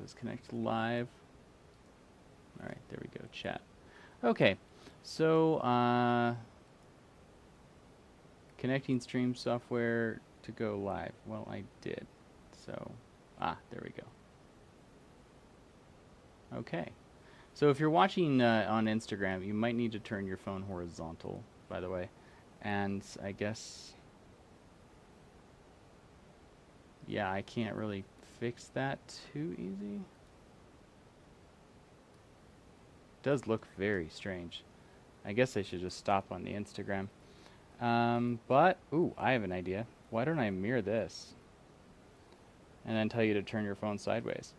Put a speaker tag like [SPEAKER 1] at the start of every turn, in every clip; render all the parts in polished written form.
[SPEAKER 1] says connect live. All right, there we go, chat. Okay, so connecting stream software to go live. Well, I did. So, there we go. Okay. So if you're watching on Instagram, you might need to turn your phone horizontal, by the way. And I guess, yeah, I can't really fix that too easy. Does look very strange. I guess I should just stop on the Instagram. But, ooh, I have an idea. Why don't I mirror this? And then tell you to turn your phone sideways.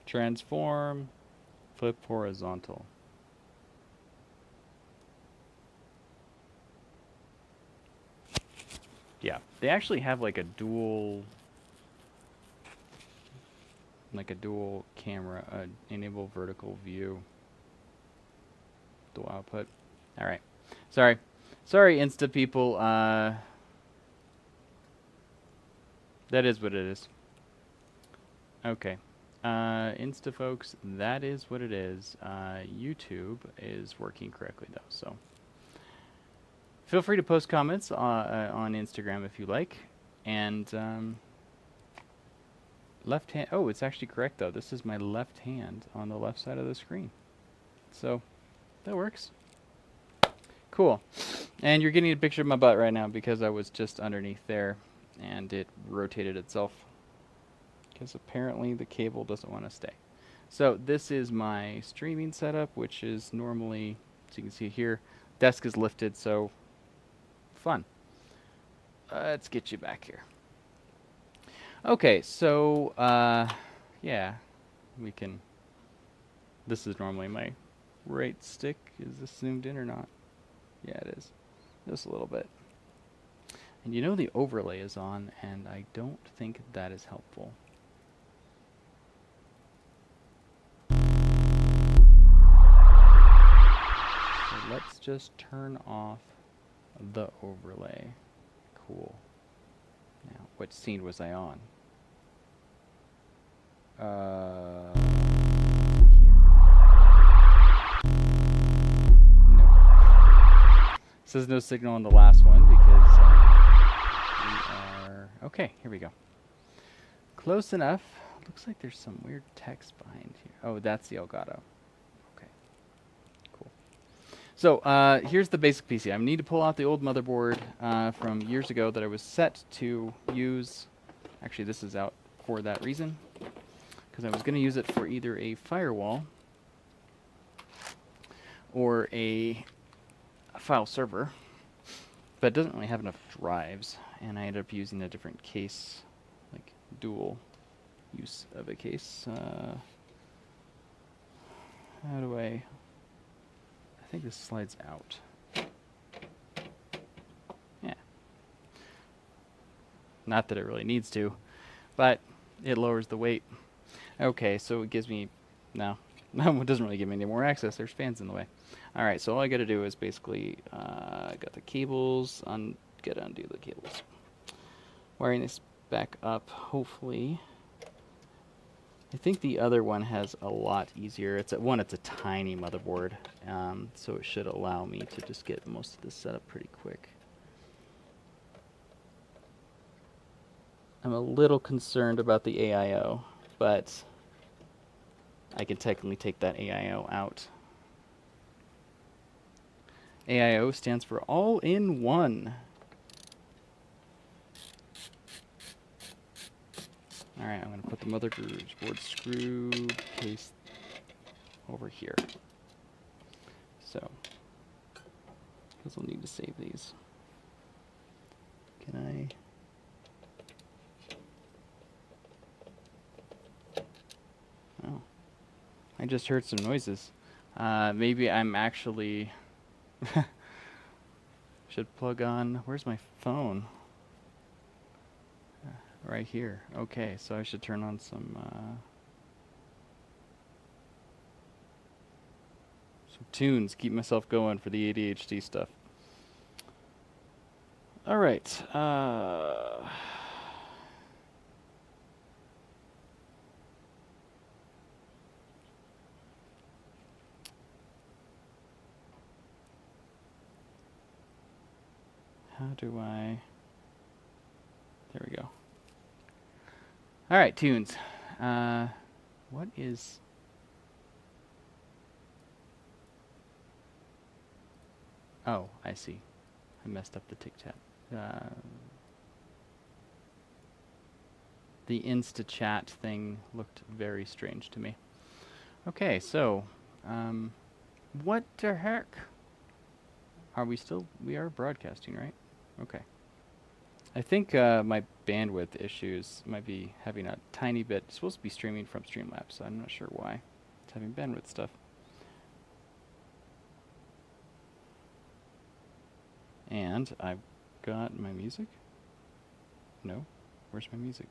[SPEAKER 1] Transform, flip horizontal. Yeah, they actually have like a dual camera, enable vertical view, dual output. All right, sorry, Insta people. That is what it is. Okay, Insta folks, that is what it is. YouTube is working correctly though, so. Feel free to post comments on Instagram if you like. And left hand, oh, it's actually correct though. This is my left hand on the left side of the screen. So that works. Cool. And you're getting a picture of my butt right now because I was just underneath there and it rotated itself. Because apparently the cable doesn't want to stay. So this is my streaming setup, which is normally, as you can see here, desk is lifted, so fun. Let's get you back here. Okay, so yeah, we can. This is normally my right stick. Is this zoomed in or not? Yeah, it is. Just a little bit. And you know the overlay is on, and I don't think that is helpful. So let's just turn off the overlay. Cool. Now, what scene was I on? No. Says no signal on the last one because we are... Okay, here we go. Close enough. Looks like there's some weird text behind here. Oh, that's the Elgato. Okay, cool. So here's the basic PC. I need to pull out the old motherboard from years ago that I was set to use. Actually, this is out for that reason, because I was going to use it for either a firewall or a file server, but it doesn't really have enough drives, and I ended up using a different case, like dual use of a case. How do I think this slides out. Yeah. Not that it really needs to, but it lowers the weight. Okay, so it gives me, no, it doesn't really give me any more access. There's fans in the way. All right, so all I got to do is basically, got the cables, gotta undo the cables. Wiring this back up, hopefully. I think the other one has a lot easier. It's a tiny motherboard, so it should allow me to just get most of this set up pretty quick. I'm a little concerned about the AIO, but I can technically take that AIO out. AIO stands for all-in-one. Alright, I'm going to put the motherboard screw case over here. So, because we'll need to save these. Can I... Oh. I just heard some noises. Maybe I'm actually... should plug on... Where's my phone? Right here. Okay, so I should turn on some tunes, keep myself going for the ADHD stuff. All right. How do I... There we go. All right, tunes. What is... Oh, I see. I messed up the TikTok. The Insta-chat thing looked very strange to me. Okay, so... what the heck? Are we still... We are broadcasting, right? Okay. I think my bandwidth issues might be having a tiny bit. It's supposed to be streaming from Streamlabs, so I'm not sure why it's having bandwidth stuff. And I've got my music. No? Where's my music?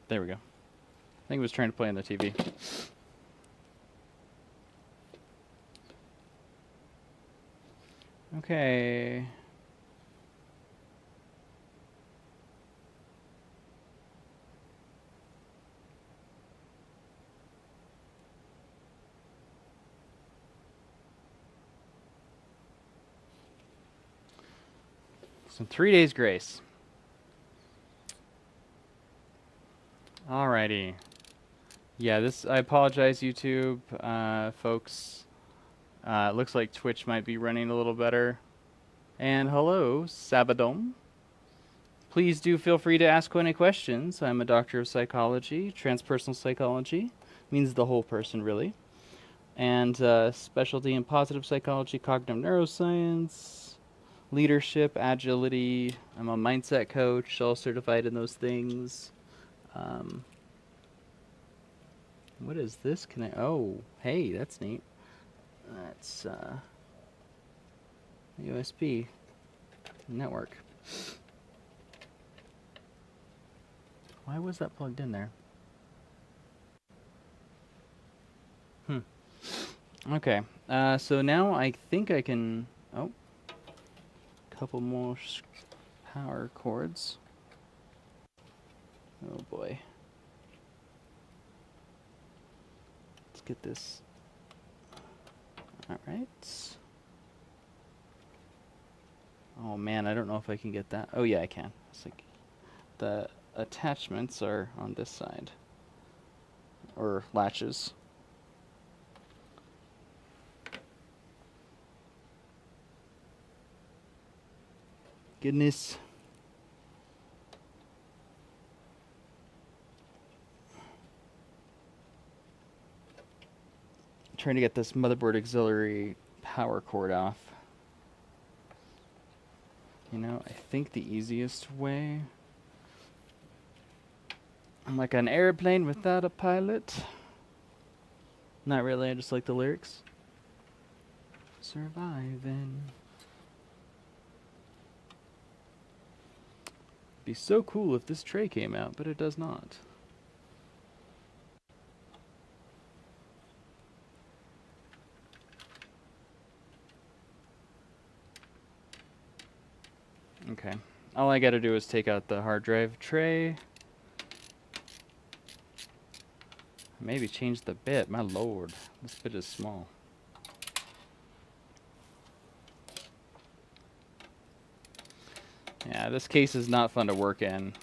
[SPEAKER 1] There we go. I think it was trying to play on the TV. Okay. So 3 days grace. Alrighty. Yeah, this, I apologize, YouTube, folks. It looks like Twitch might be running a little better. And hello, Sabadom. Please do feel free to ask any questions. I'm a doctor of psychology. Transpersonal psychology means the whole person, really. And specialty in positive psychology, cognitive neuroscience, leadership, agility. I'm a mindset coach, all certified in those things. What is this? Can I... Oh, hey, that's neat. That's USB network. Why was that plugged in there? Okay, so now I think I can... Oh, couple more power cords. Oh boy. Let's get this. Alright. Oh man, I don't know if I can get that. Oh yeah, I can. It's like the attachments are on this side. Or latches. Goodness. Trying to get this motherboard auxiliary power cord off. You know, I think the easiest way... I'm like an airplane without a pilot. Not really, I just like the lyrics. Surviving. Be so cool if this tray came out, but it does not. Okay. All I gotta do is take out the hard drive tray. Maybe change the bit. My lord, this bit is small. Yeah, this case is not fun to work in.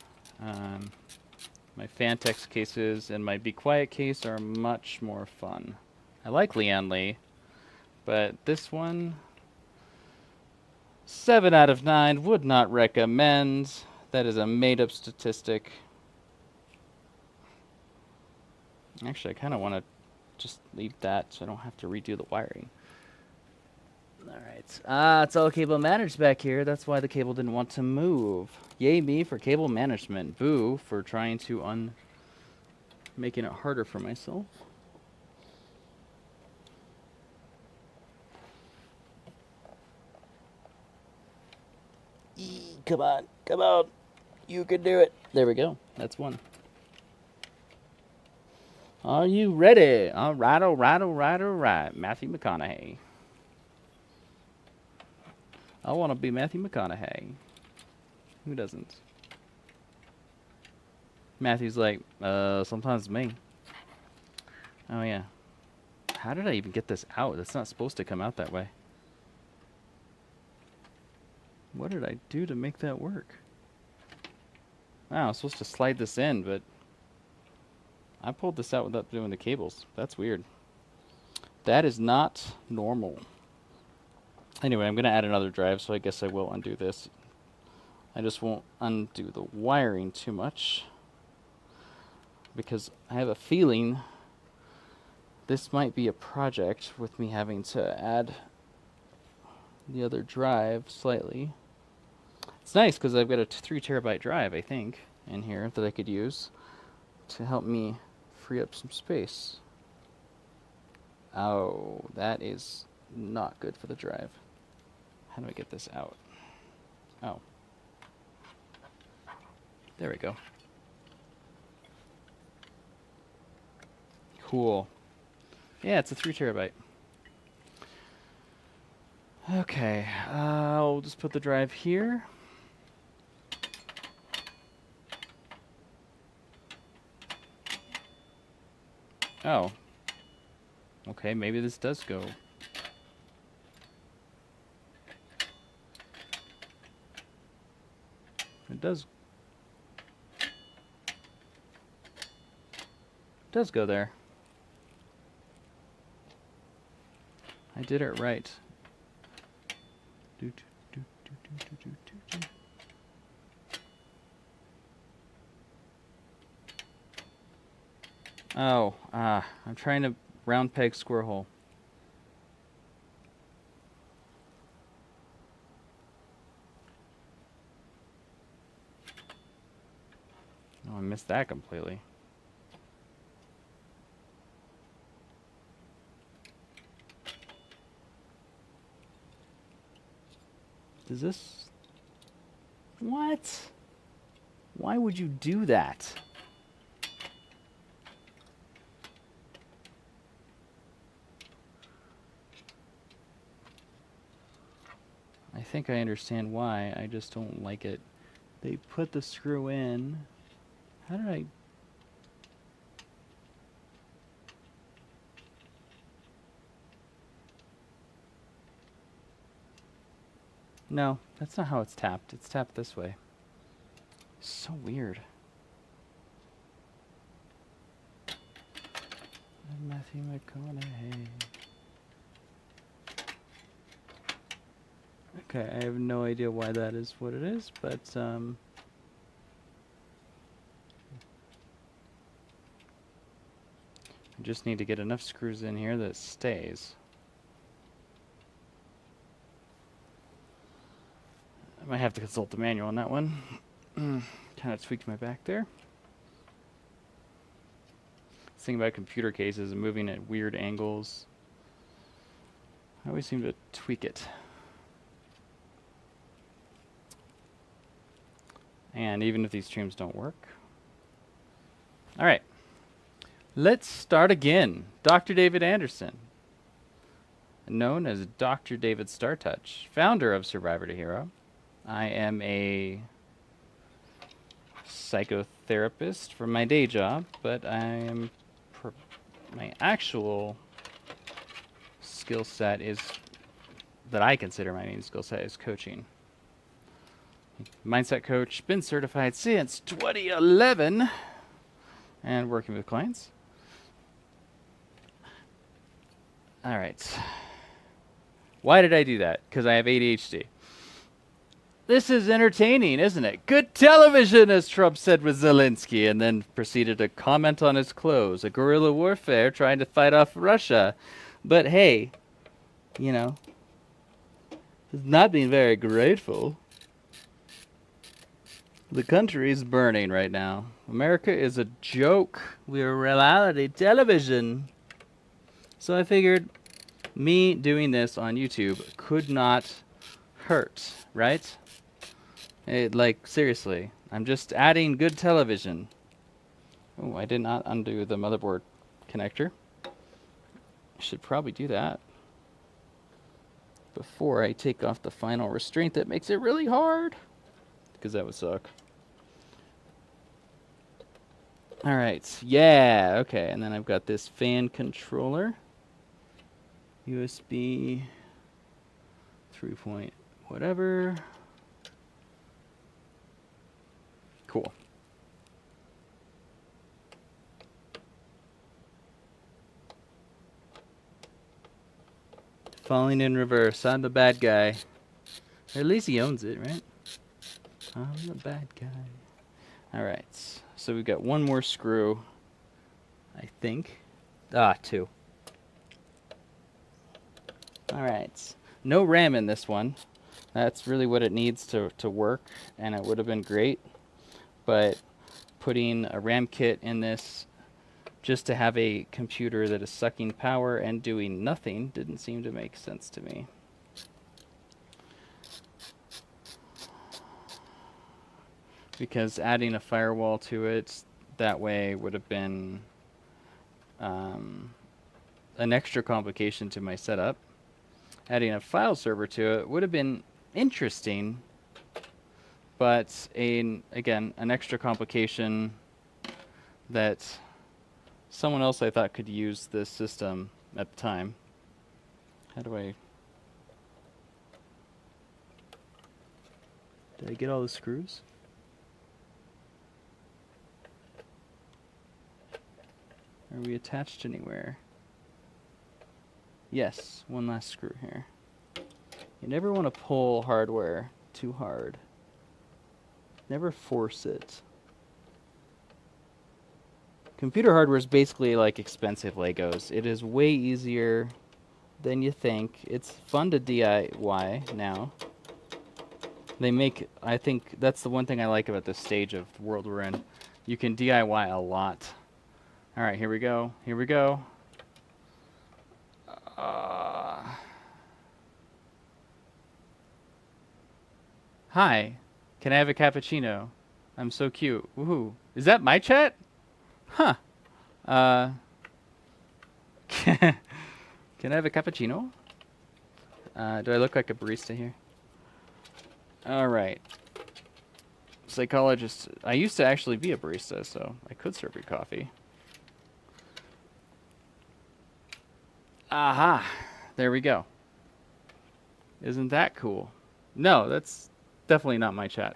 [SPEAKER 1] My Fantex cases and my Be Quiet case are much more fun. I like Leanne Lee, but this one, 7 out of 9, would not recommend. That is a made-up statistic. Actually, I kind of want to just leave that so I don't have to redo the wiring. Alright, it's all cable managed back here. That's why the cable didn't want to move. Yay me for cable management. Boo for trying to making it harder for myself. Come on, come on. You can do it. There we go. That's one. Are you ready? All right, all right, all right, all right. Matthew McConaughey. I want to be Matthew McConaughey. Who doesn't? Matthew's like, sometimes me. Oh, yeah. How did I even get this out? It's not supposed to come out that way. What did I do to make that work? Wow, I was supposed to slide this in, but I pulled this out without doing the cables. That's weird. That is not normal. Anyway, I'm going to add another drive, so I guess I will undo this. I just won't undo the wiring too much, because I have a feeling this might be a project with me having to add the other drive slightly. It's nice because I've got a 3 terabyte drive, I think, in here that I could use to help me free up some space. Oh, that is not good for the drive. How do I get this out? Oh. There we go. Cool. Yeah, it's a 3 terabyte. Okay, I'll just put the drive here. Oh. Okay, maybe this does go. It does. It does go there. I did it right. Oh, I'm trying to round peg square hole. Oh, I missed that completely. Does this... What? Why would you do that? I think I understand why, I just don't like it. They put the screw in. How did I... No, that's not how it's tapped. It's tapped this way. So weird. Matthew McConaughey. Okay, I have no idea why that is what it is, but I just need to get enough screws in here that it stays. I might have to consult the manual on that one. Kind of tweaked my back there. This thing about computer cases and moving at weird angles. I always seem to tweak it. And even if these streams don't work. All right. Let's start again. Dr. David Anderson, known as Dr. David StarrTouch, founder of Survivor to Hero. I am a psychotherapist for my day job, but I am my actual skill set is that I consider my main skill set is coaching. Mindset coach, been certified since 2011 and working with clients. All right. Why did I do that? Because I have ADHD. This is entertaining, isn't it? Good television, as Trump said with Zelensky, and then proceeded to comment on his clothes. A guerrilla warfare trying to fight off Russia. But hey, you know, it's not being very grateful. The country is burning right now. America is a joke. We're reality television. So I figured me doing this on YouTube could not hurt, right? Like, seriously. I'm just adding good television. Oh, I did not undo the motherboard connector. I should probably do that before I take off the final restraint that makes it really hard, because that would suck. All right, yeah, okay, and then I've got this fan controller, USB 3 point whatever. Cool. Falling in reverse. I'm the bad guy. Or at least he owns it, right? I'm the bad guy. Alright. So we've got one more screw, I think. Two. Alright. No RAM in this one. That's really what it needs to work, and it would have been great. But putting a RAM kit in this just to have a computer that is sucking power and doing nothing didn't seem to make sense to me. Because adding a firewall to it that way would have been an extra complication to my setup. Adding a file server to it would have been interesting, but again, an extra complication that someone else I thought could use this system at the time. How do I... Did I get all the screws? Are we attached anywhere? Yes, one last screw here. You never want to pull hardware too hard. Never force it. Computer hardware is basically like expensive Legos. It is way easier than you think. It's fun to DIY now. They make, I think that's the one thing I like about this stage of the world we're in. You can DIY a lot. All right, here we go. Here we go. Hi, can I have a cappuccino? I'm so cute. Woohoo. Is that my chat? Huh. Can I have a cappuccino? Do I look like a barista here? All right. Psychologist. I used to actually be a barista, so I could serve your coffee. Aha. There we go. Isn't that cool? No, that's definitely not my chat.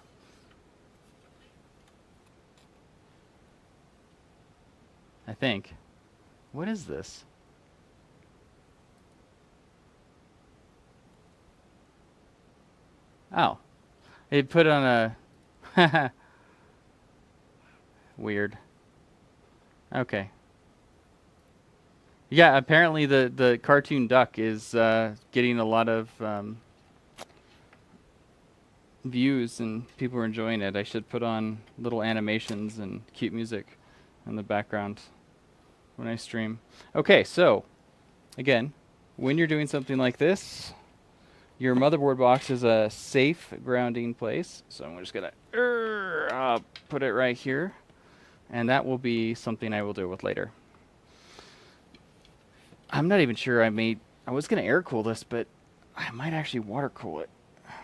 [SPEAKER 1] I think. What is this? Oh. It put on a... Weird. Okay. Yeah, apparently the cartoon duck is getting a lot of views and people are enjoying it. I should put on little animations and cute music in the background when I stream. Okay, so again, when you're doing something like this, your motherboard box is a safe grounding place. So I'm just gonna put it right here, and that will be something I will deal with later. I'm not even sure I was gonna air cool this, but I might actually water cool it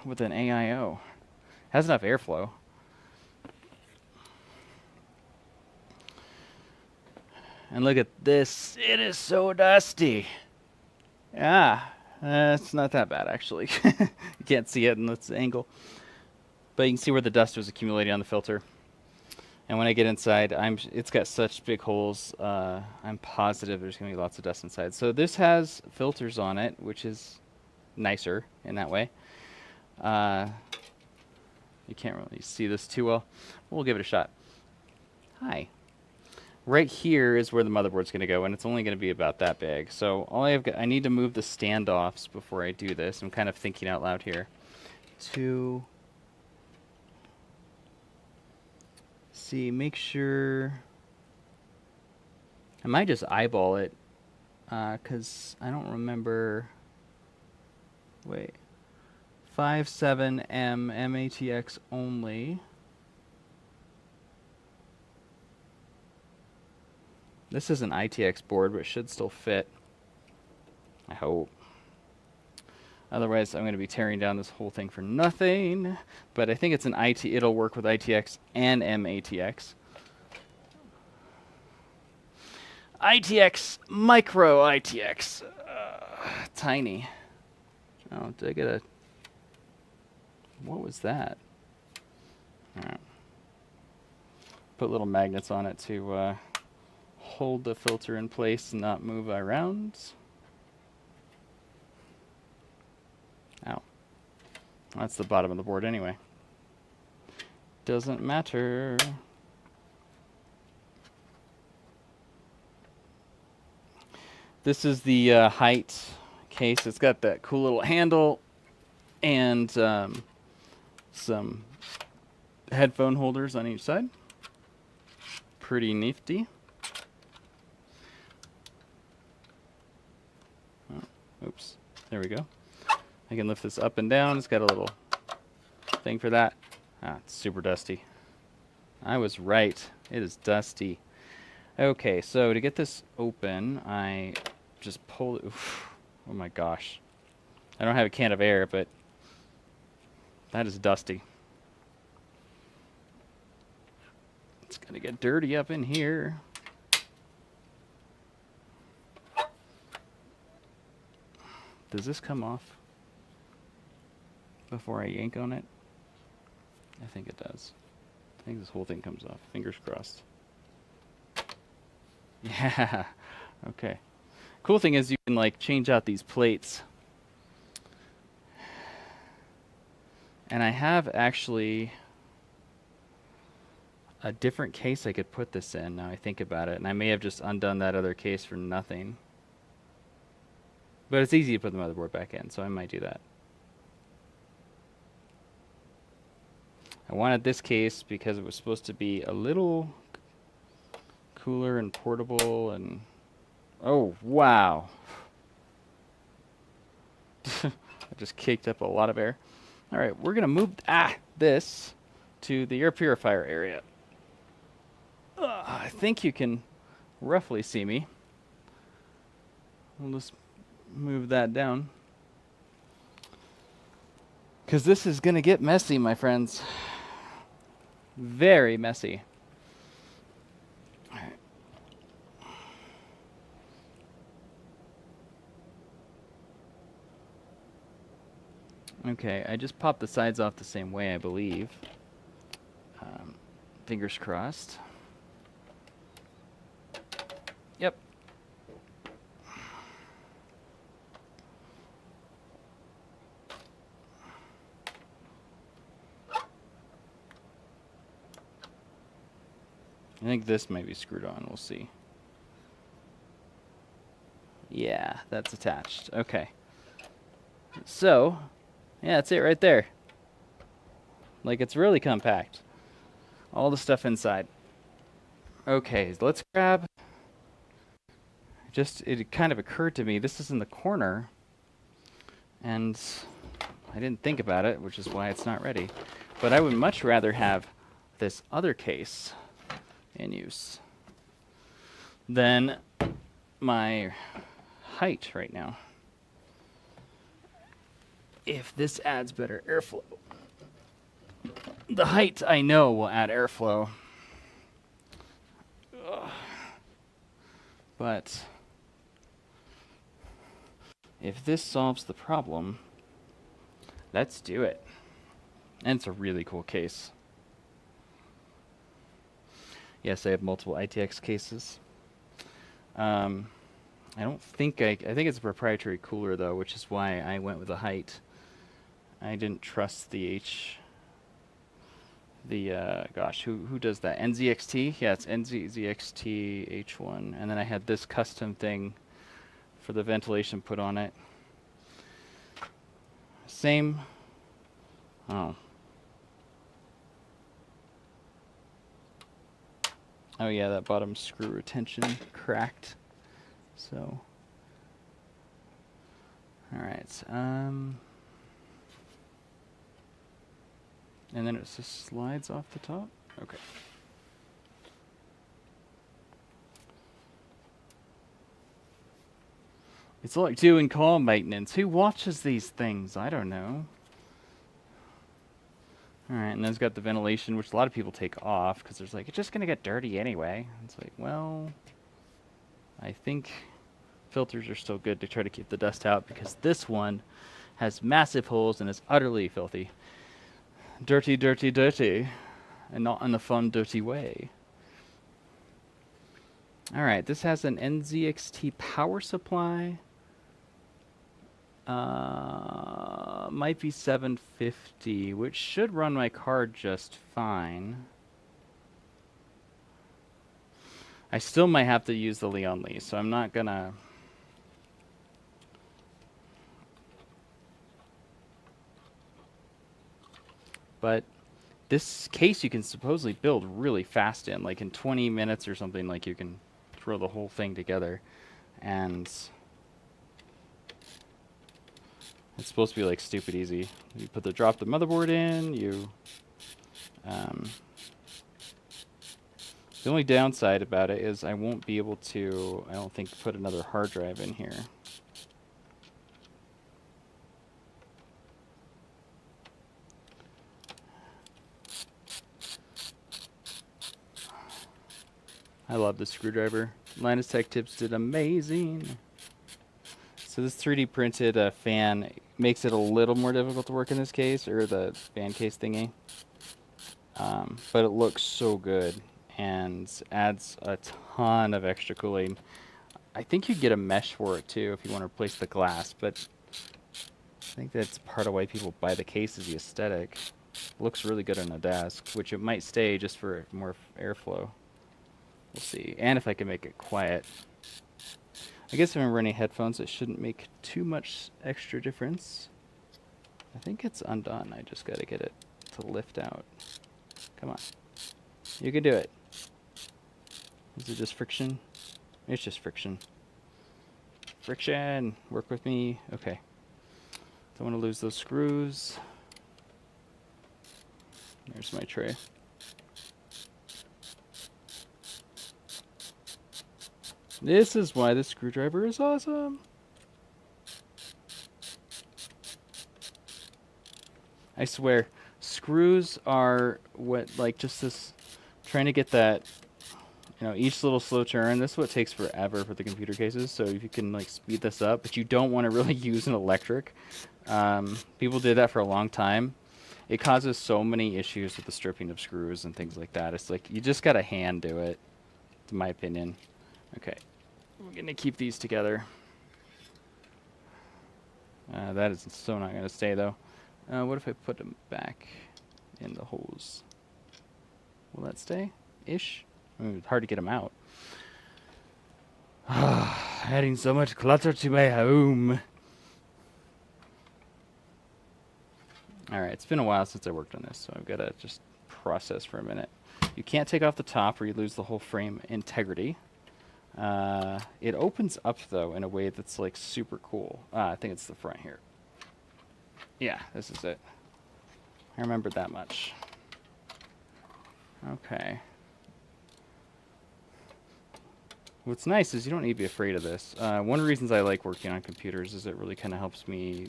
[SPEAKER 1] with an AIO. Has enough airflow. And look at this. It is so dusty. Yeah, it's not that bad, actually. You can't see it in this angle. But you can see where the dust was accumulating on the filter. And when I get inside, it's got such big holes. I'm positive there's going to be lots of dust inside. So this has filters on it, which is nicer in that way. You can't really see this too well. We'll give it a shot. Hi. Right here is where the motherboard's going to go, and it's only going to be about that big. So I need to move the standoffs before I do this. I'm kind of thinking out loud here. Make sure... I might just eyeball it, because I don't remember... Wait. 57M MATX only. This is an ITX board, but it should still fit. I hope. Otherwise, I'm going to be tearing down this whole thing for nothing. But I think it's an it'll work with ITX and MATX. ITX, micro ITX. Tiny. Oh, did I get a... What was that? All right. Put little magnets on it to hold the filter in place and not move around. Ow. That's the bottom of the board anyway. Doesn't matter. This is the height case. It's got that cool little handle and some headphone holders on each side. Pretty nifty. Oh, oops. There we go. I can lift this up and down. It's got a little thing for that. Ah, it's super dusty. I was right. It is dusty. Okay, so to get this open, I just pull it. Oof. Oh my gosh. I don't have a can of air, but that is dusty. It's gonna get dirty up in here. Does this come off before I yank on it? I think it does. I think this whole thing comes off. Fingers crossed. Yeah. Okay. Cool thing is you can like change out these plates. And I have actually a different case I could put this in now I think about it. And I may have just undone that other case for nothing. But it's easy to put the motherboard back in, so I might do that. I wanted this case because it was supposed to be a little cooler and portable and... Oh, wow. I just caked up a lot of air. All right, we're going to move this to the air purifier area. I think you can roughly see me. We'll just move that down. Because this is going to get messy, my friends. Very messy. All right. Okay, I just popped the sides off the same way, I believe. Fingers crossed. Yep. I think this might be screwed on. We'll see. Yeah, that's attached. Okay. So, yeah, that's it right there. Like, it's really compact. All the stuff inside. Okay, let's grab... It kind of occurred to me, this is in the corner, and I didn't think about it, which is why it's not ready. But I would much rather have this other case in use than my height right now. If this adds better airflow. The height, I know, will add airflow. Ugh. But if this solves the problem, let's do it. And it's a really cool case. Yes, I have multiple ITX cases. I don't think I think it's a proprietary cooler though, which is why I went with the height. I didn't trust the gosh, who does that? NZXT? Yeah, it's NZXT H1. And then I had this custom thing for the ventilation put on it. Same. Oh. Oh yeah, that bottom screw retention cracked. So, all right. And then it just slides off the top. Okay. It's like doing car maintenance. Who watches these things? I don't know. Alright, and then it's got the ventilation, which a lot of people take off, because there's like, it's just going to get dirty anyway. It's like, well, I think filters are still good to try to keep the dust out, because this one has massive holes and is utterly filthy. Dirty, dirty, dirty. And not in a fun, dirty way. Alright, this has an NZXT power supply. Might be 750, which should run my car just fine. I still might have to use the Leon Lee, so I'm not gonna... But this case you can supposedly build really fast in, like in 20 minutes or something, like you can throw the whole thing together. And it's supposed to be like stupid easy. You drop the motherboard in, you... the only downside about it is I won't be able to, I don't think, put another hard drive in here. I love this screwdriver. Linus Tech Tips did amazing. So this 3D printed fan makes it a little more difficult to work in this case, or the fan case thingy. But it looks so good and adds a ton of extra cooling. I think you get a mesh for it too if you want to replace the glass, but I think that's part of why people buy the case, is the aesthetic. Looks really good on a desk, which it might stay just for more airflow. We'll see. And if I can make it quiet. I guess if I'm running headphones, it shouldn't make too much extra difference. I think it's undone. I just got to get it to lift out. Come on. You can do it. Is it just friction? It's just friction. Friction! Work with me. Okay. Don't want to lose those screws. There's my tray. This is why this screwdriver is awesome. I swear, screws are what, like, just this, trying to get that, you know, each little slow turn. This is what takes forever for the computer cases. So if you can, like, speed this up, but you don't want to really use an electric. People did that for a long time. It causes so many issues with the stripping of screws and things like that. It's like, you just got to hand do it, in my opinion. Okay, we're going to keep these together. That is so not going to stay, though. What if I put them back in the holes? Will that stay? Ish? I mean, it's hard to get them out. Adding so much clutter to my home. Alright, it's been a while since I worked on this, so I've got to just process for a minute. You can't take off the top or you lose the whole frame integrity. It opens up, though, in a way that's, like, super cool. I think it's the front here. Yeah, this is it. I remembered that much. Okay. What's nice is you don't need to be afraid of this. One of the reasons I like working on computers is it really kind of helps me,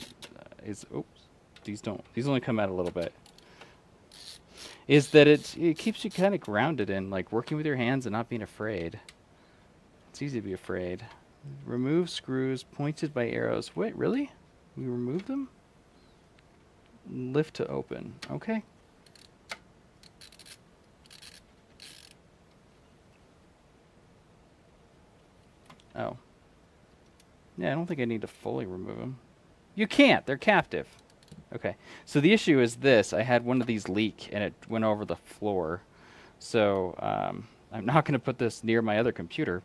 [SPEAKER 1] oops, these only come out a little bit. Is that it keeps you kind of grounded in, like, working with your hands and not being afraid. It's easy to be afraid. Remove screws pointed by arrows. Wait, really? We remove them? Lift to open. Okay. Oh. Yeah, I don't think I need to fully remove them. You can't. They're captive. Okay. So the issue is this. I had one of these leak, and it went over the floor. So I'm not going to put this near my other computer.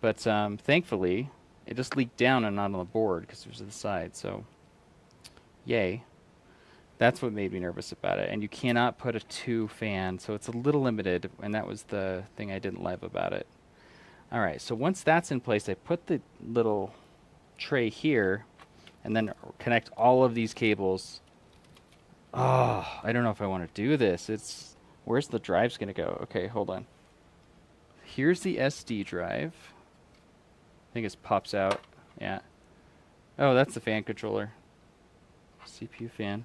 [SPEAKER 1] But thankfully, it just leaked down and not on the board because it was to the side. So, yay. That's what made me nervous about it. And you cannot put a 2 fan, so it's a little limited. And that was the thing I didn't like about it. All right, so once that's in place, I put the little tray here and then connect all of these cables. Oh, I don't know if I want to do this. Where's the drives going to go? Okay, hold on. Here's the SD drive. I think it pops out. Yeah. Oh, that's the fan controller. CPU fan.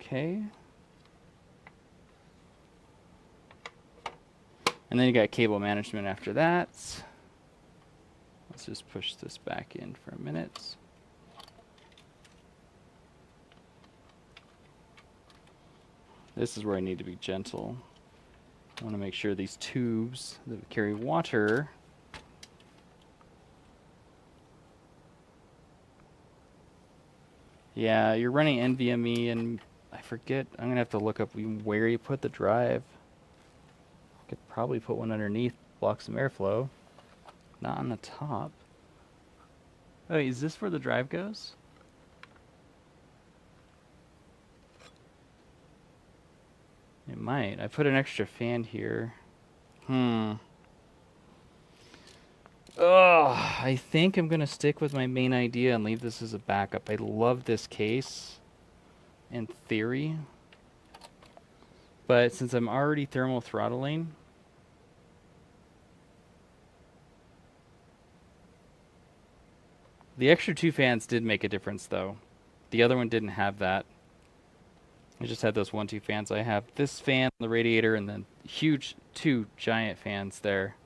[SPEAKER 1] Okay. And then you got cable management after that. Let's just push this back in for a minute. This is where I need to be gentle. I want to make sure these tubes that carry water yeah, you're running NVMe, and I forget, I'm going to have to look up where you put the drive. Could probably put one underneath, block some airflow. Not on the top. Oh, is this where the drive goes? It might. I put an extra fan here. Ugh, I think I'm going to stick with my main idea and leave this as a backup. I love this case in theory. But since I'm already thermal throttling, the extra 2 fans did make a difference, though. The other one didn't have that. I just had those 1-2 fans. I have this fan, the radiator, and then huge 2 giant fans there,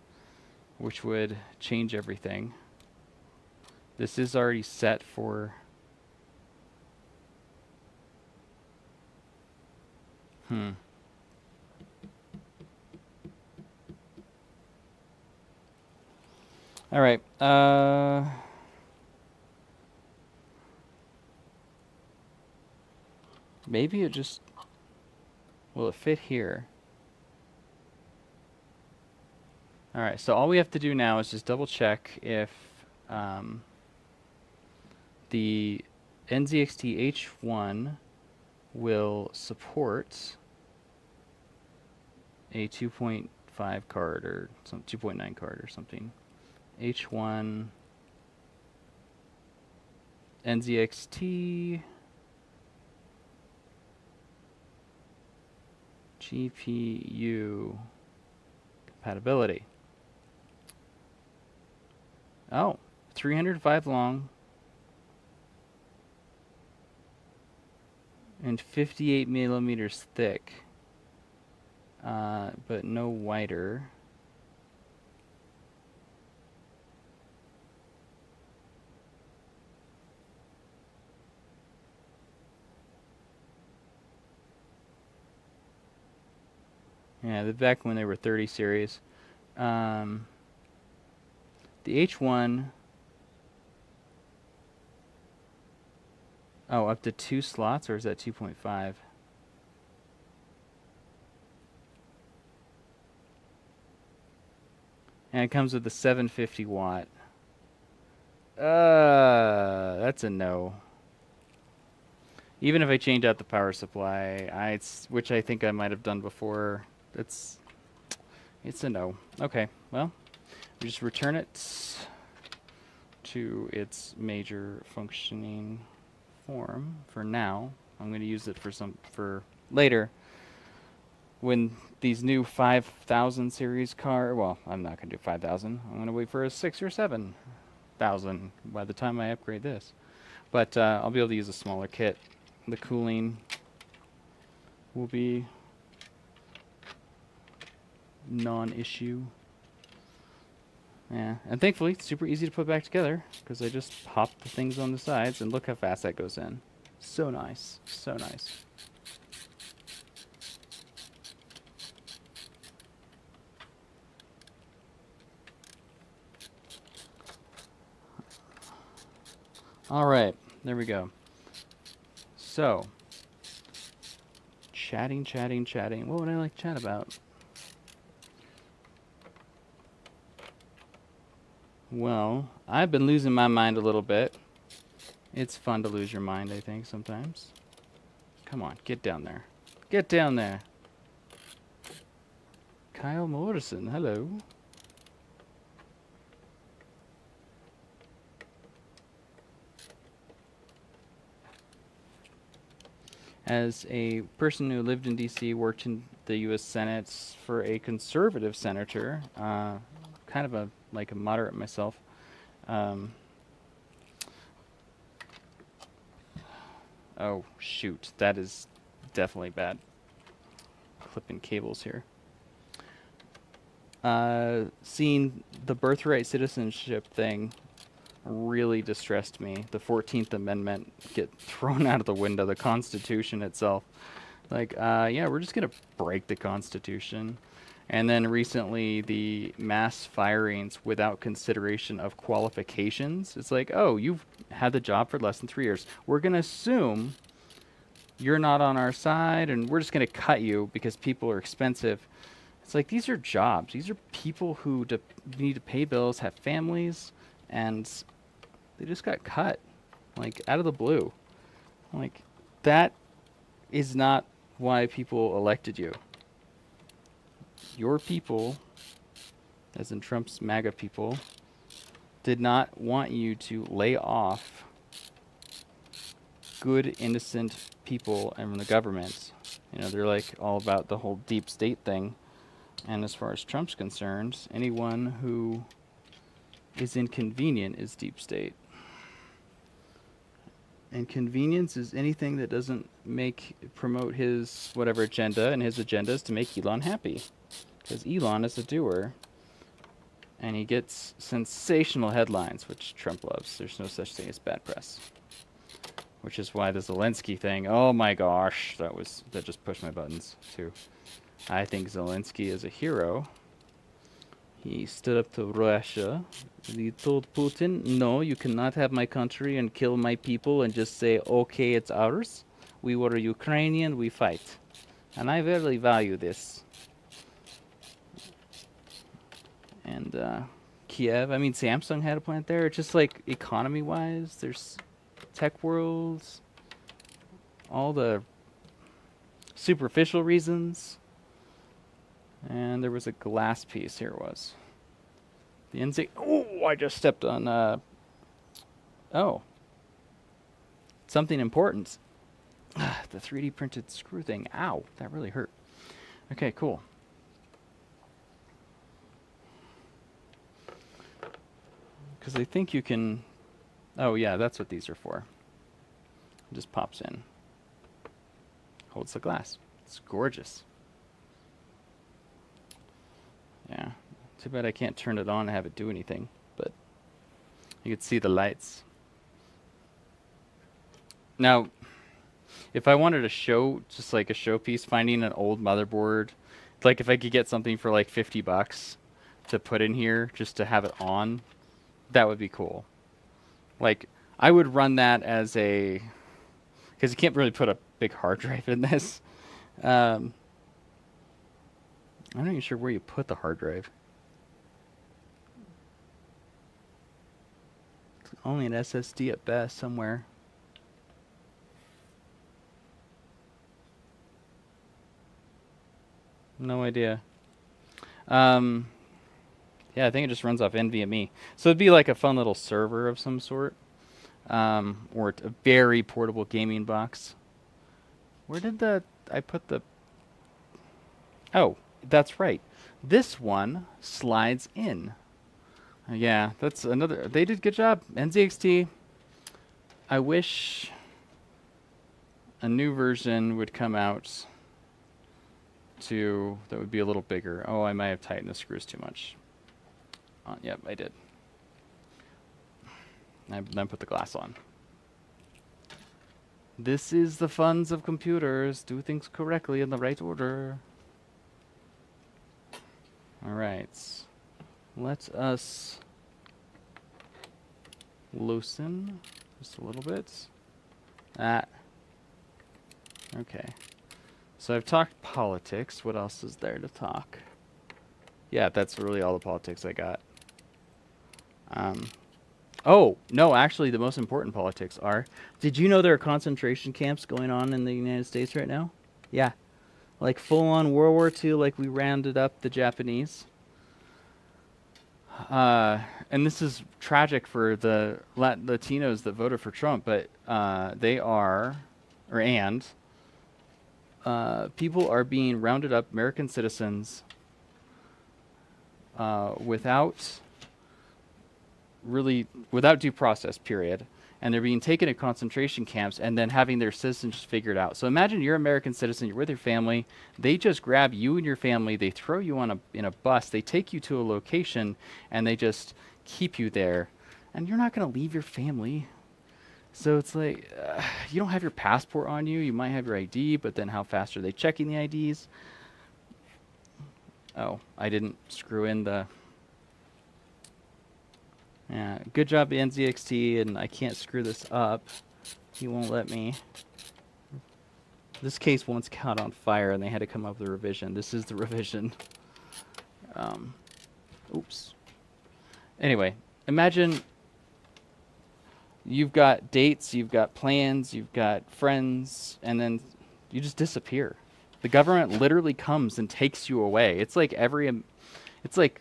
[SPEAKER 1] which would change everything. This is already set for... All right. Maybe it just... Will it fit here? All right, so all we have to do now is just double check if the NZXT H1 will support a 2.5 card or some 2.9 card or something. H1 NZXT GPU compatibility. Oh, 305 long and 58 millimeters thick, but no wider. Yeah, back when they were 30 series. The H1... Oh, up to 2 slots, or is that 2.5? And it comes with a 750 watt. That's a no. Even if I change out the power supply, which I think I might have done before, it's a no. Okay, well, we just return it to its major functioning form for now. I'm going to use it for later when these new 5,000 series well, I'm not going to do 5,000. I'm going to wait for a 6,000 or 7,000 by the time I upgrade this. But I'll be able to use a smaller kit. The cooling will be non-issue. Yeah, and thankfully it's super easy to put back together because I just pop the things on the sides and look how fast that goes in. So nice, so nice. All right, there we go. So, chatting. What would I like to chat about? Well, I've been losing my mind a little bit. It's fun to lose your mind, I think, sometimes. Come on, get down there. Get down there. Kyle Morrison, hello. As a person who lived in D.C., worked in the U.S. Senate for a conservative senator, kind of like a moderate myself, Oh, shoot. That is definitely bad. Clipping cables here. Seeing the birthright citizenship thing really distressed me. The 14th Amendment get thrown out of the window, the Constitution itself. Like, yeah, we're just going to break the Constitution. And then recently, the mass firings without consideration of qualifications. It's like, oh, you've had the job for less than 3 years. We're going to assume you're not on our side, and we're just going to cut you because people are expensive. It's like, these are jobs. These are people who need to pay bills, have families, and they just got cut, like, out of the blue. Like, that is not why people elected you. Your people, as in Trump's MAGA people, did not want you to lay off good, innocent people and the government. You know, they're like all about the whole deep state thing. And as far as Trump's concerned, anyone who is inconvenient is deep state. And convenience is anything that doesn't promote his whatever agenda, and his agenda is to make Elon happy. Because Elon is a doer. And he gets sensational headlines, which Trump loves. There's no such thing as bad press. Which is why the Zelensky thing, oh my gosh, that just pushed my buttons too. I think Zelensky is a hero. He stood up to Russia. He told Putin, no, you cannot have my country and kill my people and just say, okay, it's ours. We were Ukrainian, we fight. And I really value this. And Kiev, I mean, Samsung had a plant there. It's just like economy-wise, there's tech worlds, all the superficial reasons. And there was a glass piece. Here it was. The NZ. Oh, I just stepped on. Oh. Something important. The 3D printed screw thing. Ow. That really hurt. Okay, cool. Because I think you can. Oh, yeah, that's what these are for. It just pops in. Holds the glass. It's gorgeous. Yeah, too bad I can't turn it on and have it do anything, but you can see the lights. Now, if I wanted to show, just like a showpiece, finding an old motherboard, like if I could get something for like $50 to put in here just to have it on, that would be cool. Like, I would run that as a, because you can't really put a big hard drive in this. I'm not even sure where you put the hard drive. It's only an SSD at best somewhere. No idea. Yeah, I think it just runs off NVMe. So it'd be like a fun little server of some sort. Or a very portable gaming box. Where did I put the... Oh, that's right. This one slides in. Yeah, that's another... They did a good job. NZXT. I wish a new version would come out that would be a little bigger. Oh, I might have tightened the screws too much. Yep, I did. I then put the glass on. This is the funs of computers. Do things correctly in the right order. Alright. Let us loosen just a little bit. That. Okay. So I've talked politics. What else is there to talk? Yeah, that's really all the politics I got. Oh, no, actually the most important politics are, did you know there are concentration camps going on in the United States right now? Yeah. Like full-on World War II, like we rounded up the Japanese. And this is tragic for the Latinos that voted for Trump, but people are being rounded up, American citizens, without due process, period. and they're being taken to concentration camps and then having their citizenship figured out. So imagine you're an American citizen, you're with your family, they just grab you and your family, they throw you in a bus, they take you to a location, and they just keep you there. And you're not going to leave your family. So it's like, you don't have your passport on you, you might have your ID, but then how fast are they checking the IDs? Oh, I didn't screw in the... Yeah, good job, NZXT, and I can't screw this up. He won't let me. This case once caught on fire, and they had to come up with a revision. This is the revision. Oops. Anyway, imagine you've got dates, you've got plans, you've got friends, and then you just disappear. The government literally comes and takes you away. It's like it's like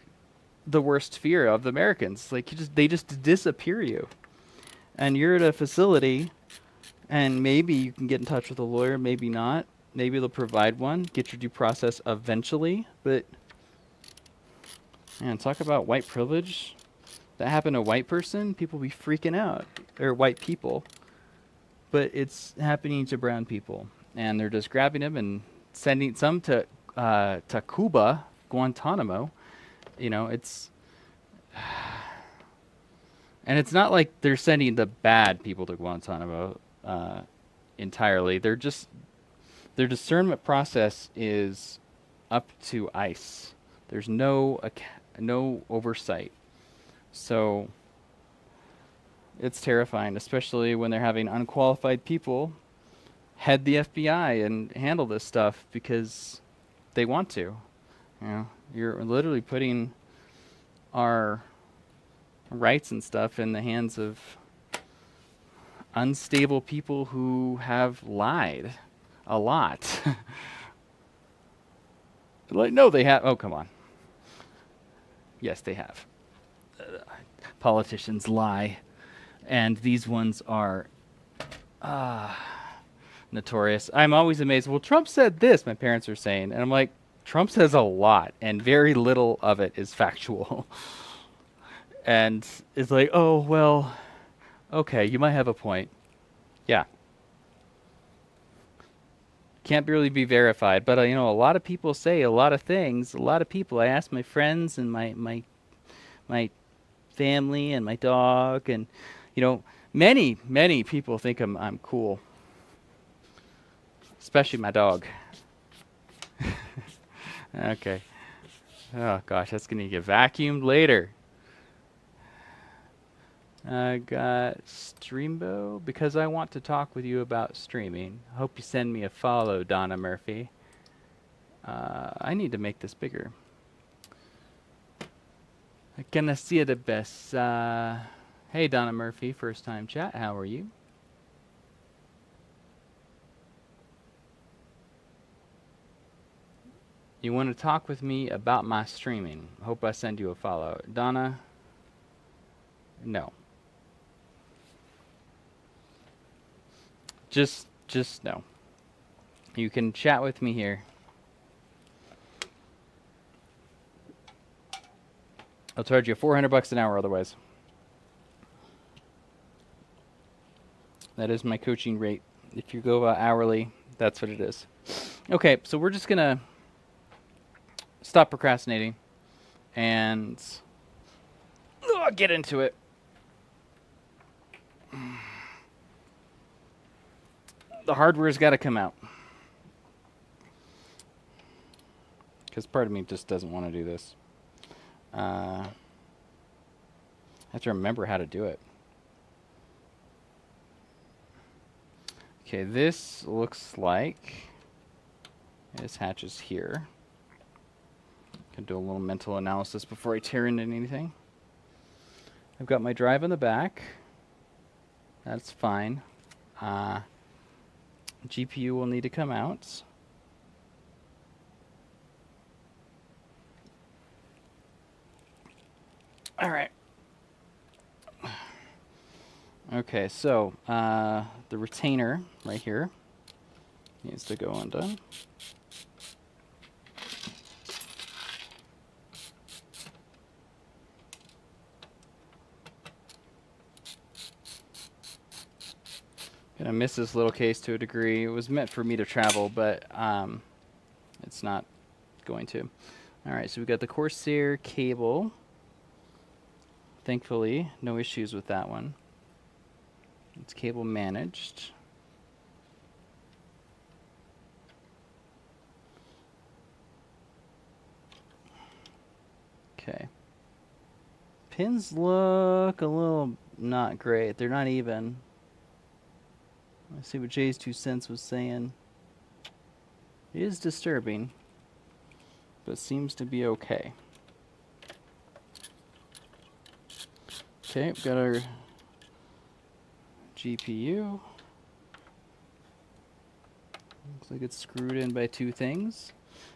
[SPEAKER 1] the worst fear of the Americans. Like they just disappear you. And you're at a facility, and maybe you can get in touch with a lawyer, maybe not. Maybe they'll provide one, get your due process eventually. But, man, talk about white privilege. That happened to a white person, people be freaking out. Or white people. But it's happening to brown people. And they're just grabbing them and sending some to Cuba, Guantanamo. You know, it's... And it's not like they're sending the bad people to Guantanamo entirely. Their discernment process is up to ICE. There's no oversight. So it's terrifying, especially when they're having unqualified people head the FBI and handle this stuff because they want to. You know, you're literally putting our rights and stuff in the hands of unstable people who have lied a lot. Like, no, they have. Oh, come on. Yes, they have. Politicians lie, and these ones are notorious. I'm always amazed. Well, Trump said this, my parents are saying, and I'm like, Trump says a lot, and very little of it is factual. And it's like, oh, well, okay, you might have a point. Yeah. Can't really be verified, but you know, a lot of people say a lot of things. A lot of people. I asked my friends and my family and my dog, and you know, many people think I'm cool. Especially my dog. Okay. Oh gosh, that's gonna get vacuumed later. I got Streambo, because I want to talk with you about streaming. Hope you send me a follow, Donna Murphy. I need to make this bigger. I can see it the best. Hey, Donna Murphy, first time chat. How are you? You want to talk with me about my streaming? Hope I send you a follow. Donna? No. Just no. You can chat with me here. I'll charge you $400 an hour otherwise. That is my coaching rate. If you go hourly, that's what it is. Okay, so we're just gonna stop procrastinating and get into it. The hardware's got to come out. Because part of me just doesn't want to do this. I have to remember how to do it. Okay, this looks like this hatches here. Can do a little mental analysis before I tear into anything. I've got my drive on the back. That's fine. GPU will need to come out. All right. Okay, so the retainer right here needs to go undone. Gonna miss this little case to a degree. It was meant for me to travel, but it's not going to. All right, so we've got the Corsair cable. Thankfully, no issues with that one. It's cable managed. Okay. Pins look a little not great. They're not even. Let's see what Jay's 2 cents was saying. It is disturbing, but seems to be okay. Okay, we've got our GPU. Looks like it's screwed in by 2 things.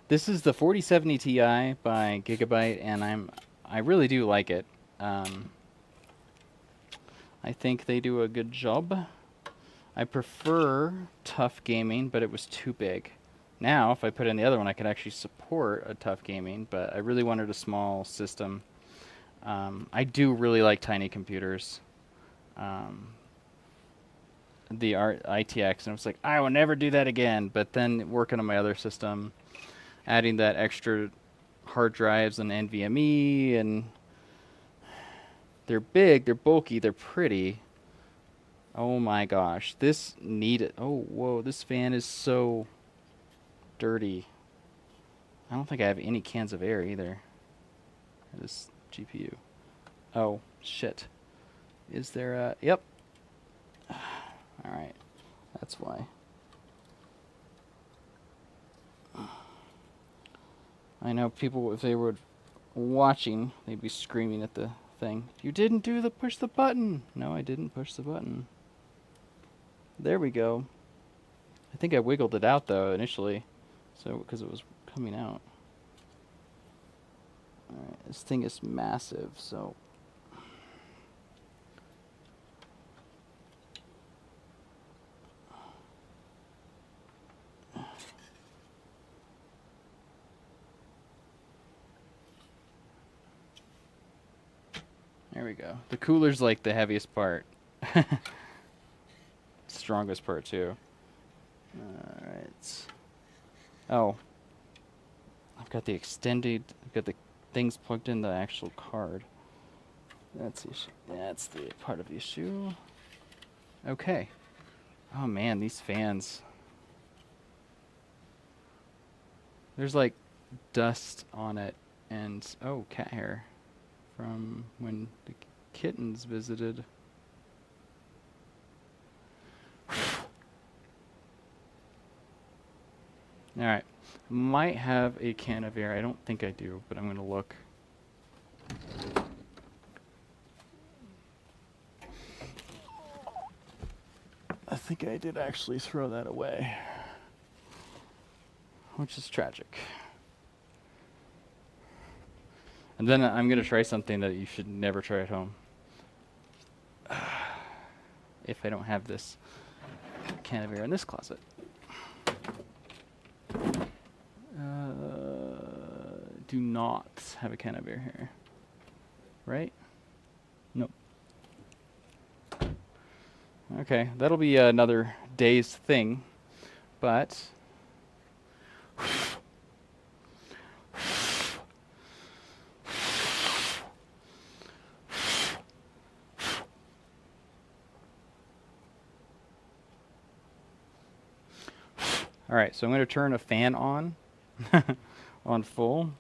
[SPEAKER 1] This is the 4070 Ti by Gigabyte, and I really do like it. I think they do a good job. I prefer tough gaming, but it was too big. Now, if I put in the other one, I could actually support a tough gaming, but I really wanted a small system. I do really like tiny computers. The ITX, and I was like, I will never do that again. But then working on my other system, adding that extra hard drives and NVMe, and they're big, they're bulky, they're pretty. Oh my gosh, this needed. Oh, whoa, this fan is so dirty. I don't think I have any cans of air either. This GPU. Oh, shit. Is there a... Yep. Alright. That's why. I know people, if they were watching, they'd be screaming at the thing. You didn't do the push the button. No, I didn't push the button. There we go. I think I wiggled it out, though, initially. So, because it was coming out. Alright, this thing is massive, so... There we go. The cooler's like the heaviest part. Strongest part, too. Alright. Oh. I've got the extended... I've got the things plugged in the actual card. That's the issue. That's the part of the issue. Okay. Oh man, these fans. There's like dust on it, and oh, cat hair from when the kittens visited. Alright. Might have a can of air. I don't think I do, but I'm going to look. I think I did actually throw that away, which is tragic. And then I'm going to try something that you should never try at home. If I don't have this can of air in this closet. Do not have a can of air here. Right? Nope. Okay, that'll be another day's thing, but... Alright, so I'm going to turn a fan on, on full.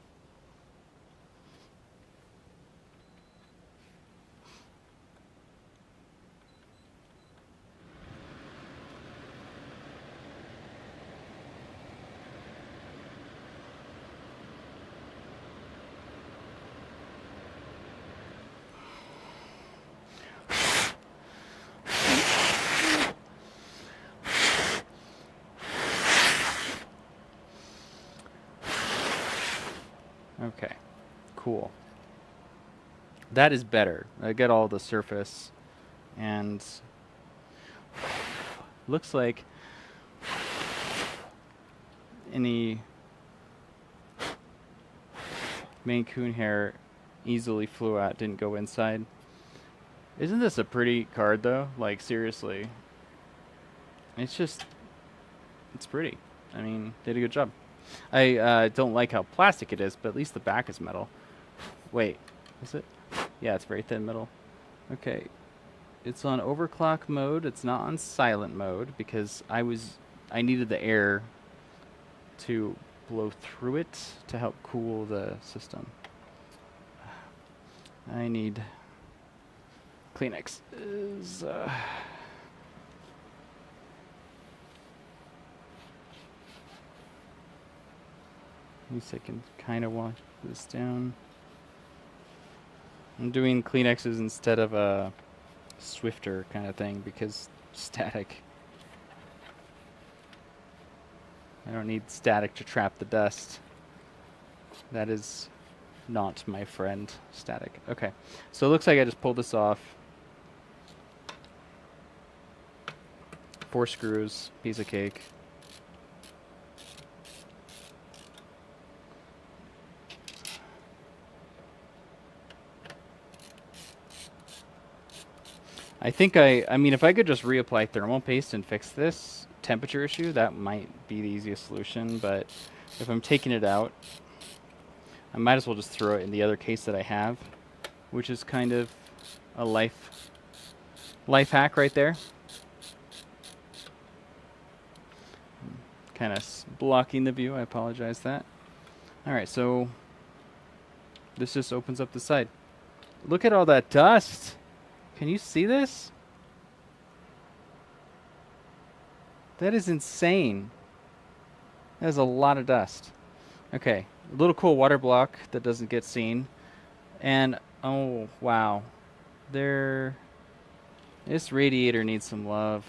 [SPEAKER 1] Okay, cool. That is better. I get all the surface, and looks like any Maine Coon hair easily flew out, didn't go inside. Isn't this a pretty card though? Like seriously. It's just, it's pretty. I mean, they did a good job. I don't like how plastic it is, but at least the back is metal. Wait, is it? Yeah, it's very thin metal. Okay, it's on overclock mode. It's not on silent mode because I needed the air to blow through it to help cool the system. I need Kleenex. At least I can kind of wash this down. I'm doing Kleenexes instead of a Swifter kind of thing because static. I don't need static to trap the dust. That is not my friend, static. Okay, so it looks like I just pulled this off. 4 screws, piece of cake. I think I mean, if I could just reapply thermal paste and fix this temperature issue, that might be the easiest solution, but if I'm taking it out, I might as well just throw it in the other case that I have, which is kind of a life hack right there. Kind of blocking the view, I apologize that. Alright, so this just opens up the side. Look at all that dust! Can you see this? That is insane. That is a lot of dust. Okay, a little cool water block that doesn't get seen. And, oh, wow. This radiator needs some love.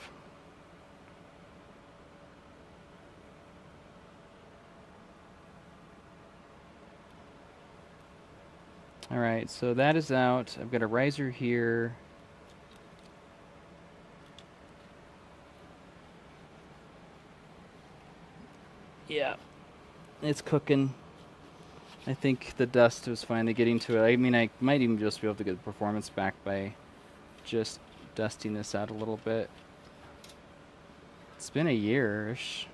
[SPEAKER 1] Alright, so that is out. I've got a riser here. Yeah, it's cooking. I think the dust was finally getting to it. I mean, I might even just be able to get the performance back by just dusting this out a little bit. It's been a year-ish,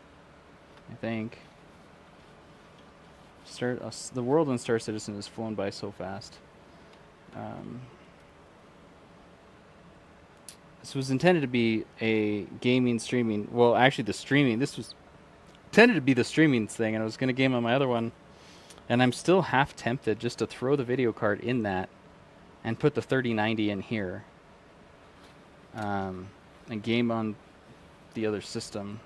[SPEAKER 1] I think. The world in Star Citizen has flown by so fast. This was intended to be a gaming streaming. Well, actually, the streaming. This was intended to be the streaming thing, and I was going to game on my other one. And I'm still half tempted just to throw the video card in that and put the 3090 in here. And game on the other system.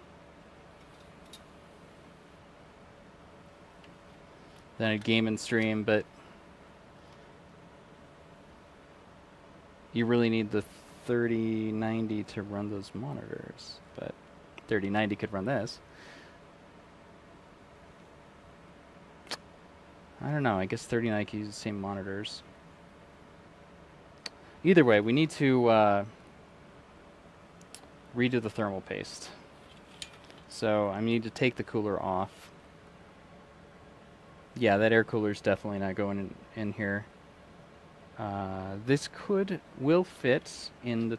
[SPEAKER 1] Then I'd game and stream, but you really need the 3090 to run those monitors. But 3090 could run this. I don't know, I guess 3090 can use the same monitors. Either way, we need to redo the thermal paste. So I need to take the cooler off. Yeah, that air cooler is definitely not going in here. This will fit in the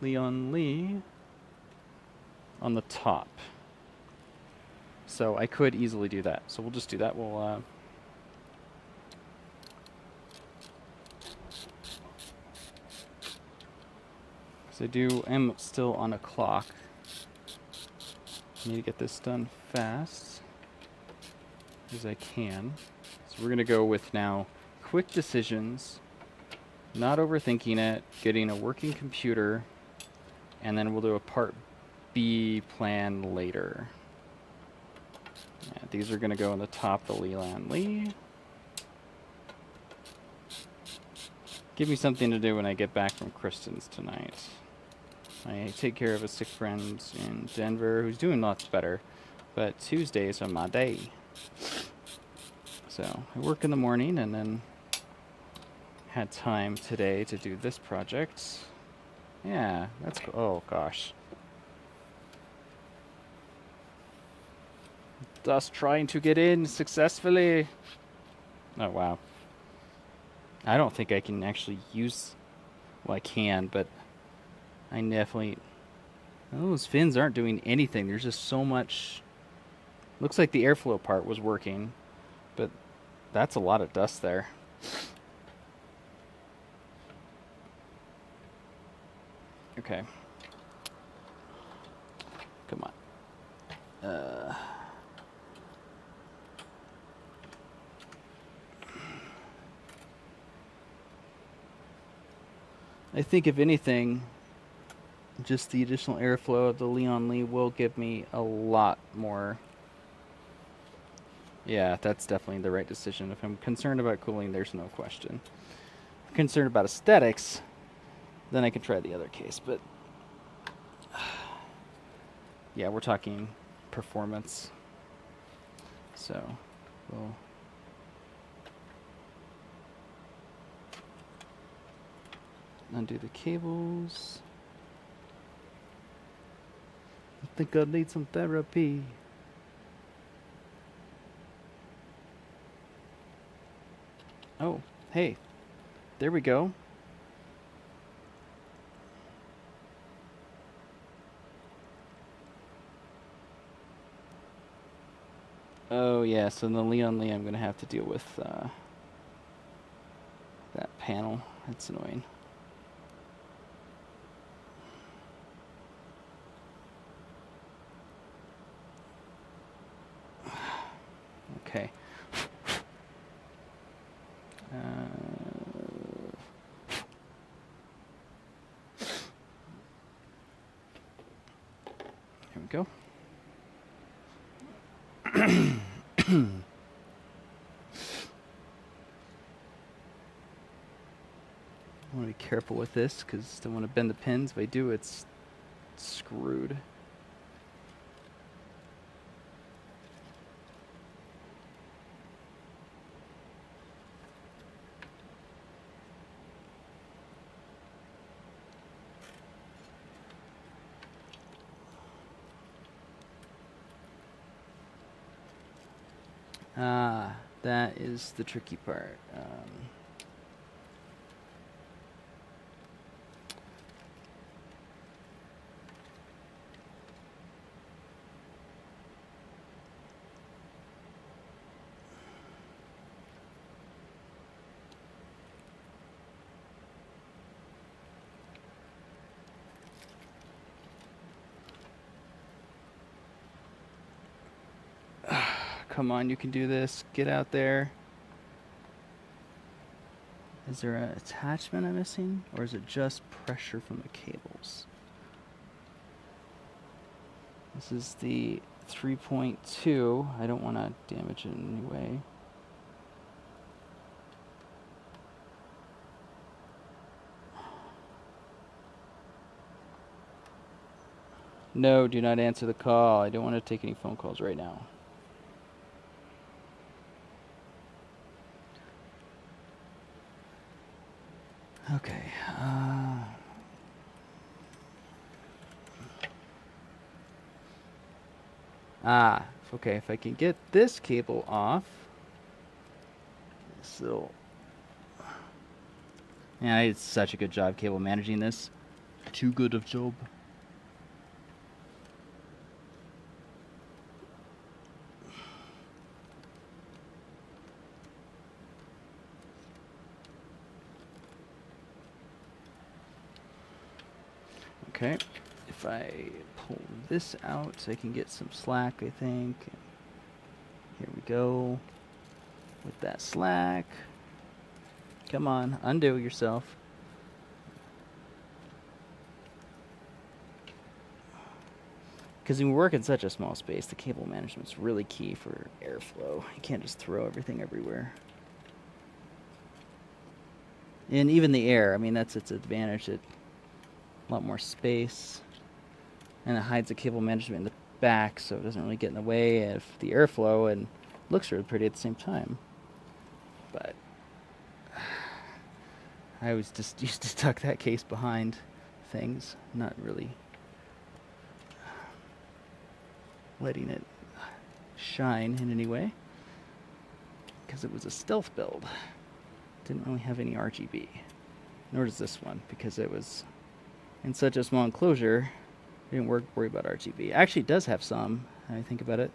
[SPEAKER 1] Leon Lee on the top. So I could easily do that. So we'll just do that. We'll I'm still on a clock. I need to get this done fast as I can. So we're gonna go with now quick decisions, not overthinking it, getting a working computer, and then we'll do a part B plan later. Yeah, these are gonna go on the top of the Leland Lee. Give me something to do when I get back from Kristen's tonight. I take care of a sick friend in Denver who's doing lots better, but Tuesdays are my day. So I work in the morning and then had time today to do this project. Yeah, that's cool. Oh gosh. Just trying to get in successfully. Oh wow. I don't think I can actually use... Well, I can, but I definitely Those fins aren't doing anything. There's just so much. Looks like the airflow part was working, but that's a lot of dust there. Okay. Come on. I think if anything, just the additional airflow of the Leon Lee will give me a lot more. Yeah, that's definitely the right decision. If I'm concerned about cooling, there's no question. If I'm concerned about aesthetics, then I can try the other case. But yeah, we're talking performance. So we'll undo the cables. I think I need some therapy. Oh, hey, there we go. Oh yeah, so in the Leon Lee I'm going to have to deal with that panel. That's annoying. Okay. Here we go. I want to be careful with this because I don't want to bend the pins. If I do, it's screwed. Ah, that is the tricky part. Come on, you can do this. Get out there. Is there an attachment I'm missing? Or is it just pressure from the cables? This is the 3.2. I don't want to damage it in any way. No, do not answer the call. I don't want to take any phone calls right now. Okay. Okay, if I can get this cable off. So, yeah, I did such a good job cable managing this. Too good of job. Okay, if I pull this out, I can get some slack, I think. Here we go. With that slack. Come on, undo yourself. Because when we work in such a small space, the cable management's really key for airflow. You can't just throw everything everywhere. And even the air, I mean, that's its advantage. A lot more space. And it hides the cable management in the back, so it doesn't really get in the way of the airflow and looks really pretty at the same time. But I was just used to tuck that case behind things, not really letting it shine in any way, because it was a stealth build. Didn't really have any RGB, nor does this one, because it was in such a small enclosure. didn't worry about RGB. Actually, it does have some. When I think about it,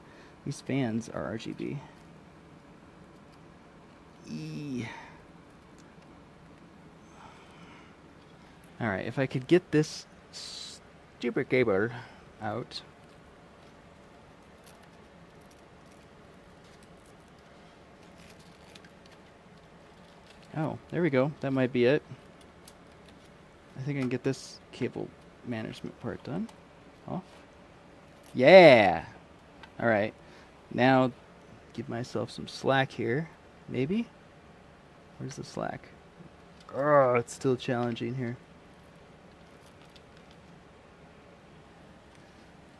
[SPEAKER 1] these fans are RGB. All right, if I could get this stupid cable out. Oh, there we go. That might be it. I think I can get this cable management part done. Off. Yeah! Alright. Now, give myself some slack here. Maybe? Where's the slack? Oh, it's still challenging here.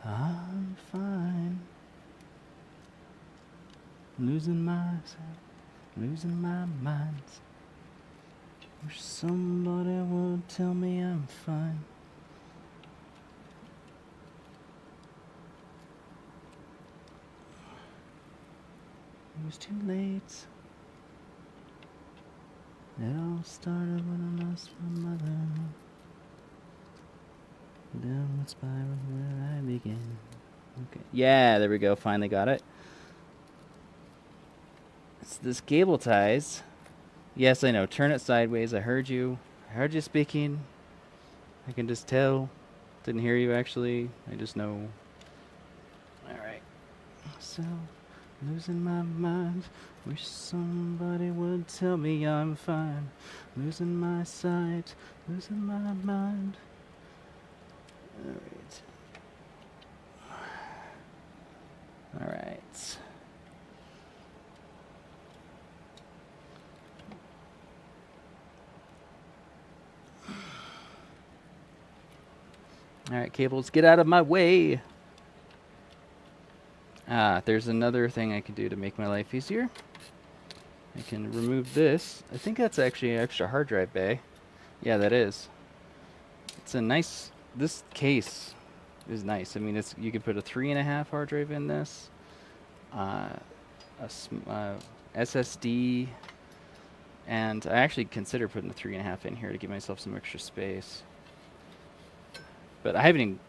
[SPEAKER 1] I'm fine. Losing myself. Losing my mind. Wish somebody would tell me I'm fine. It was too late. It all started when I lost my mother. Downward spiral where I began. Okay. Yeah, there we go. Finally got it. It's this cable ties. Yes, I know. Turn it sideways. I heard you. I heard you speaking. I can just tell. Didn't hear you actually. I just know. Alright. So, losing my mind. Wish somebody would tell me I'm fine. Losing my sight. Losing my mind. Alright. Alright. Alright, cables, get out of my way! Ah, there's another thing I can do to make my life easier. I can remove this. I think that's actually an extra hard drive bay. Yeah, that is. It's a nice... This case is nice. I mean, it's you can put a 3.5 hard drive in this. SSD. And I actually consider putting a 3.5 in here to give myself some extra space. But I haven't even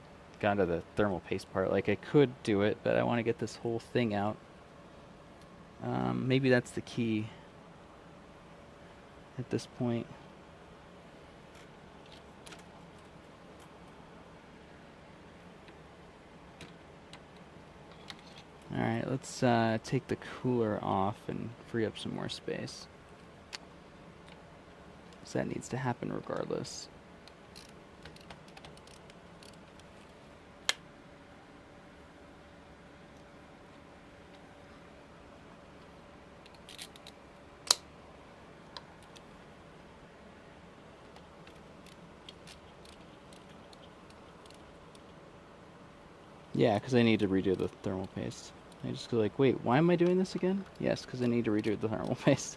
[SPEAKER 1] gotten to the thermal paste part. Like, I could do it, but I want to get this whole thing out. Maybe that's the key at this point. Alright, let's take the cooler off and free up some more space. So that needs to happen regardless. Yeah, because I need to redo the thermal paste. I just go like, wait, why am I doing this again? Yes, because I need to redo the thermal paste.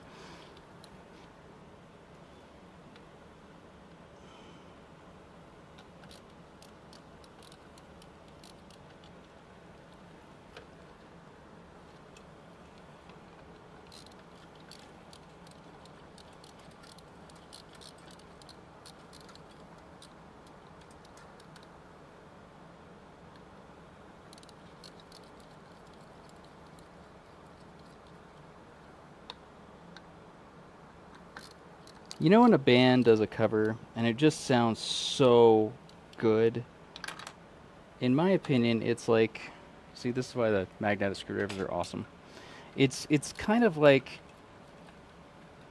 [SPEAKER 1] You know when a band does a cover and it just sounds so good? In my opinion, it's like, see, this is why the magnetic screwdrivers are awesome. It's kind of like,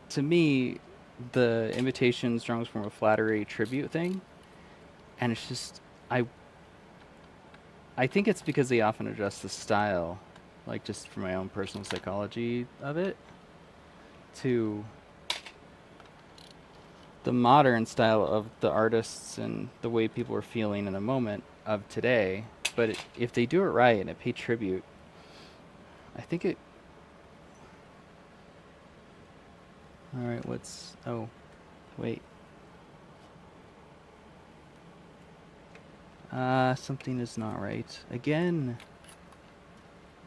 [SPEAKER 1] to me, the Imitation Strong's Form of Flattery tribute thing, and it's just, I think it's because they often adjust the style, like just for my own personal psychology of it, to the modern style of the artists and the way people are feeling in the moment of today. But if they do it right and it pay tribute, I think it... Alright, what's... Oh, wait. Something is not right. Again!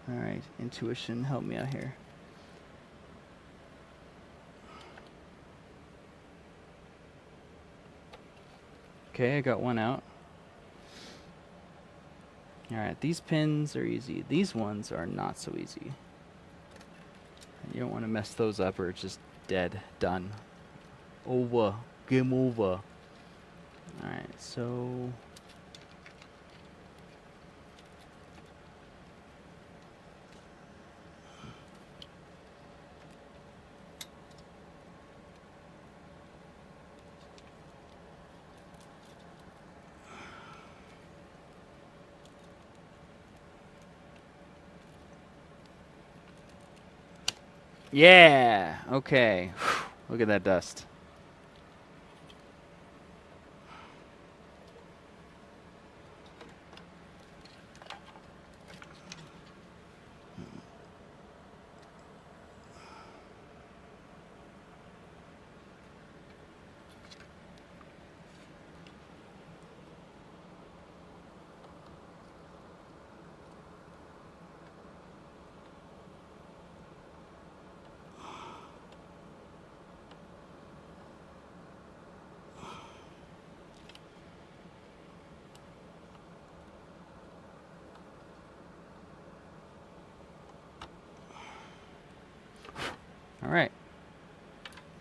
[SPEAKER 1] Alright, intuition, help me out here. Okay, I got one out. Alright, these pins are easy. These ones are not so easy. You don't want to mess those up or it's just dead. Done. Over. Game over. Alright, so... Yeah! Okay. Look at that dust. Alright.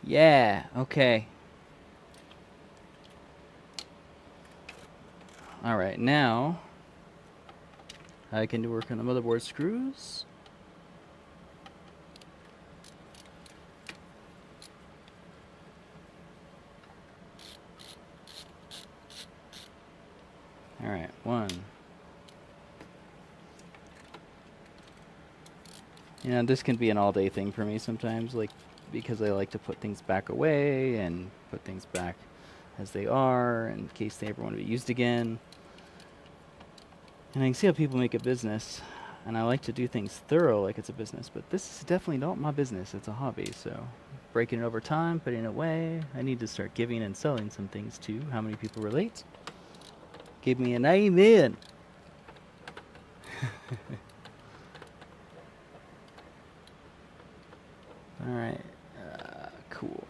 [SPEAKER 1] Yeah, okay. Alright, now I can work on the motherboard screws. Alright, one. You know, this can be an all-day thing for me sometimes, like, because I like to put things back away and put things back as they are in case they ever want to be used again. And I can see how people make a business, and I like to do things thorough like it's a business, but this is definitely not my business. It's a hobby, so breaking it over time, putting it away. I need to start giving and selling some things too. How many people relate? Give me an amen. Alright, cool.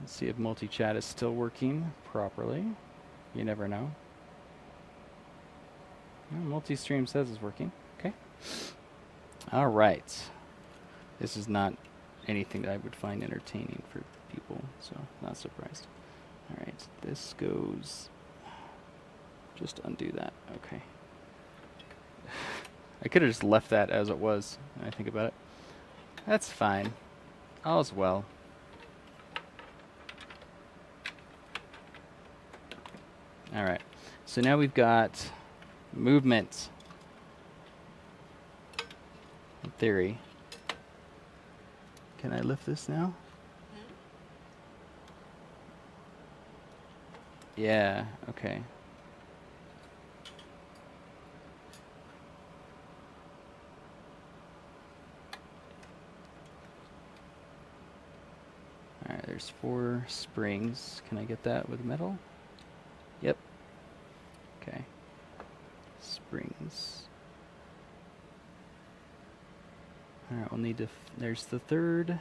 [SPEAKER 1] Let's see if multi-chat is still working properly. You never know. Multi-stream says it's working. Okay. Alright. This is not anything that I would find entertaining for people, so not surprised. Alright, this goes... Just undo that. Okay. I could have just left that as it was, when I think about it. That's fine. All's well. Alright. So now we've got movement. In theory. Can I lift this now? Yeah, okay. Alright, there's 4 springs. Can I get that with metal? Yep. Okay. Springs. Alright, we'll need to... there's the 3rd.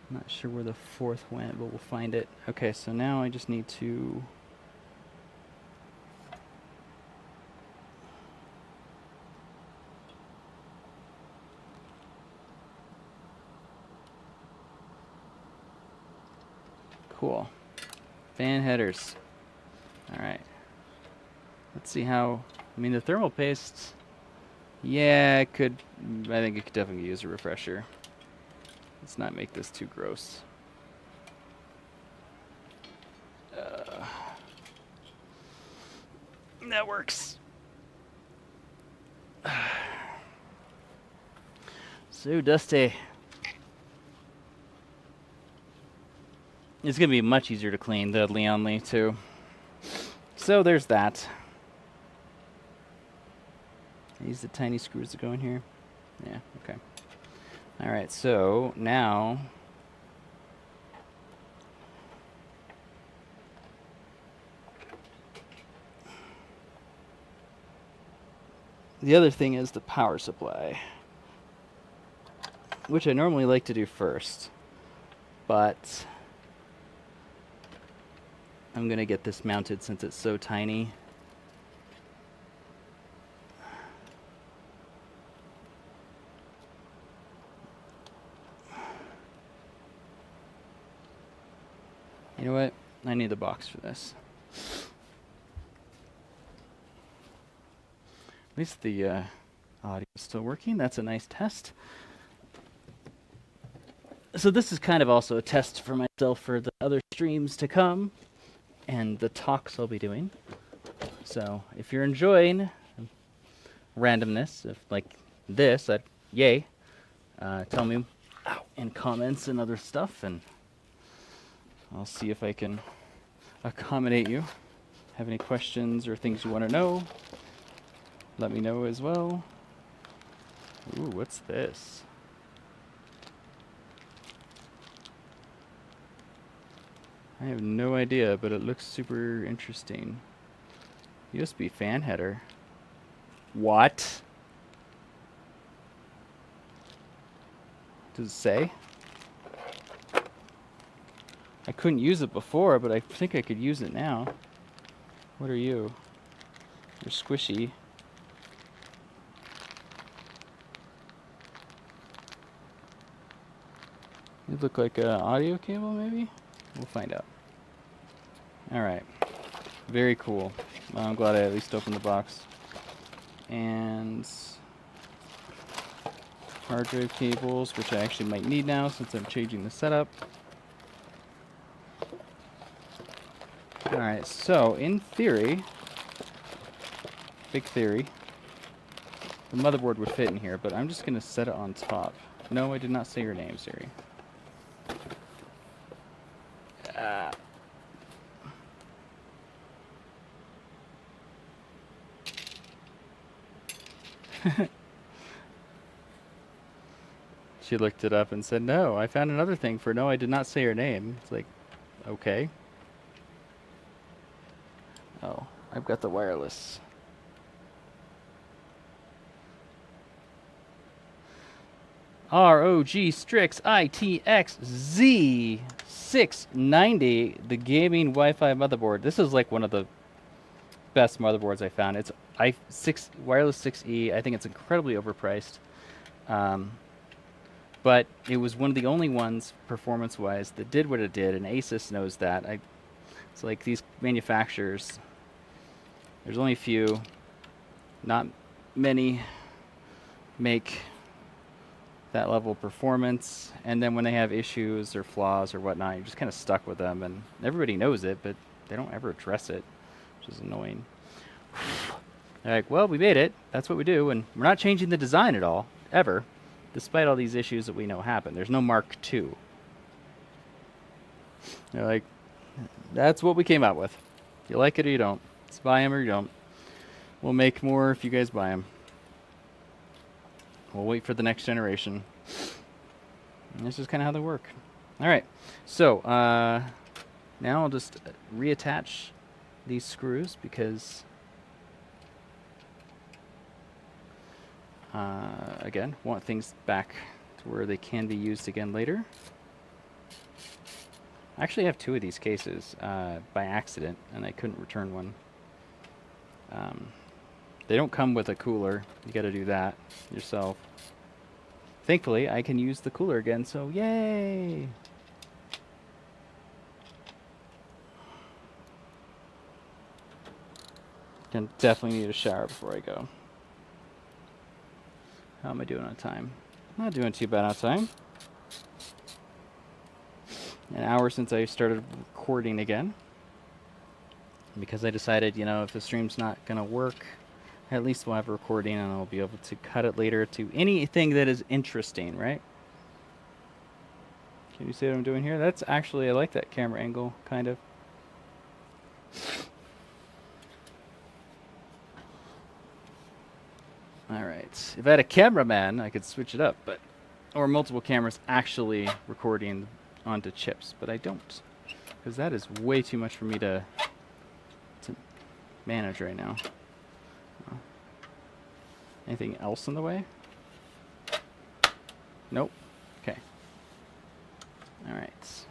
[SPEAKER 1] Not sure where the 4th went, but we'll find it. Okay, so now I just need to... Cool. Fan headers. Alright. Let's see how... I mean, the thermal paste... Yeah, it could... I think it could definitely use a refresher. Let's not make this too gross. That works. So dusty. It's going to be much easier to clean the Leonly too. So there's that. These the tiny screws that go in here. Yeah, okay. Alright, so now the other thing is the power supply, which I normally like to do first, but I'm going to get this mounted since it's so tiny. You know what? I need the box for this. At least the audio is still working. That's a nice test. So this is kind of also a test for myself for the other streams to come and the talks I'll be doing. So if you're enjoying randomness, if like this, yay. Tell me in comments and other stuff, and I'll see if I can accommodate you. Have any questions or things you want to know? Let me know as well. Ooh, what's this? I have no idea, but it looks super interesting. USB fan header. What? Does it say? I couldn't use it before, but I think I could use it now. What are you? You're squishy. You look like an audio cable, maybe? We'll find out. Alright. Very cool. Well, I'm glad I at least opened the box. And hard drive cables, which I actually might need now since I'm changing the setup. Alright, so in theory, big theory, the motherboard would fit in here, but I'm just going to set it on top. No, I did not say your name, Siri. She looked it up and said, no, I found another thing for no, I did not say your name. It's like, okay. Oh, I've got the wireless. ROG Strix ITX Z690, the gaming Wi-Fi motherboard. This is like one of the best motherboards I found. It's wireless 6E. I think it's incredibly overpriced. But it was one of the only ones, performance-wise, that did what it did, and Asus knows that. It's like these manufacturers, there's only a few, not many make that level of performance, and then when they have issues or flaws or whatnot, you're just kind of stuck with them, and everybody knows it, but they don't ever address it, which is annoying. They're like, well, we made it, that's what we do, and we're not changing the design at all, ever, despite all these issues that we know happen. There's no Mark II. They're like, that's what we came out with. You like it or you don't. Let's buy them or you don't. We'll make more if you guys buy them. We'll wait for the next generation. And this is kind of how they work. All right. So now I'll just reattach these screws because, again, want things back to where they can be used again later. I actually have two of these cases by accident, and I couldn't return one. They don't come with a cooler. You got to do that yourself. Thankfully, I can use the cooler again, so yay! Can definitely need a shower before I go. How am I doing on time? Not doing too bad on time. An hour since I started recording again. Because I decided, you know, if the stream's not going to work, at least we'll have a recording and I'll be able to cut it later to anything that is interesting, right? Can you see what I'm doing here? That's actually, I like that camera angle, kind of. Alright, if I had a cameraman, I could switch it up, but or multiple cameras actually recording onto chips, but I don't. Because that is way too much for me to manage right now. Anything else in the way? Nope. Okay. All right.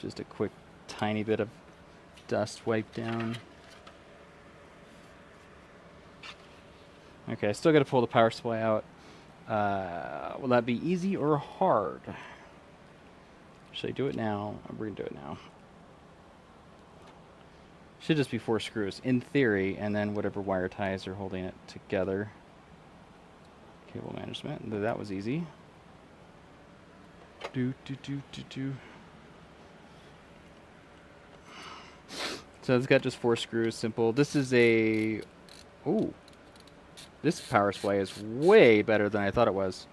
[SPEAKER 1] Just a quick tiny bit of dust wipe down. Okay, I still got to pull the power supply out. Will that be easy or hard? Should I do it now? We're going to do it now. Should just be 4 screws, in theory, and then whatever wire ties are holding it together. Cable management. That was easy. So it's got just 4 screws, simple. This is a... Ooh. This power supply is way better than I thought it was.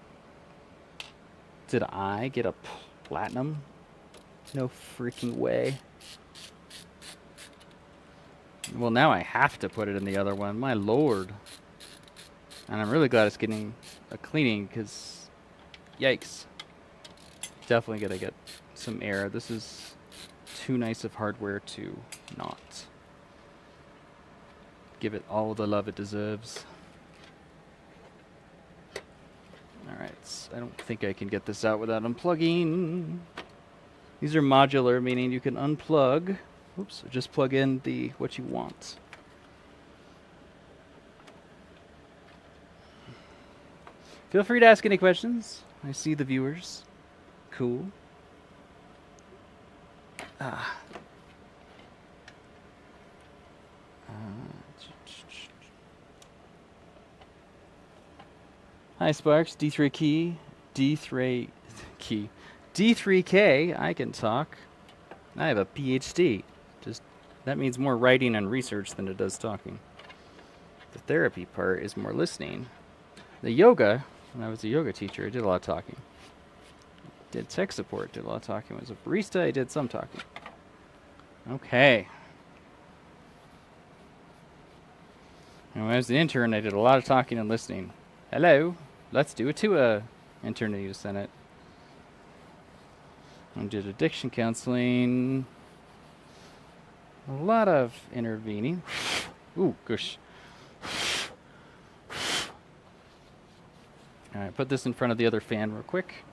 [SPEAKER 1] Did I get a platinum? No freaking way. Well, now I have to put it in the other one. My lord. And I'm really glad it's getting a cleaning, because... Yikes. Definitely gonna get some air. This is too nice of hardware to not give it all the love it deserves. Alright, I don't think I can get this out without unplugging. These are modular, meaning you can unplug. Oops, just plug in the what you want. Feel free to ask any questions. I see the viewers. Cool. Hi Sparks, D3 key, D3 key, D3K. I can talk. I have a PhD. Just that means more writing and research than it does talking. The therapy part is more listening. The yoga, when I was a yoga teacher, I did a lot of talking. Did tech support, did a lot of talking. When I was a barista, I did some talking. Okay. And when I was an intern, I did a lot of talking and listening. Hello, let's do it to a intern to use Senate. I did addiction counseling. A lot of intervening. Ooh, gosh. Alright, put this in front of the other fan real quick.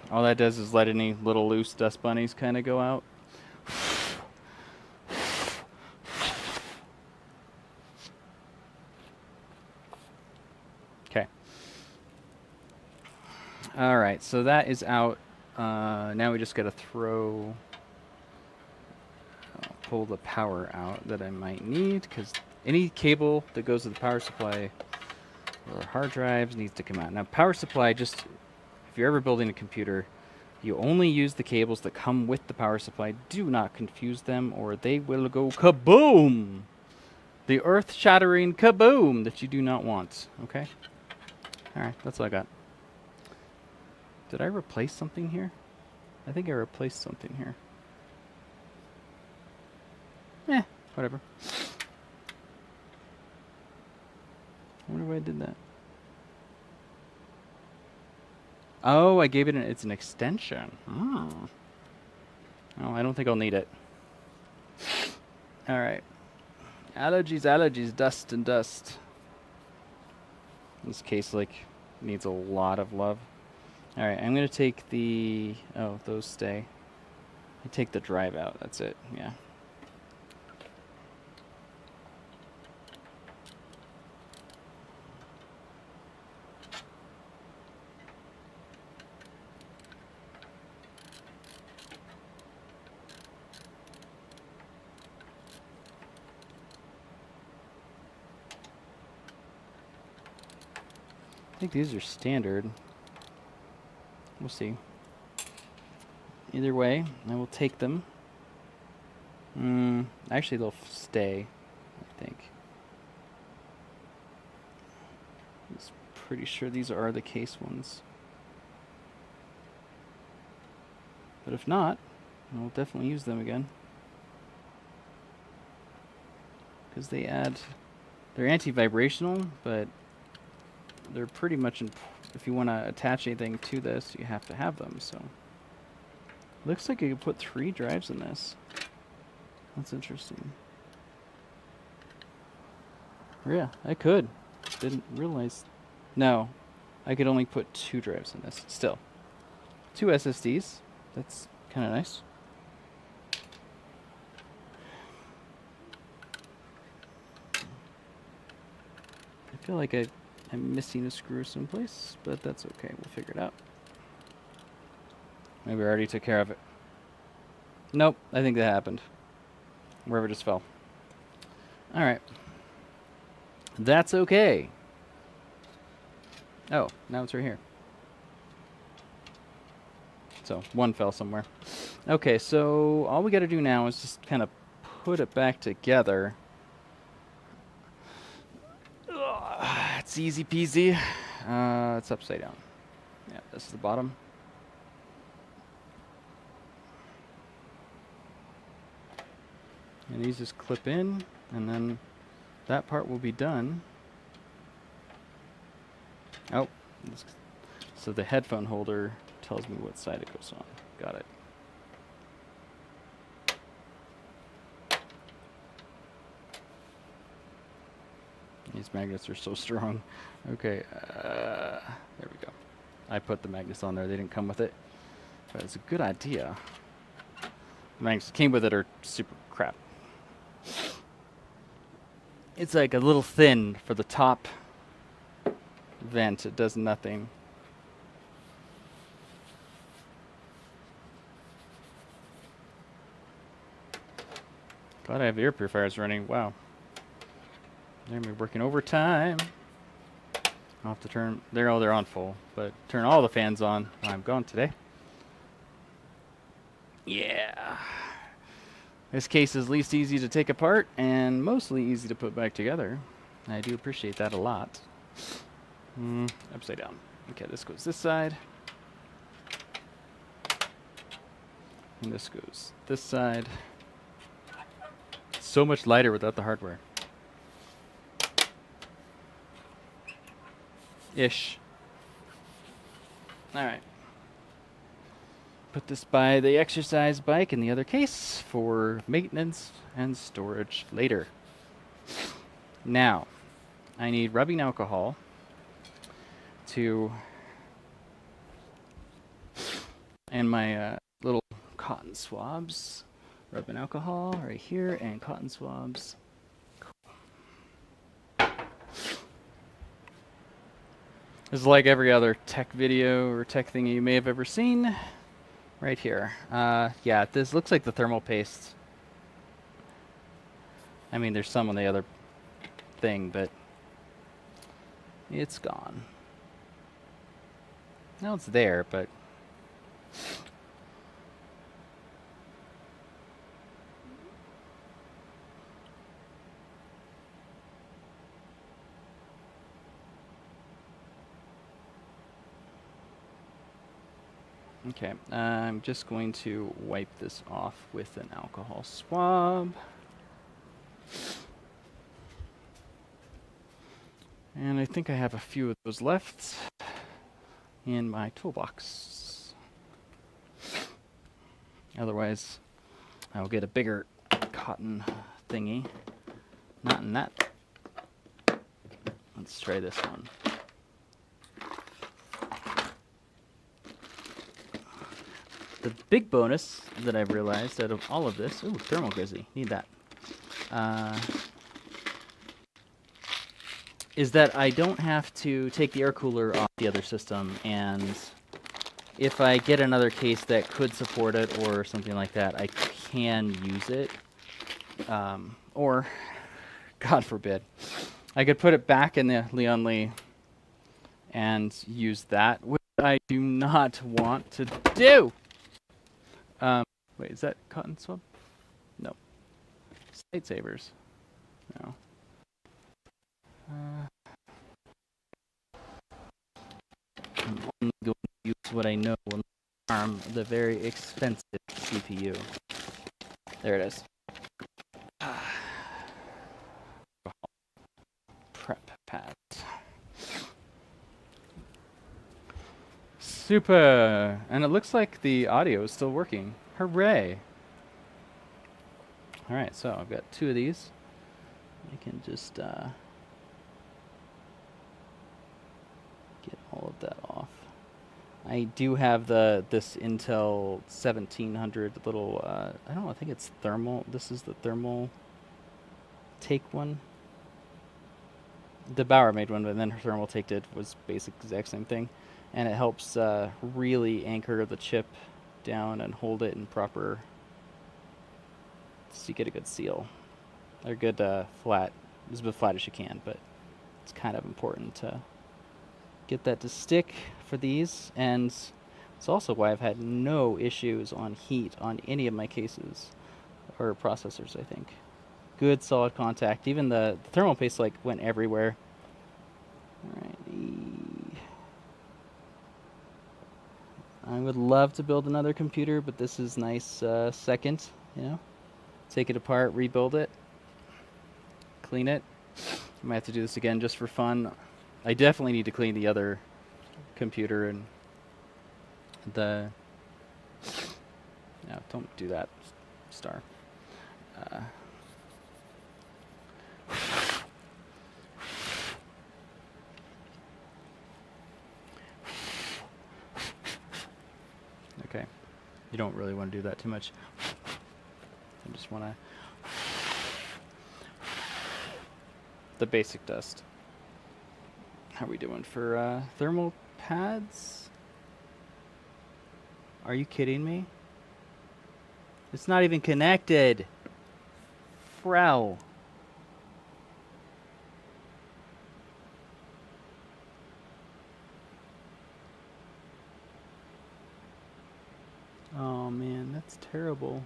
[SPEAKER 1] All that does is let any little loose dust bunnies kind of go out. Okay. All right, so that is out. Now we just got to pull the power out that I might need, because any cable that goes to the power supply or hard drives needs to come out. Now, power supply, just if you're ever building a computer, you only use the cables that come with the power supply. Do not confuse them, or they will go kaboom! The earth-shattering kaboom that you do not want. Okay? Alright, that's all I got. Did I replace something here? I think I replaced something here. Whatever. I wonder why I did that. Oh, I gave it it's an extension. Oh, I don't think I'll need it. All right. Allergies, dust and dust. This case, needs a lot of love. All right, I'm going to take the... Oh, those stay. I take the drive out. That's it. Yeah. I think these are standard. We'll see. Either way, I will take them. Actually, they'll stay, I think. I'm pretty sure these are the case ones. But if not, I'll definitely use them again. Because they add... They're anti-vibrational, but they're pretty much... if you want to attach anything to this, you have to have them, so... Looks like I could put 3 drives in this. That's interesting. Yeah, I could. Didn't realize. No, I could only put 2 drives in this. Still, 2 SSDs. That's kind of nice. I feel like I'm missing a screw someplace, but that's okay. We'll figure it out. Maybe I already took care of it. Nope, I think that happened. Wherever just fell. Alright. That's okay. Oh, now it's right here. So, one fell somewhere. Okay, so all we gotta do now is just kind of put it back together. It's easy peasy. It's upside down. Yeah, this is the bottom. And these just clip in, and then that part will be done. Oh, so the headphone holder tells me what side it goes on. Got it. These magnets are so strong. Okay, there we go. I put the magnets on there. They didn't come with it, but it's a good idea. The magnets came with it are super crap. It's like a little thin for the top vent. It does nothing. Glad I have air purifiers running. Wow. They're gonna be working overtime. I'll have to turn. They're on full, but turn all the fans on. I'm gone today. Yeah. This case is least easy to take apart and mostly easy to put back together. I do appreciate that a lot. Upside down. Okay, this goes this side. And this goes this side. So much lighter without the hardware. Ish. Alright. Put this by the exercise bike in the other case for maintenance and storage later. Now, I need rubbing alcohol to, and my little cotton swabs. Rubbing alcohol right here and cotton swabs. This is like every other tech video or tech thing you may have ever seen. Right here. Yeah, this looks like the thermal paste. I mean, there's some on the other thing, but it's gone. No, it's there, but okay, I'm just going to wipe this off with an alcohol swab. And I think I have a few of those left in my toolbox. Otherwise, I'll get a bigger cotton thingy. Not in that. Let's try this one. The big bonus that I've realized out of all of this, ooh, thermal grizzly, need that, is that I don't have to take the air cooler off the other system, and if I get another case that could support it or something like that, I can use it. Or, God forbid, I could put it back in the Leon Lee and use that, which I do not want to do. Wait, is that cotton swab? No. Lightsabers. No. I'm only going to use what I know will harm the very expensive CPU. There it is. Prep pad. Super! And it looks like the audio is still working. Hooray! Alright, so I've got 2 of these. I can just all of that off. I do have this Intel 1700 little, I don't know, I think it's thermal. This is the thermal take one. The Bauer made one, but then her thermal take did was basic exact same thing. And it helps really anchor the chip down and hold it in proper, so you get a good seal. Or good flat, as flat as you can, but it's kind of important to get that to stick for these. And it's also why I've had no issues on heat on any of my cases or processors, I think. Good solid contact. Even the thermal paste like went everywhere. Alrighty. I would love to build another computer, but this is nice second, you know. Take it apart, rebuild it, clean it. I might have to do this again just for fun. I definitely need to clean the other computer and the... No, don't do that, Star. Okay, you don't really want to do that too much. I just want to... the basic dust. How are we doing for thermal pads? Are you kidding me? It's not even connected. Frau. Oh man, that's terrible.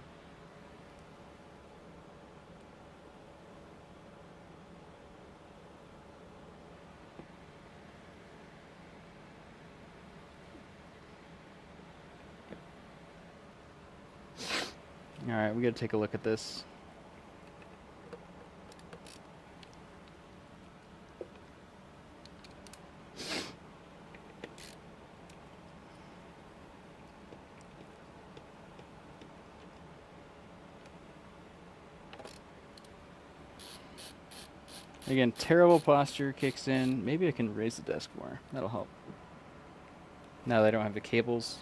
[SPEAKER 1] Alright, we gotta take a look at this. Again, terrible posture kicks in. Maybe I can raise the desk more. That'll help. Now that I don't have the cables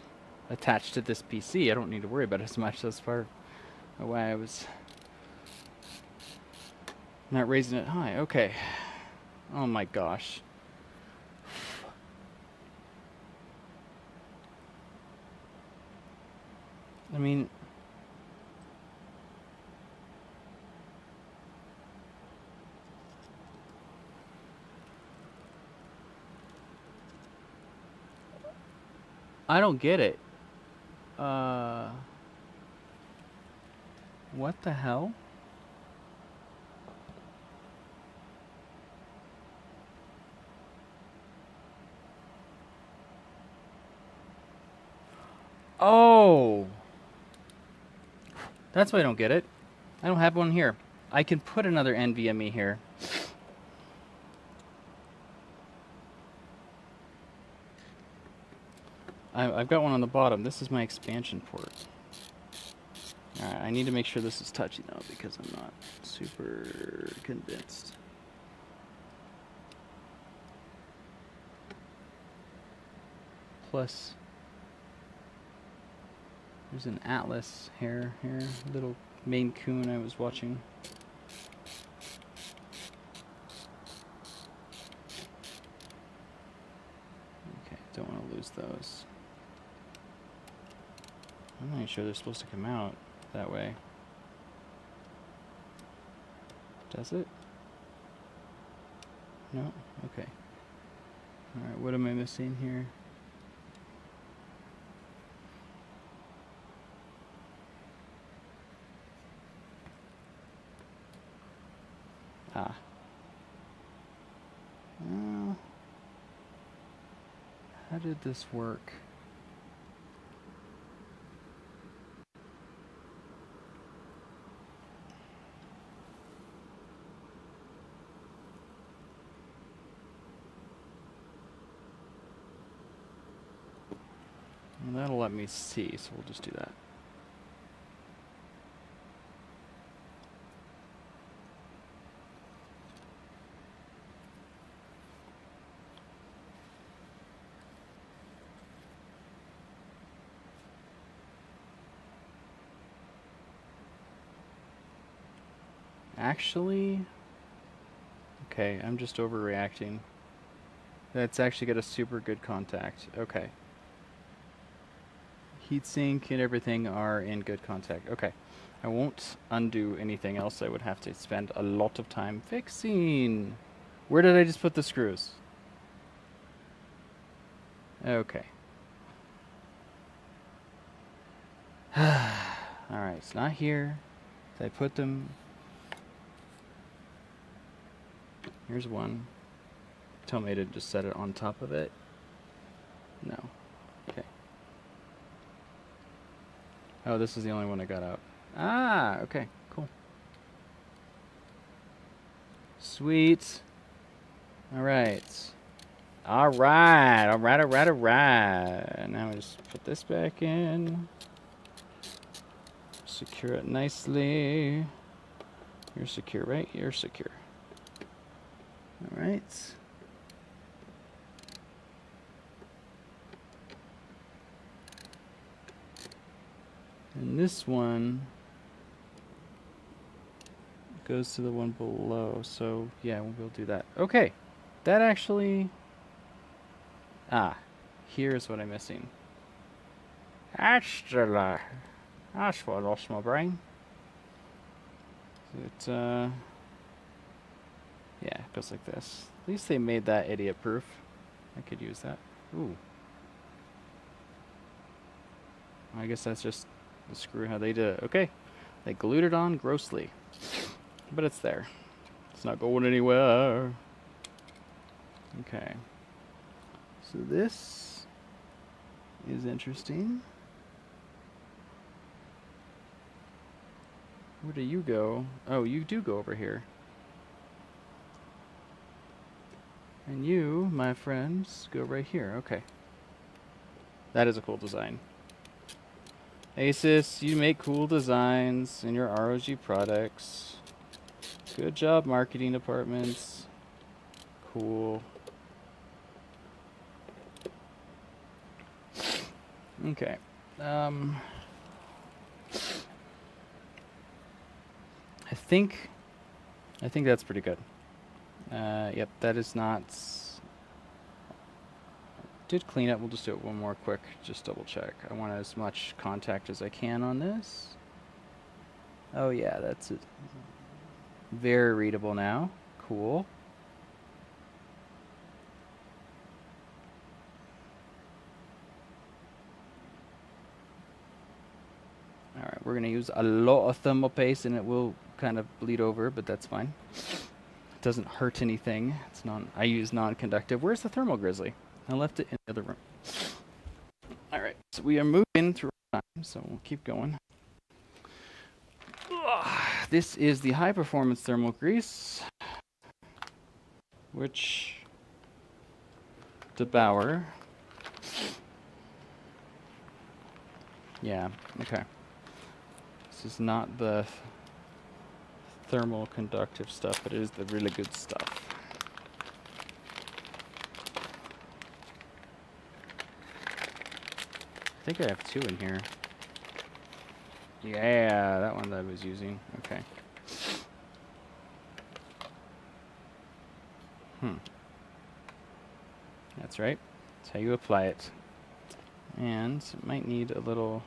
[SPEAKER 1] attached to this PC, I don't need to worry about it as much. That's far away. I was not raising it high. Okay. Oh my gosh. I mean... I don't get it. What the hell? Oh! That's why I don't get it. I don't have one here. I can put another NVMe here. I've got one on the bottom. This is my expansion port. Alright, I need to make sure this is touchy though, because I'm not super convinced. Plus, there's an Atlas hair here, little Maine Coon I was watching. Okay, don't want to lose those. I'm not even sure they're supposed to come out that way. Does it? No? Okay. Alright, what am I missing here? Ah. How did this work? Well, that'll let me see, so we'll just do that. Actually, okay, I'm just overreacting. That's actually got a super good contact. Okay. Heatsink and everything are in good contact. Okay. I won't undo anything else I would have to spend a lot of time fixing. Where did I just put the screws? Okay. Alright, it's not here. So I put them... Here's one. Tell me to just set it on top of it. No. Okay. Oh, this is the only one I got out. Ah, okay, cool. Sweet. Alright. Alright, alright, alright, alright. Now we just put this back in. Secure it nicely. You're secure, right? You're secure. Alright. And this one goes to the one below, so yeah, we'll do that. Okay, that actually... Ah, here's what I'm missing. That's what I lost my brain. It, yeah, it goes like this. At least they made that idiot-proof. I could use that. Ooh. I guess that's just the screw how they did it. Okay. They glued it on grossly. But it's there. It's not going anywhere. Okay. So this is interesting. Where do you go? Oh, you do go over here. And you, my friends, go right here. Okay. That is a cool design. Asus, you make cool designs in your ROG products. Good job, marketing departments. Cool. Okay. I think that's pretty good. Yep, that is not... Did clean up. We'll just do it one more quick, just double check. I want as much contact as I can on this. Oh yeah, that's it. Very readable now. Cool. Alright, we're going to use a lot of thermal paste and it will kind of bleed over, but that's fine. It doesn't hurt anything. It's I use non-conductive. Where's the thermal grizzly? I left it in the other room. Alright, so we are moving through time, so we'll keep going. This is the high performance thermal grease, which Debauer. Yeah, okay. This is not the thermal conductive stuff, but it is the really good stuff. I think I have two in here. Yeah, that one that I was using. Okay. That's right. That's how you apply it. And it might need a little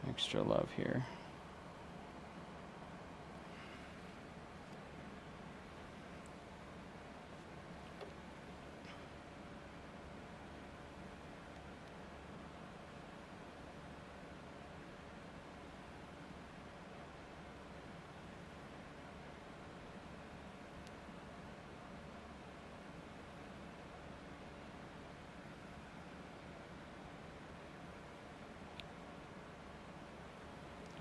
[SPEAKER 1] extra love here.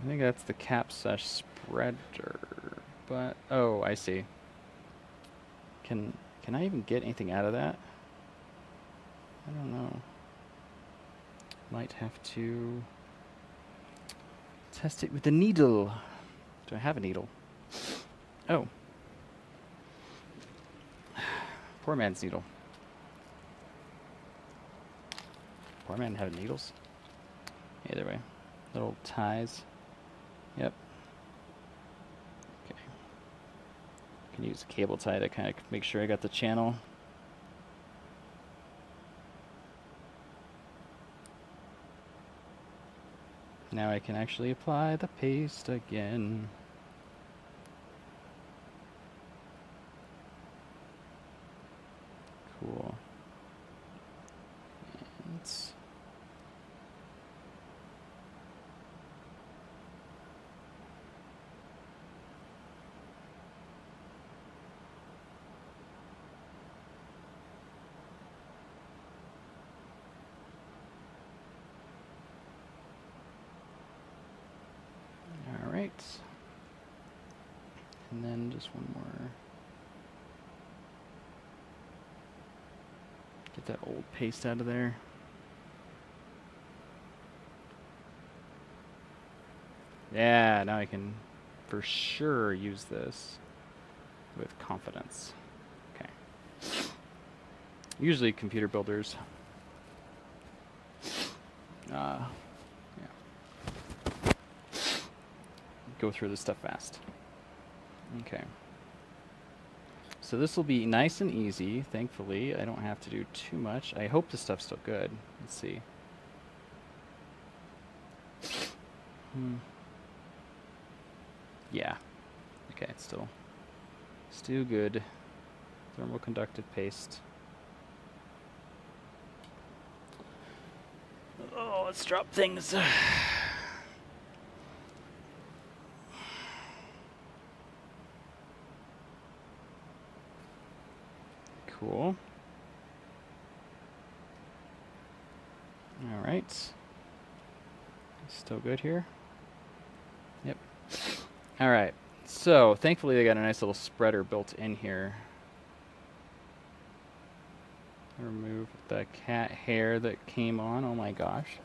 [SPEAKER 1] I think that's the cap/spreader, but oh, I see. Can I even get anything out of that? I don't know. Might have to test it with a needle. Do I have a needle? Oh. Poor man's needle. Poor man having needles. Either way. Little ties. Yep. Okay. I can use a cable tie to kind of make sure I got the channel. Now I can actually apply the paste again. Cool. And all right. And then just one more. Get that old paste out of there. Yeah, now I can for sure use this with confidence. Okay. Usually computer builders go through this stuff fast. Okay. So this will be nice and easy, thankfully. I don't have to do too much. I hope this stuff's still good. Let's see. Yeah. Okay, it's still good. Thermoconductive paste. Oh, let's drop things. Cool. All right. Still good here? Yep. All right. So, thankfully they got a nice little spreader built in here. Remove the cat hair that came on. Oh my gosh.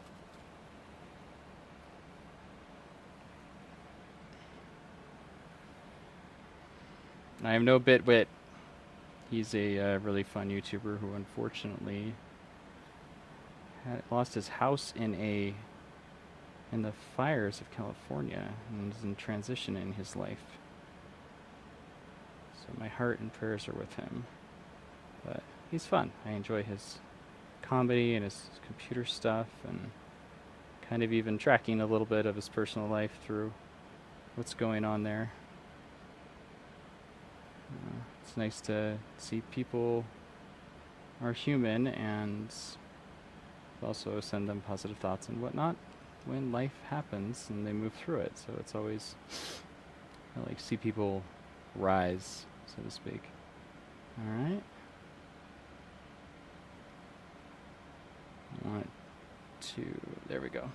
[SPEAKER 1] I have no Bitwit. He's a really fun YouTuber who unfortunately lost his house in the fires of California and is in transition in his life. So my heart and prayers are with him. But he's fun. I enjoy his comedy and his computer stuff and kind of even tracking a little bit of his personal life through what's going on there. It's nice to see people are human and also send them positive thoughts and whatnot when life happens and they move through it. So it's always, I like to see people rise, so to speak. All right. I want to, there we go.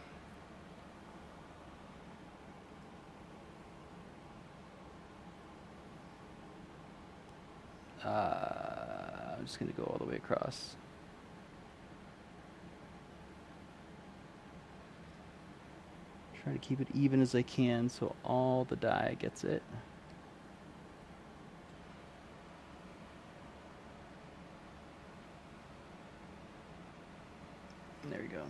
[SPEAKER 1] I'm just going to go all the way across. Try to keep it even as I can so all the dye gets it. There we go.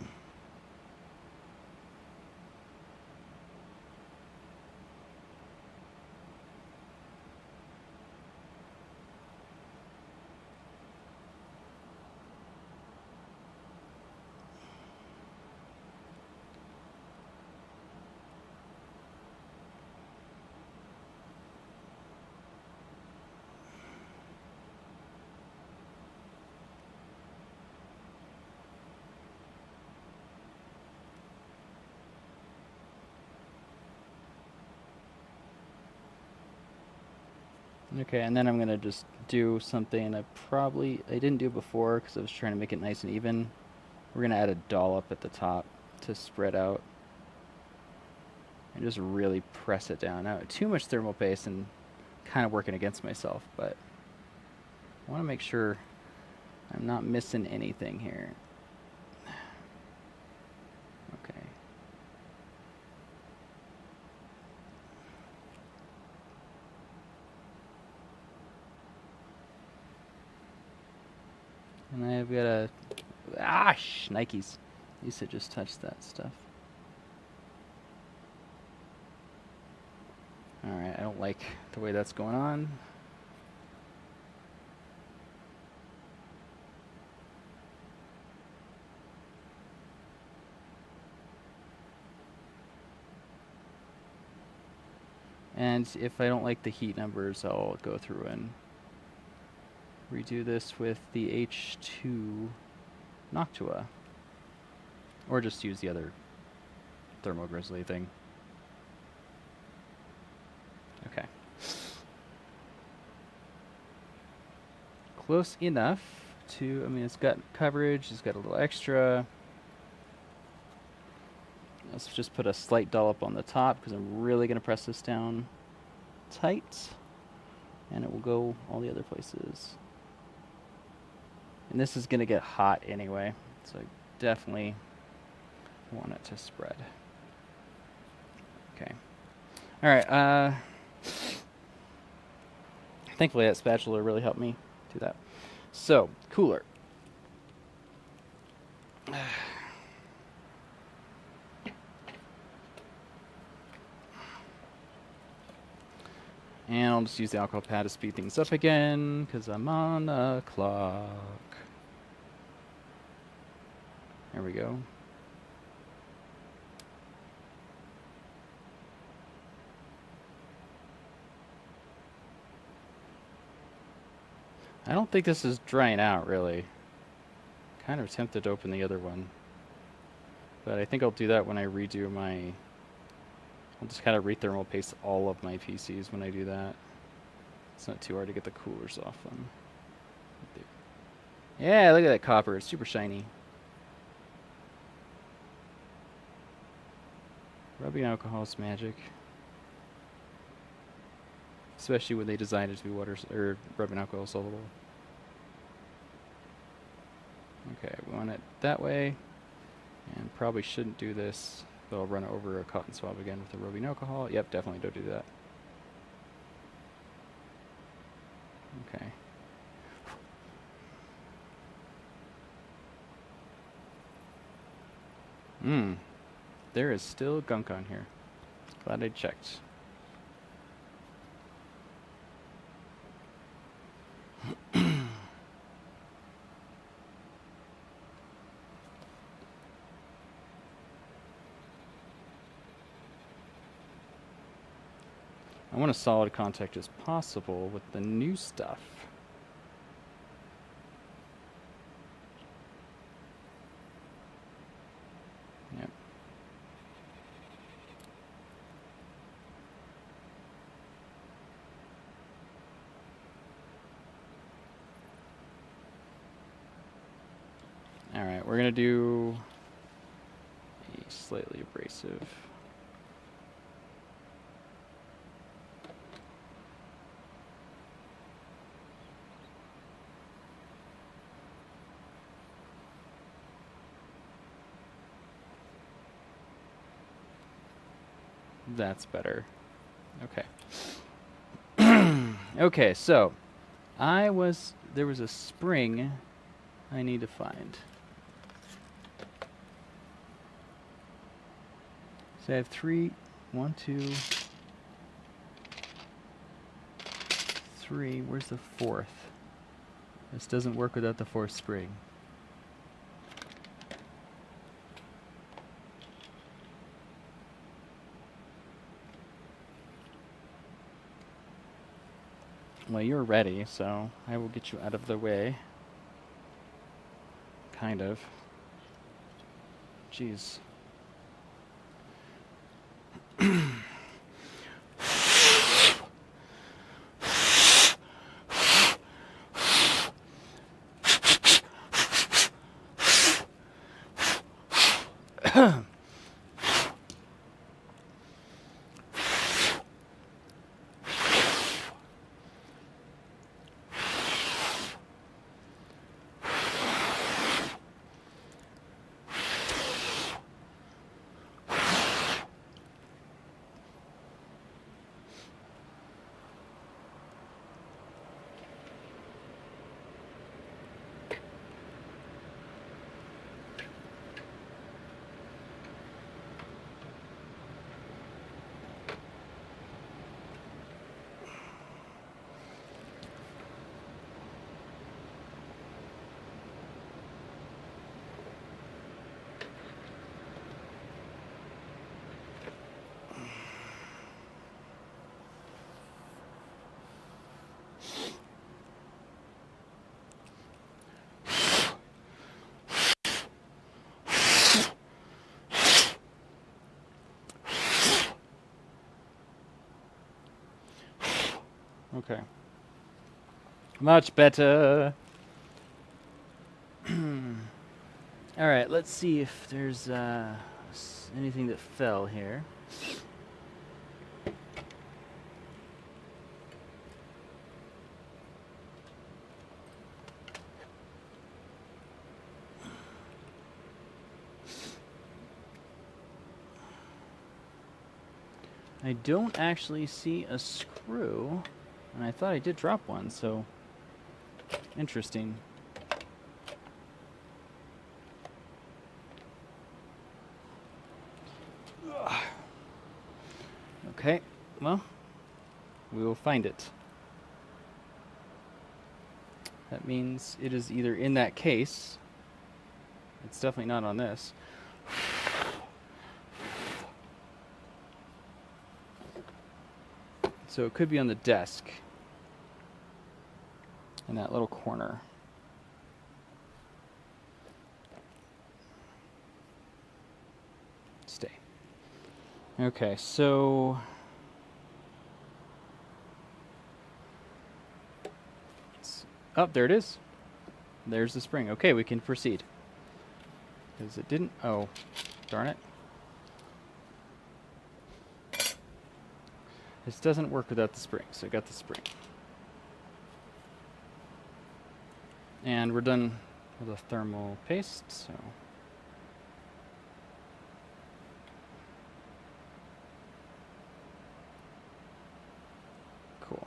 [SPEAKER 1] Okay, and then I'm going to just do something I didn't do before because I was trying to make it nice and even. We're going to add a dollop at the top to spread out. And just really press it down. Now, too much thermal paste and kind of working against myself, but I want to make sure I'm not missing anything here. Okay. And I've got a... Nikes. I used to just touch that stuff. Alright, I don't like the way that's going on. And if I don't like the heat numbers, I'll go through and redo this with the H2 Noctua. Or just use the other Thermal Grizzly thing. Okay. Close enough to, I mean, it's got coverage, it's got a little extra. Let's just put a slight dollop on the top because I'm really going to press this down tight. And it will go all the other places. And this is going to get hot anyway, so I definitely want it to spread. Okay. All right. Thankfully, that spatula really helped me do that. So, cooler. And I'll just use the alcohol pad to speed things up again, because I'm on a clock. There we go. I don't think this is drying out, really. Kind of tempted to open the other one. But I think I'll do that when I redo my... I'll just kind of rethermal paste all of my PCs when I do that. It's not too hard to get the coolers off them. Yeah, look at that copper. It's super shiny. Rubbing alcohol's magic. Especially when they designed it to be water or rubbing alcohol soluble. Okay, we want it that way. And probably shouldn't do this. But I'll run it over a cotton swab again with the rubbing alcohol. Yep, definitely don't do that. Okay. There is still gunk on here. Glad I checked. I want as solid contact as possible with the new stuff. Yep. All right, we're gonna do a slightly abrasive. That's better. Okay. Okay, so there was a spring I need to find. So I have 1, 2, 3. Where's the fourth? This doesn't work without the fourth spring. Well, you're ready, so I will get you out of the way. Kind of. Jeez. Okay. Much better. All right, let's see if there's anything that fell here. I don't actually see a screw, and I thought I did drop one, so interesting. Okay, well, we will find it. That means it is either in that case. It's definitely not on this. So it could be on the desk in that little corner. Stay. Okay, so oh, there it is. There's the spring. Okay, we can proceed. Because it didn't. Oh, darn it. This doesn't work without the spring, so I got the spring. And we're done with the thermal paste, so. Cool.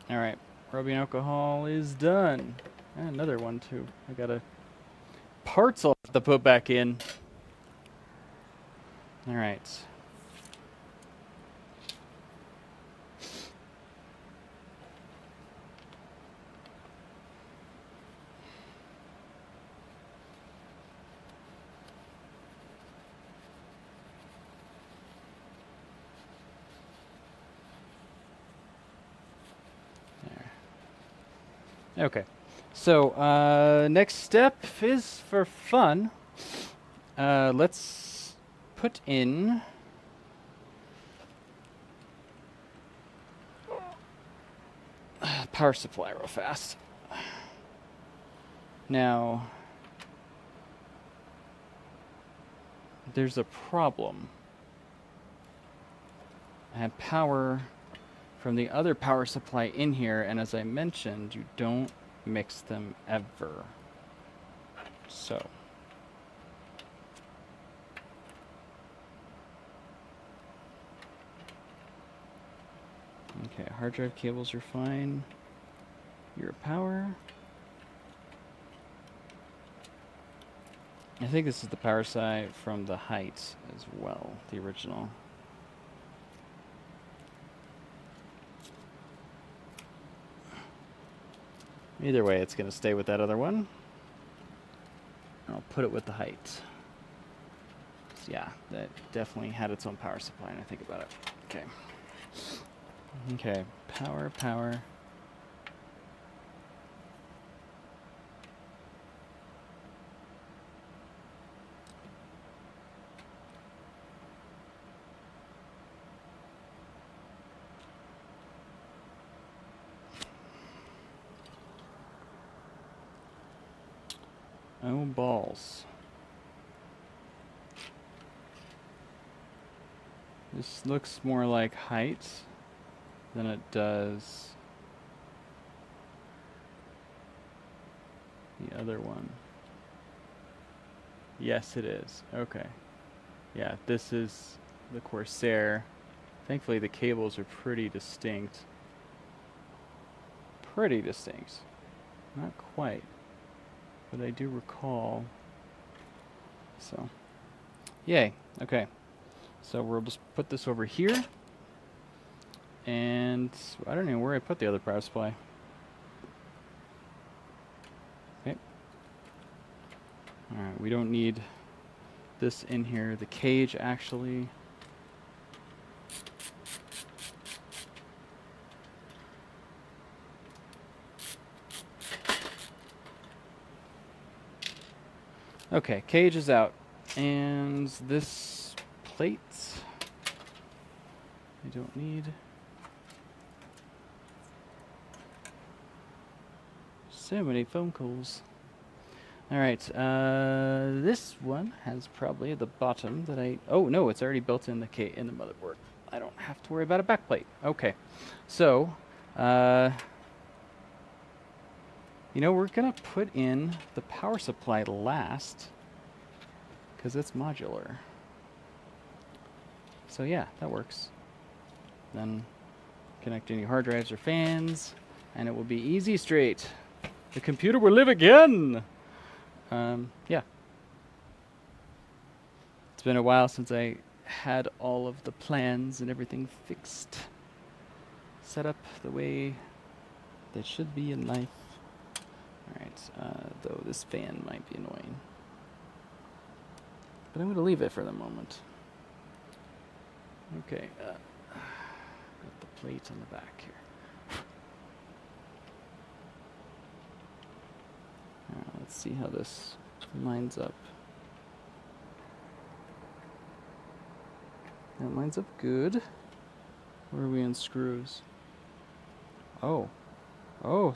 [SPEAKER 1] All right, rubbing alcohol is done. And another one too. I got parts I'll have to put back in. All right. Okay, so next step is for fun. Let's put in power supply real fast. Now, there's a problem. I have power from the other power supply in here, and as I mentioned, you don't mix them ever. So okay, hard drive cables are fine. Your power. I think this is the power side from the height as well, the original. Either way, it's going to stay with that other one. I'll put it with the height. So yeah, that definitely had its own power supply, and I think about it. Okay. Okay, power, power. Oh, balls. This looks more like height than it does the other one. Yes, it is. Okay. Yeah, this is the Corsair. Thankfully, the cables are pretty distinct. Pretty distinct. Not quite. But I do recall. So, yay. Okay. So we'll just put this over here. And I don't know where I put the other power supply. Okay. Alright, we don't need this in here. The cage actually. Okay, cage is out. And this plate I don't need. So many phone calls. All right, this one has probably at the bottom that I... Oh, no, it's already built in the motherboard. I don't have to worry about a backplate. Okay, so, you know, we're going to put in the power supply last because it's modular. So, yeah, that works. Then connect any hard drives or fans, and it will be easy straight. The computer will live again! Yeah. It's been a while since I had all of the plans and everything fixed. Set up the way they should be in life. Alright, though this fan might be annoying. But I'm going to leave it for the moment. Okay, got the plate on the back here. Let's see how this lines up. That lines up good. Where are we in screws? Oh. Oh.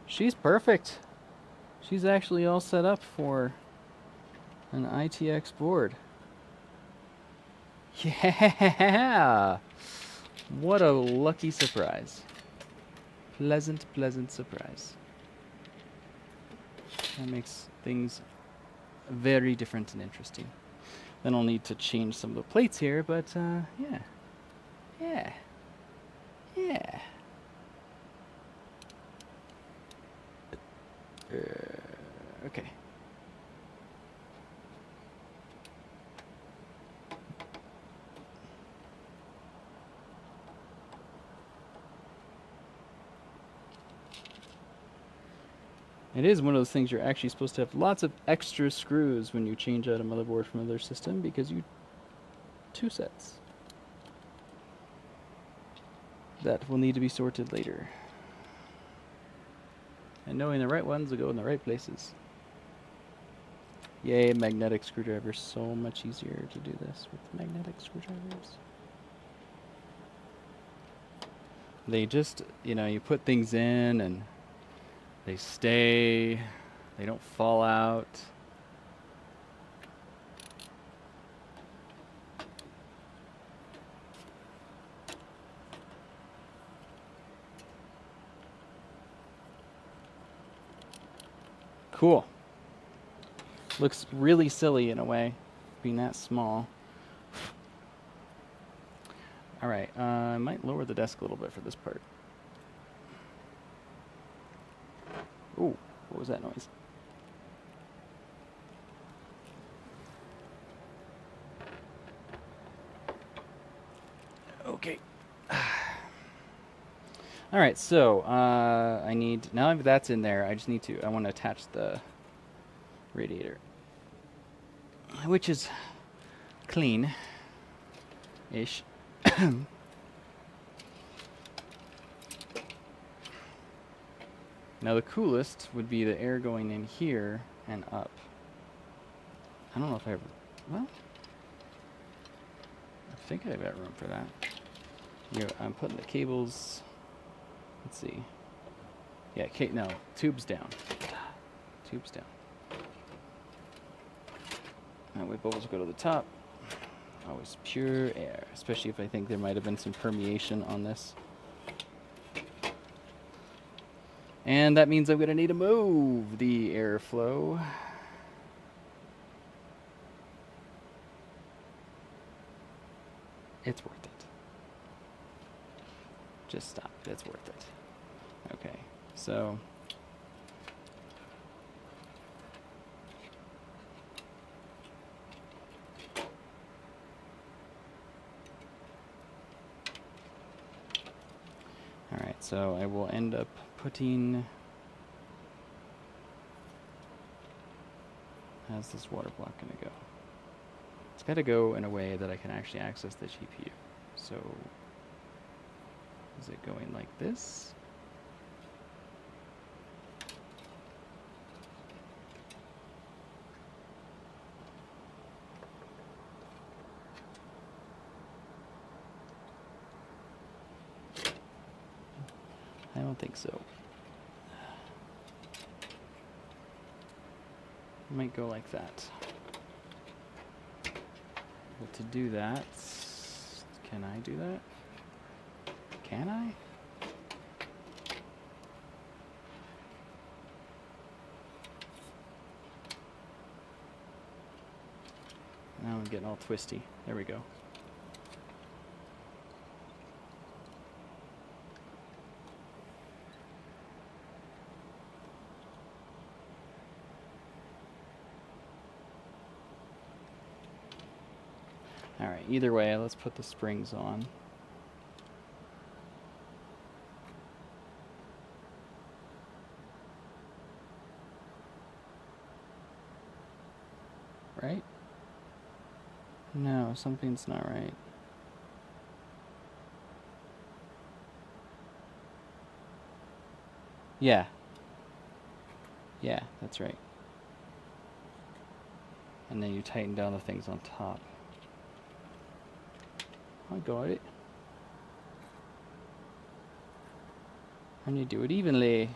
[SPEAKER 1] She's perfect. She's actually all set up for an ITX board. Yeah! What a lucky surprise. Pleasant, pleasant surprise. That makes things very different and interesting. Then I'll need to change some of the plates here, but yeah. Yeah. Yeah. Okay. It is one of those things you're actually supposed to have lots of extra screws when you change out a motherboard from another system because you... 2 sets. That will need to be sorted later. And knowing the right ones will go in the right places. Yay, magnetic screwdrivers. So much easier to do this with magnetic screwdrivers. They just, you know, you put things in and they stay, they don't fall out. Cool. Looks really silly in a way, being that small. All right, I might lower the desk a little bit for this part. Ooh, what was that noise? Okay. All right, so I need, now that that's in there, I want to attach the radiator, which is clean-ish. Now the coolest would be the air going in here and up. I don't know if I ever, well, I think I've got room for that. You know, I'm putting the cables, let's see. Yeah, no, tubes down. Tubes down. That way bubbles go to the top. Always pure air, especially if I think there might have been some permeation on this. And that means I'm going to need to move the airflow. It's worth it. Just stop. It's worth it. Okay, so... Alright, so I will end up putting... How's this water block going to go? It's got to go in a way that I can actually access the GPU. So, is it going like this? I don't think so. might go like that. But to do that, can I do that? Can I? Now I'm getting all twisty. There we go. Alright, either way, let's put the springs on. Right? No, something's not right. Yeah. Yeah, that's right. And then you tighten down the things on top. I got it. And you do it evenly.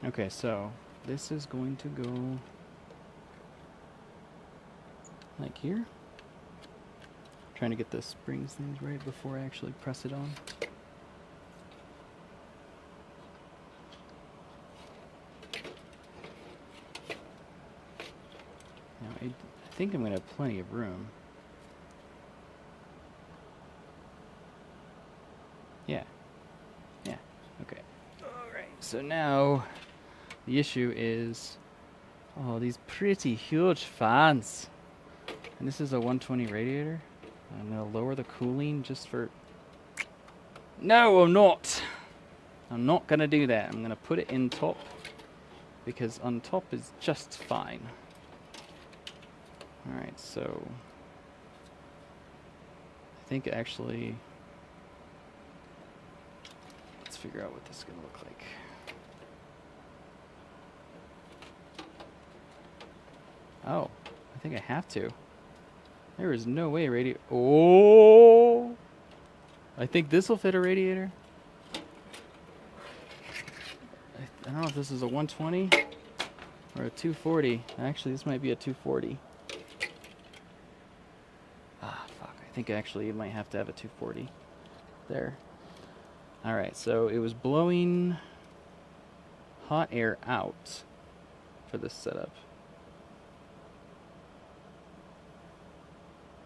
[SPEAKER 1] Okay, so this is going to go like here. Trying to get the springs things right before I actually press it on. Now I think I'm going to have plenty of room. Yeah. Yeah. Okay. Alright, so now the issue is these pretty huge fans. And this is a 120 radiator. I'm going to lower the cooling just for... No, I'm not! I'm not going to do that. I'm going to put it in top because on top is just fine. Alright, so I think actually... Let's figure out what this is going to look like. Oh, I think I have to. There is no way Oh! I think this will fit a radiator. I don't know if this is a 120 or a 240. Actually, this might be a 240. Ah, fuck. I think actually it might have to have a 240. There. Alright, so it was blowing hot air out for this setup.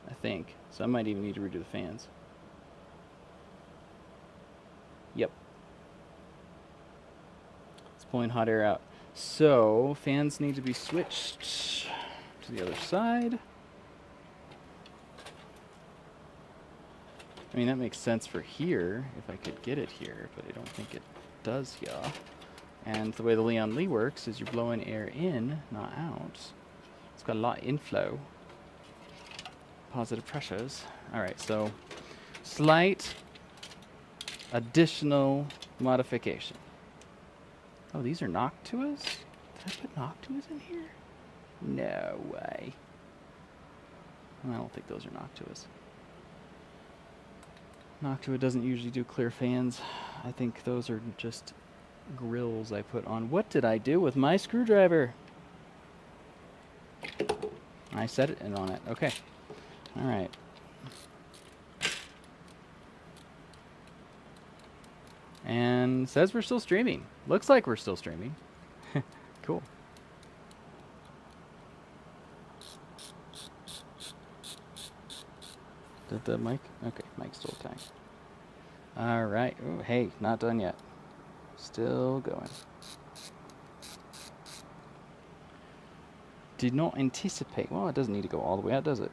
[SPEAKER 1] I think. So I might even need to redo the fans. Yep. It's pulling hot air out. So fans need to be switched to the other side. I mean, that makes sense for here, if I could get it here, but I don't think it does here. And the way the Leon Lee works is you're blowing air in, not out. It's got a lot of inflow. Positive pressures. Alright, so slight additional modification. Oh, these are Noctuas? Did I put Noctuas in here? No way. I don't think those are Noctuas. Noctua doesn't usually do clear fans. I think those are just grills I put on. What did I do with my screwdriver? I set it in on it. Okay. Alright. And says we're still streaming. Looks like we're still streaming. Cool. Did the mic? Okay, mic's still attached. Alright. Oh, hey, not done yet. Still going. Did not anticipate. Well, it doesn't need to go all the way out, does it?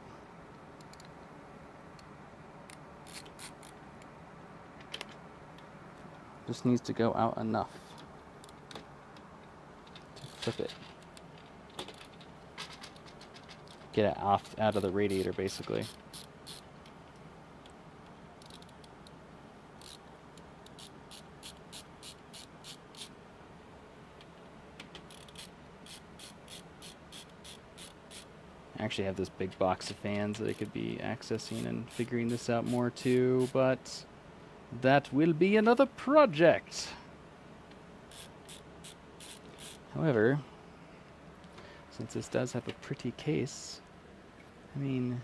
[SPEAKER 1] Just needs to go out enough to flip it. Get it off out of the radiator, basically. I actually have this big box of fans that I could be accessing and figuring this out more too, but that will be another project. However, since this does have a pretty case. I mean,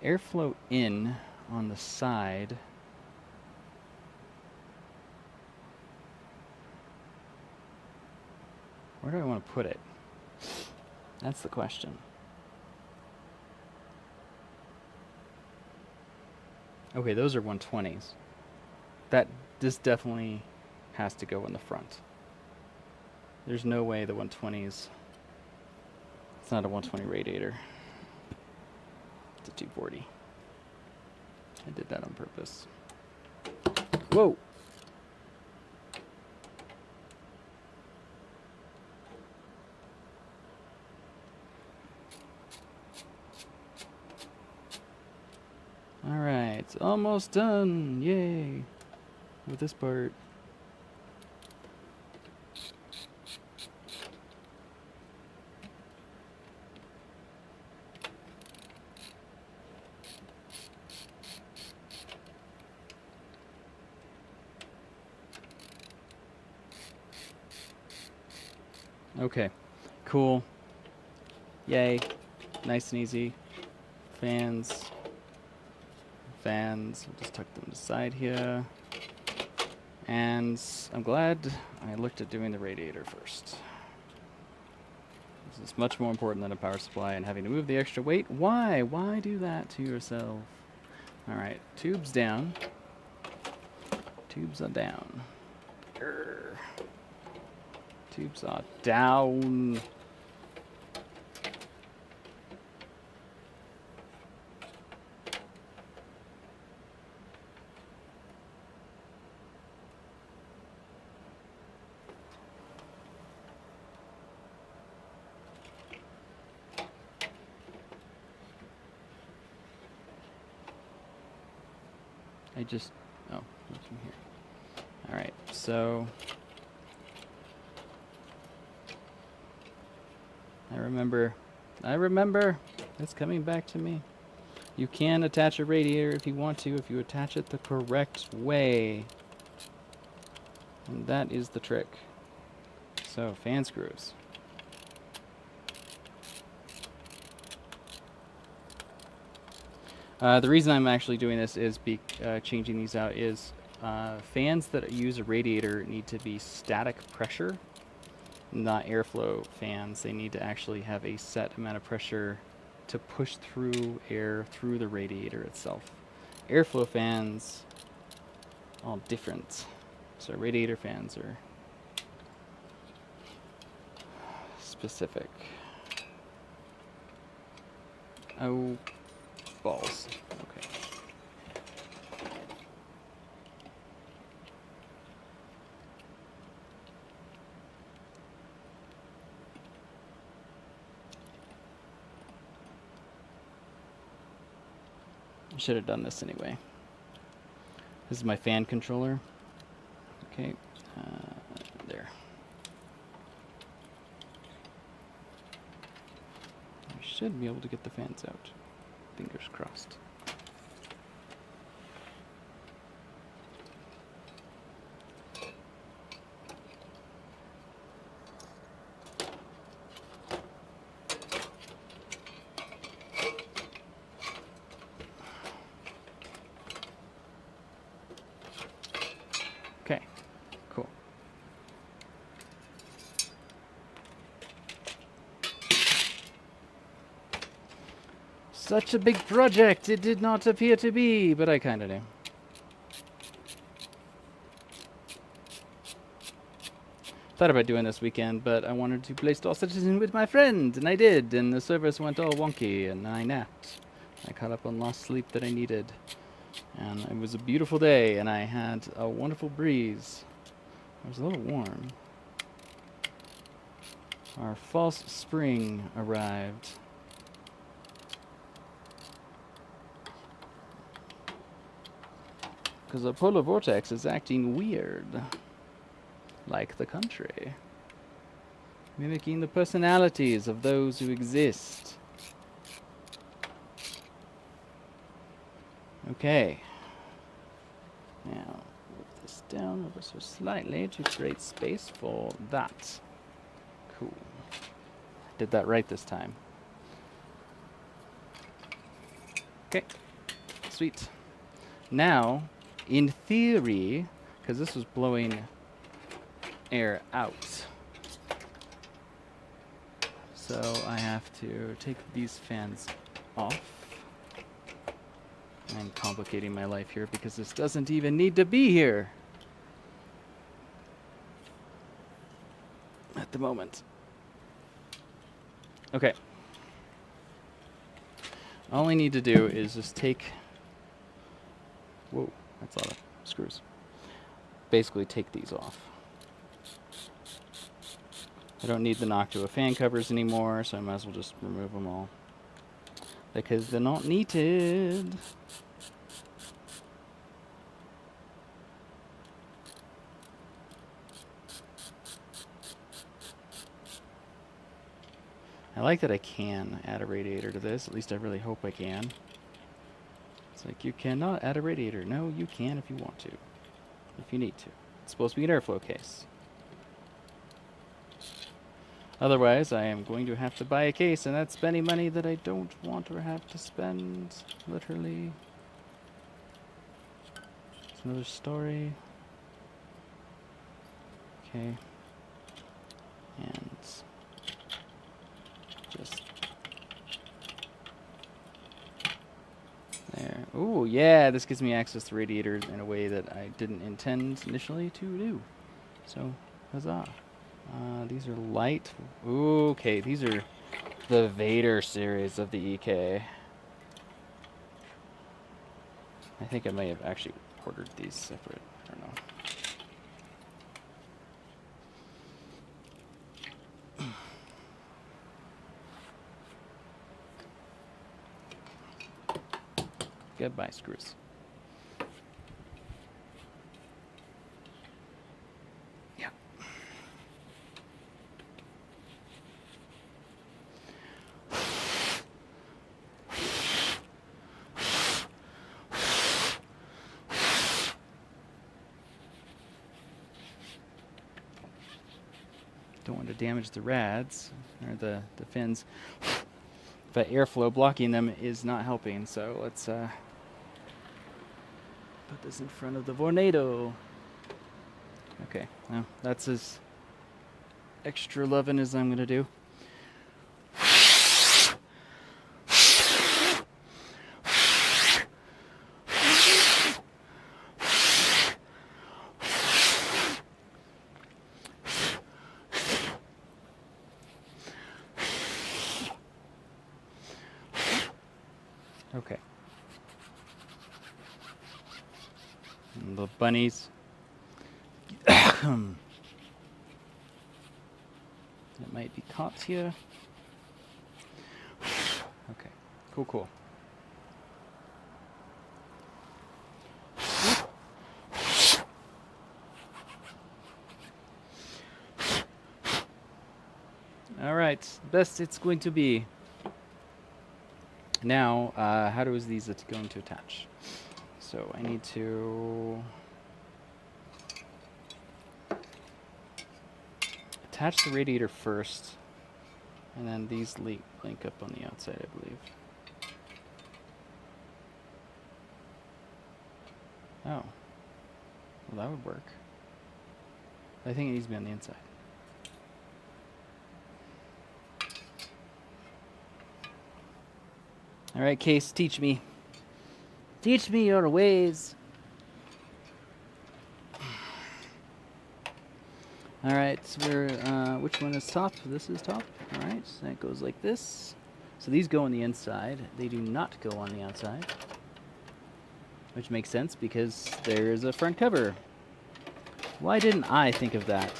[SPEAKER 1] airflow in on the side. Where do I want to put it? That's the question. Okay, those are 120s. This definitely has to go in the front. There's no way the 120s. It's not a 120 radiator. It's a 240. I did that on purpose. Whoa! Alright, it's almost done! Yay! With this part. Okay, cool. Yay. Nice and easy. Fans. I'll just tuck them aside here. And I'm glad I looked at doing the radiator first. This is much more important than a power supply and having to move the extra weight. Why? Why do that to yourself? Alright, tubes down. Tubes are down. Grr. Tubes are down. Oh, what's from here? Alright, so I remember, it's coming back to me. You can attach a radiator if you want to, if you attach it the correct way. And that is the trick. So, fan screws. The reason I'm actually doing this is changing these out is fans that use a radiator need to be static pressure, not airflow fans. They need to actually have a set amount of pressure to push through air through the radiator itself. Airflow fans, all different. So radiator fans are specific. Oh. Balls. Okay. I should have done this anyway. This is my fan controller. Okay. There. I should be able to get the fans out. Fingers crossed. Okay, cool. Such a big project, it did not appear to be, but I kinda do. Thought about doing this weekend, but I wanted to play Star Citizen with my friend, and I did, and the service went all wonky, and I napped. I caught up on lost sleep that I needed. And it was a beautiful day, and I had a wonderful breeze. It was a little warm. Our false spring arrived. Because the polar vortex is acting weird. Like the country. Mimicking the personalities of those who exist. Okay. Now, move this down ever so slightly to create space for that. Cool. Did that right this time. Okay, sweet. Now, in theory, because this was blowing air out, so I have to take these fans off. I'm complicating my life here because this doesn't even need to be here at the moment. Okay. All I need to do is just take... Whoa, that's a lot of screws. Basically take these off. I don't need the Noctua fan covers anymore, so I might as well just remove them all. Because they're not needed. I like that I can add a radiator to this. At least I really hope I can. It's like, you cannot add a radiator. No, you can if you want to. If you need to. It's supposed to be an airflow case. Otherwise, I am going to have to buy a case, and that's spending money that I don't want or have to spend, literally. It's another story. Okay. And just there. Ooh, yeah, this gives me access to radiators in a way that I didn't intend initially to do. So, huzzah. These are light. Ooh, okay, these are the Vader series of the EK. I think I may have actually ordered these separate. I don't know. Goodbye, screws. Yeah. Don't want to damage the rads or the fins, but airflow blocking them is not helping. So let's put this in front of the Vornado. Okay, well, that's as extra loving as I'm gonna do. Okay. And the bunnies. It might be caught here. Okay. Cool, cool. All right. Best it's going to be. Now, how is these going to attach? So I need to attach the radiator first, and then these link up on the outside, I believe. Oh. Well, that would work. I think it needs to be on the inside. All right, Case, teach me. Teach me your ways. All right, so we're, which one is top? This is top. All right, so that goes like this. So these go on the inside. They do not go on the outside, which makes sense because there's a front cover. Why didn't I think of that?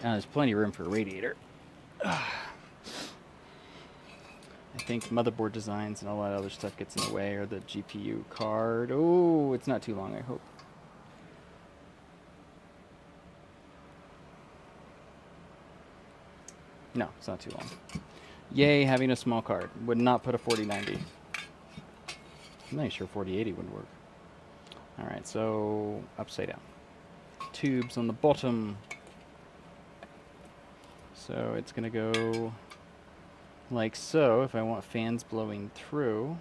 [SPEAKER 1] There's plenty of room for a radiator. I think motherboard designs and all that other stuff gets in the way, or the GPU card. Oh, it's not too long, I hope. No, it's not too long. Yay, having a small card. Would not put a 4090. I'm not sure 4080 would work. Alright, so upside down. Tubes on the bottom. So it's going to go like so if I want fans blowing through.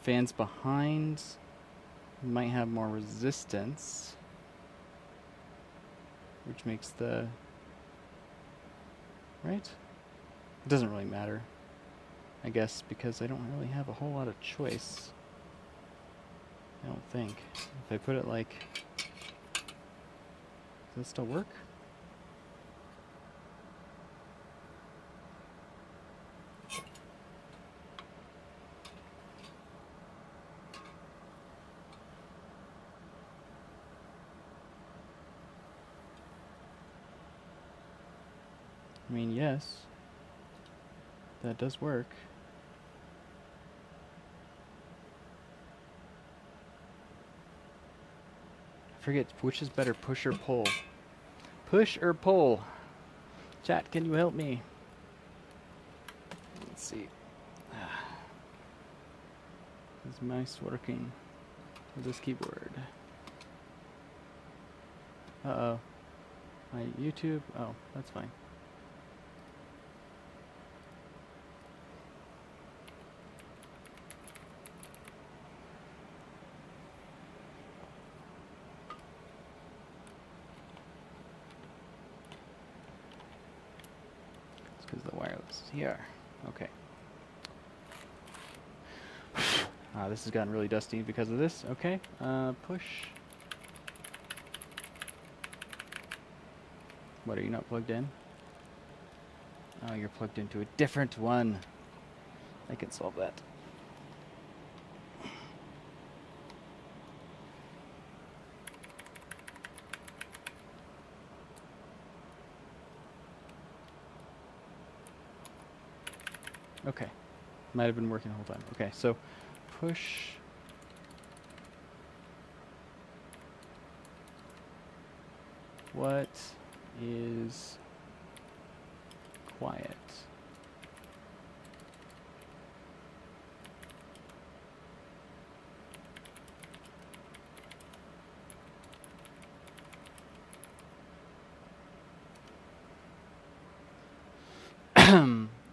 [SPEAKER 1] Fans behind might have more resistance, which makes the... right? It doesn't really matter, I guess, because I don't really have a whole lot of choice. I don't think. If I put it like... does that still work? I mean, yes, that does work. I forget which is better, push or pull. Push or pull? Chat, can you help me? Let's see. Is mouse working with this keyboard? Uh-oh. My YouTube? Oh, that's fine. It's because the wireless is here. Okay. This has gotten really dusty because of this. Okay. Push. What, are you not plugged in? Oh, you're plugged into a different one. I can solve that. Okay. Might have been working the whole time. Okay, so push. What is quiet?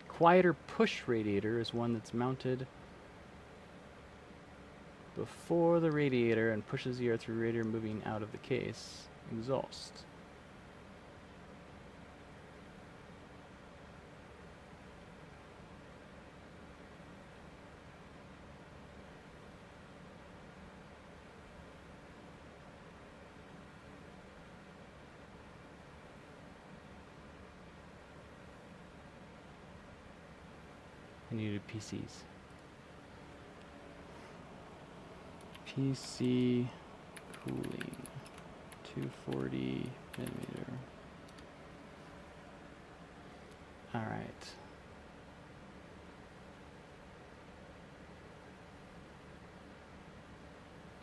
[SPEAKER 1] Quieter push radiator is one that's mounted before the radiator and pushes the air through radiator moving out of the case. Exhaust. I needed PCs. PC cooling, 240 millimeter. All right.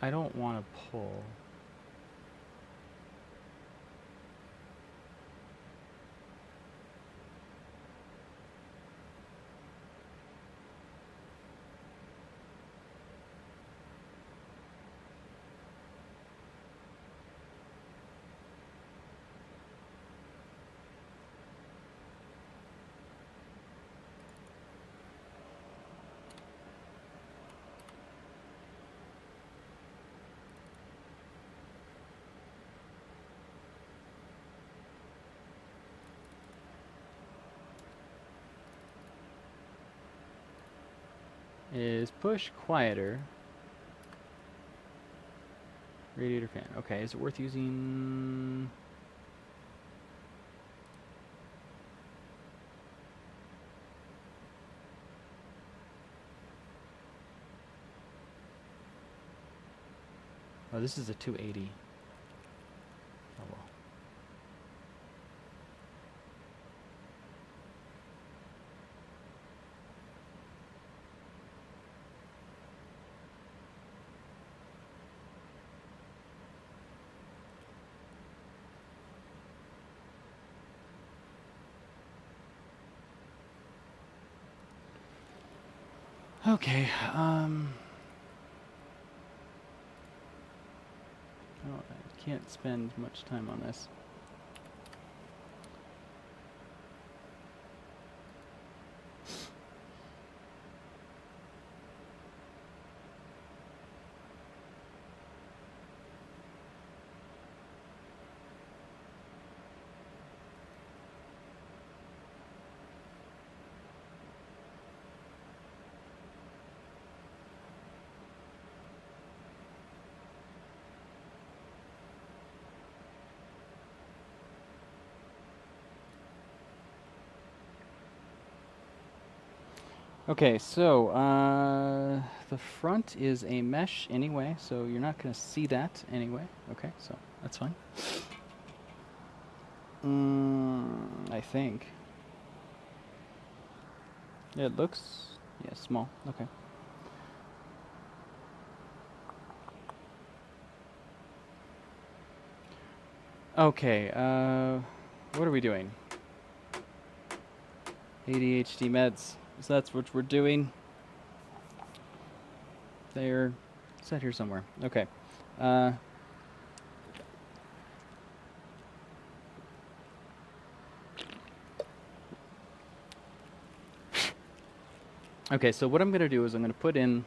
[SPEAKER 1] I don't want to pull. Is push quieter. Radiator fan. Okay, is it worth using? Oh, this is a 280. Oh well. Okay. Oh, I can't spend much time on this. Okay, so the front is a mesh anyway, so you're not going to see that anyway. Okay, so that's fine. I think. It looks, yeah, small. Okay. Okay, what are we doing? ADHD meds. So that's what we're doing. They're set here somewhere. Okay. Okay, so what I'm going to do is I'm going to put in,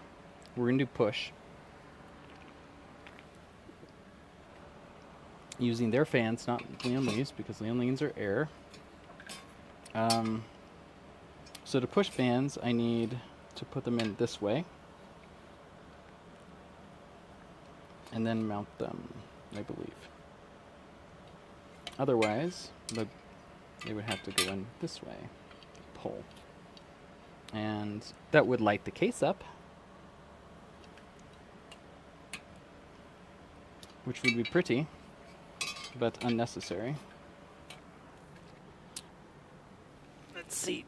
[SPEAKER 1] we're going to do push. Using their fans, not Leon Lee's, because Leon Lee's are air. So to push fans, I need to put them in this way. And then mount them, I believe. Otherwise, they would have to go in this way. Pull. And that would light the case up, which would be pretty, but unnecessary. Let's see.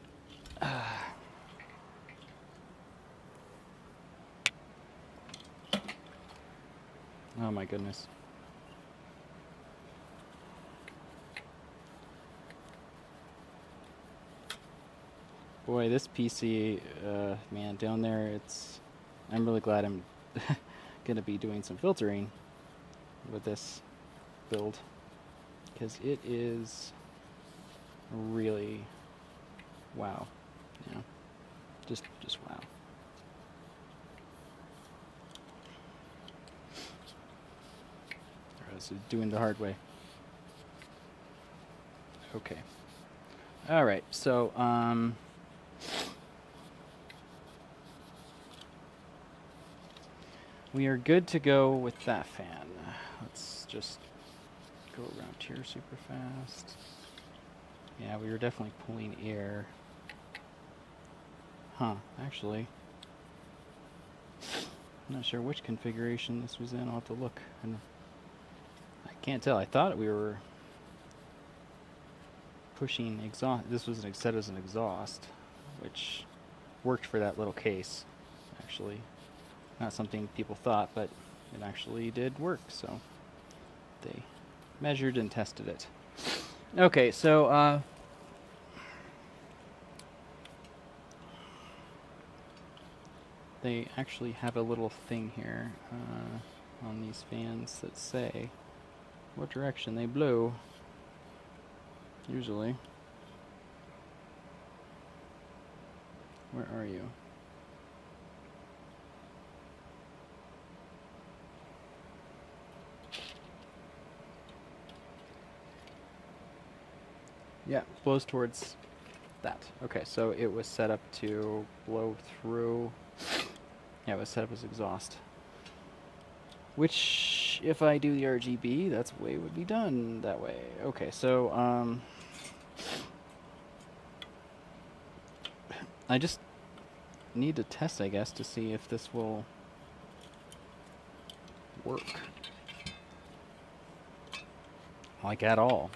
[SPEAKER 1] Oh my goodness. Boy, this PC, man, down there, I'm really glad I'm going to be doing some filtering with this build, because it is really, wow, yeah, just wow. I was doing the hard way. Okay. All right, so, we are good to go with that fan. Let's just go around here super fast. Yeah, we were definitely pulling air. Huh, actually. I'm not sure which configuration this was in. I'll have to look. I can't tell. I thought we were pushing exhaust. This was set as an exhaust, which worked for that little case, actually. Not something people thought, but it actually did work, so they measured and tested it. Okay, so they actually have a little thing here on these fans that say what direction they blow, usually. Where are you? Yeah, blows towards that. Okay, so it was set up to blow through. Yeah, it was set up as exhaust. Which, if I do the RGB, that's the way it would be done that way. Okay, so, I just need to test, I guess, to see if this will work. Like, at all.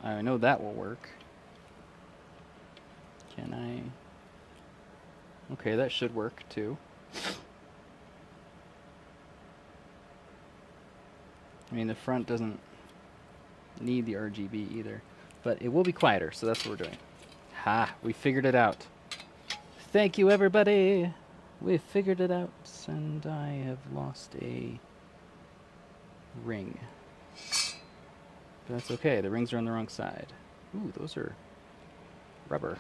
[SPEAKER 1] I know that will work. Can I? Okay, that should work too. I mean, the front doesn't need the RGB either, but it will be quieter, so that's what we're doing. Ha! We figured it out. Thank you, everybody! We figured it out, and I have lost a ring. But that's okay, the rings are on the wrong side. Ooh, those are rubber.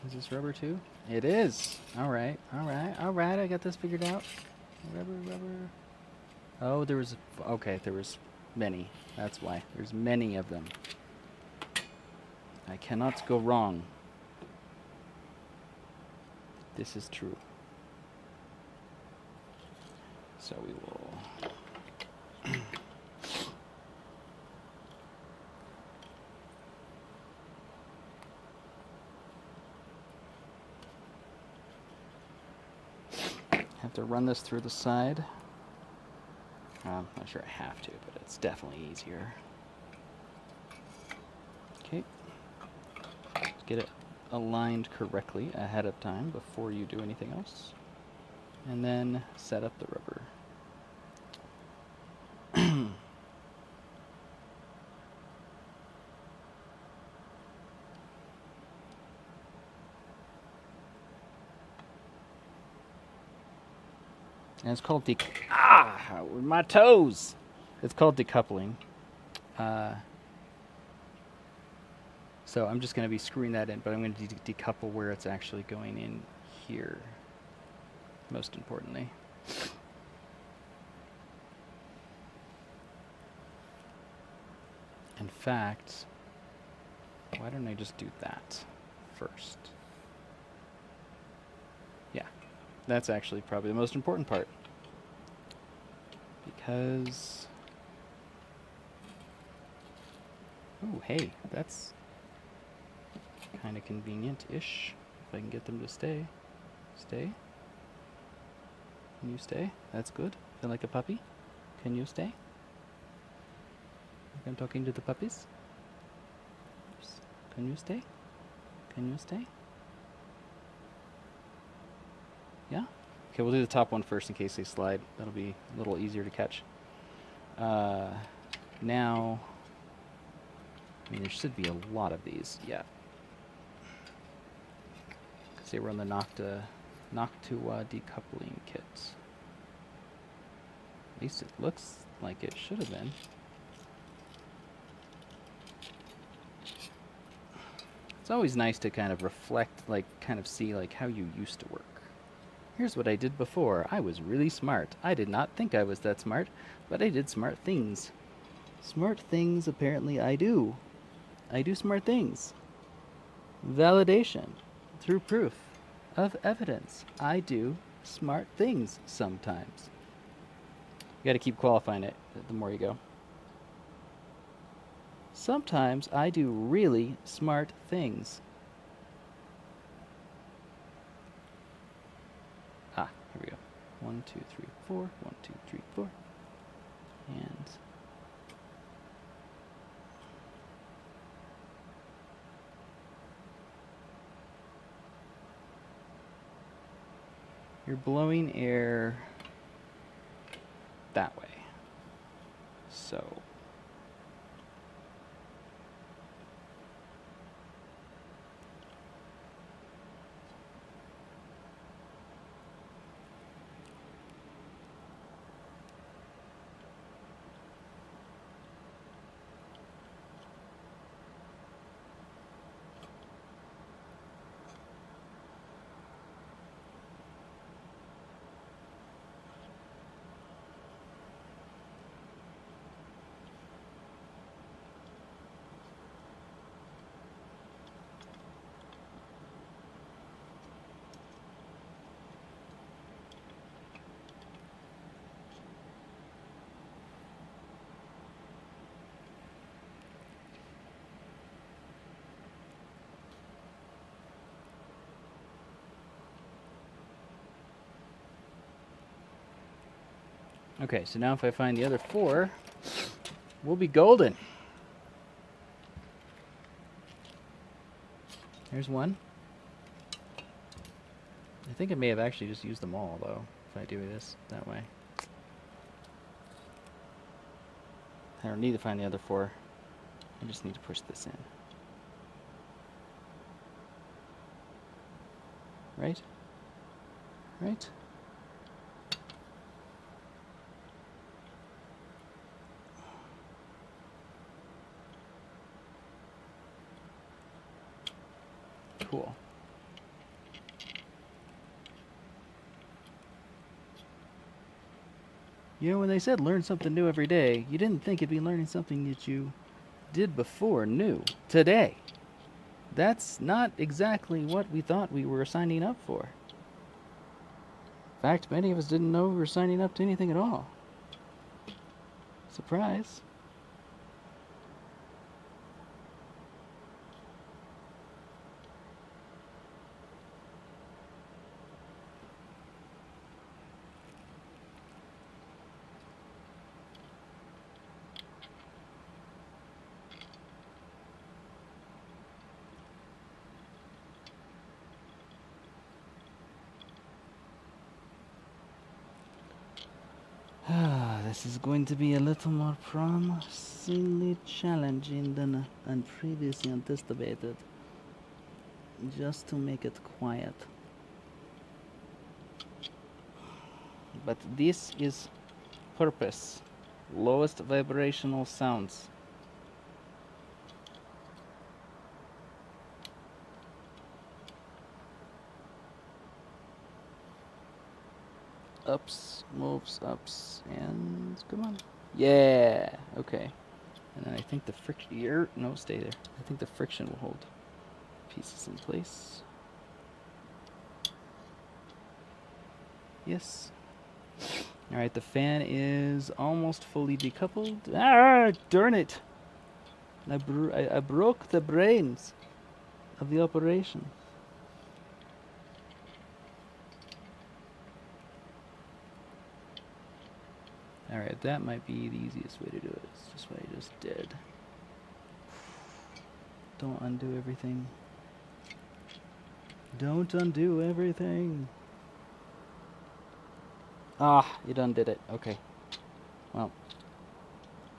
[SPEAKER 1] Is this rubber too? It is! Alright, alright, alright, I got this figured out. Rubber, rubber. Oh, there was... Okay, there was many. That's why. There's many of them. I cannot go wrong. This is true. So we will... have to run this through the side. I'm not sure I have to, but it's definitely easier. Okay. Get it aligned correctly ahead of time before you do anything else. And then set up the rubber. And it's called with my toes! It's called decoupling. So I'm just going to be screwing that in, but I'm going to decouple where it's actually going in here, most importantly. In fact, why don't I just do that first? Yeah, that's actually probably the most important part. Because... oh, hey, that's kind of convenient-ish. If I can get them to stay. Stay? Can you stay? That's good. Feel like a puppy? Can you stay? I'm talking to the puppies. Oops. Can you stay? Can you stay? Yeah? Okay, we'll do the top one first in case they slide. That'll be a little easier to catch. Now, I mean, there should be a lot of these. Yeah. Say we're on the Noctua decoupling kit. At least it looks like it should have been. It's always nice to kind of reflect, like, kind of see, like, how you used to work. Here's what I did before. I was really smart. I did not think I was that smart, but I did smart things. Smart things, apparently, I do. I do smart things. Validation through proof of evidence. I do smart things sometimes. You gotta keep qualifying it the more you go. Sometimes I do really smart things. Ah, here we go. 1, 2, 3, 4. 1, 2, 3, 4. And you're blowing air that way. So Okay, so now if I find the other 4, we'll be golden. Here's one. I think I may have actually just used them all, though, if I do this that way. I don't need to find the other 4. I just need to push this in. Right? Right? Cool. You know, when they said learn something new every day, you didn't think it'd be learning something that you did before new today. That's not exactly what we thought we were signing up for. In fact, many of us didn't know we were signing up to anything at all. Surprise. This is going to be a little more promisingly challenging than previously anticipated. Just to make it quiet. But this is purpose. Lowest vibrational sounds. Ups, moves, ups, and come on. Yeah, okay. And then I think the friction, no, stay there. I think the friction will hold pieces in place. Yes. Alright, the fan is almost fully decoupled. Ah, darn it! I broke the brains of the operation. Alright, that might be the easiest way to do it. It's just what I just did. Don't undo everything. Don't undo everything. Ah, it undid it. Okay. Well,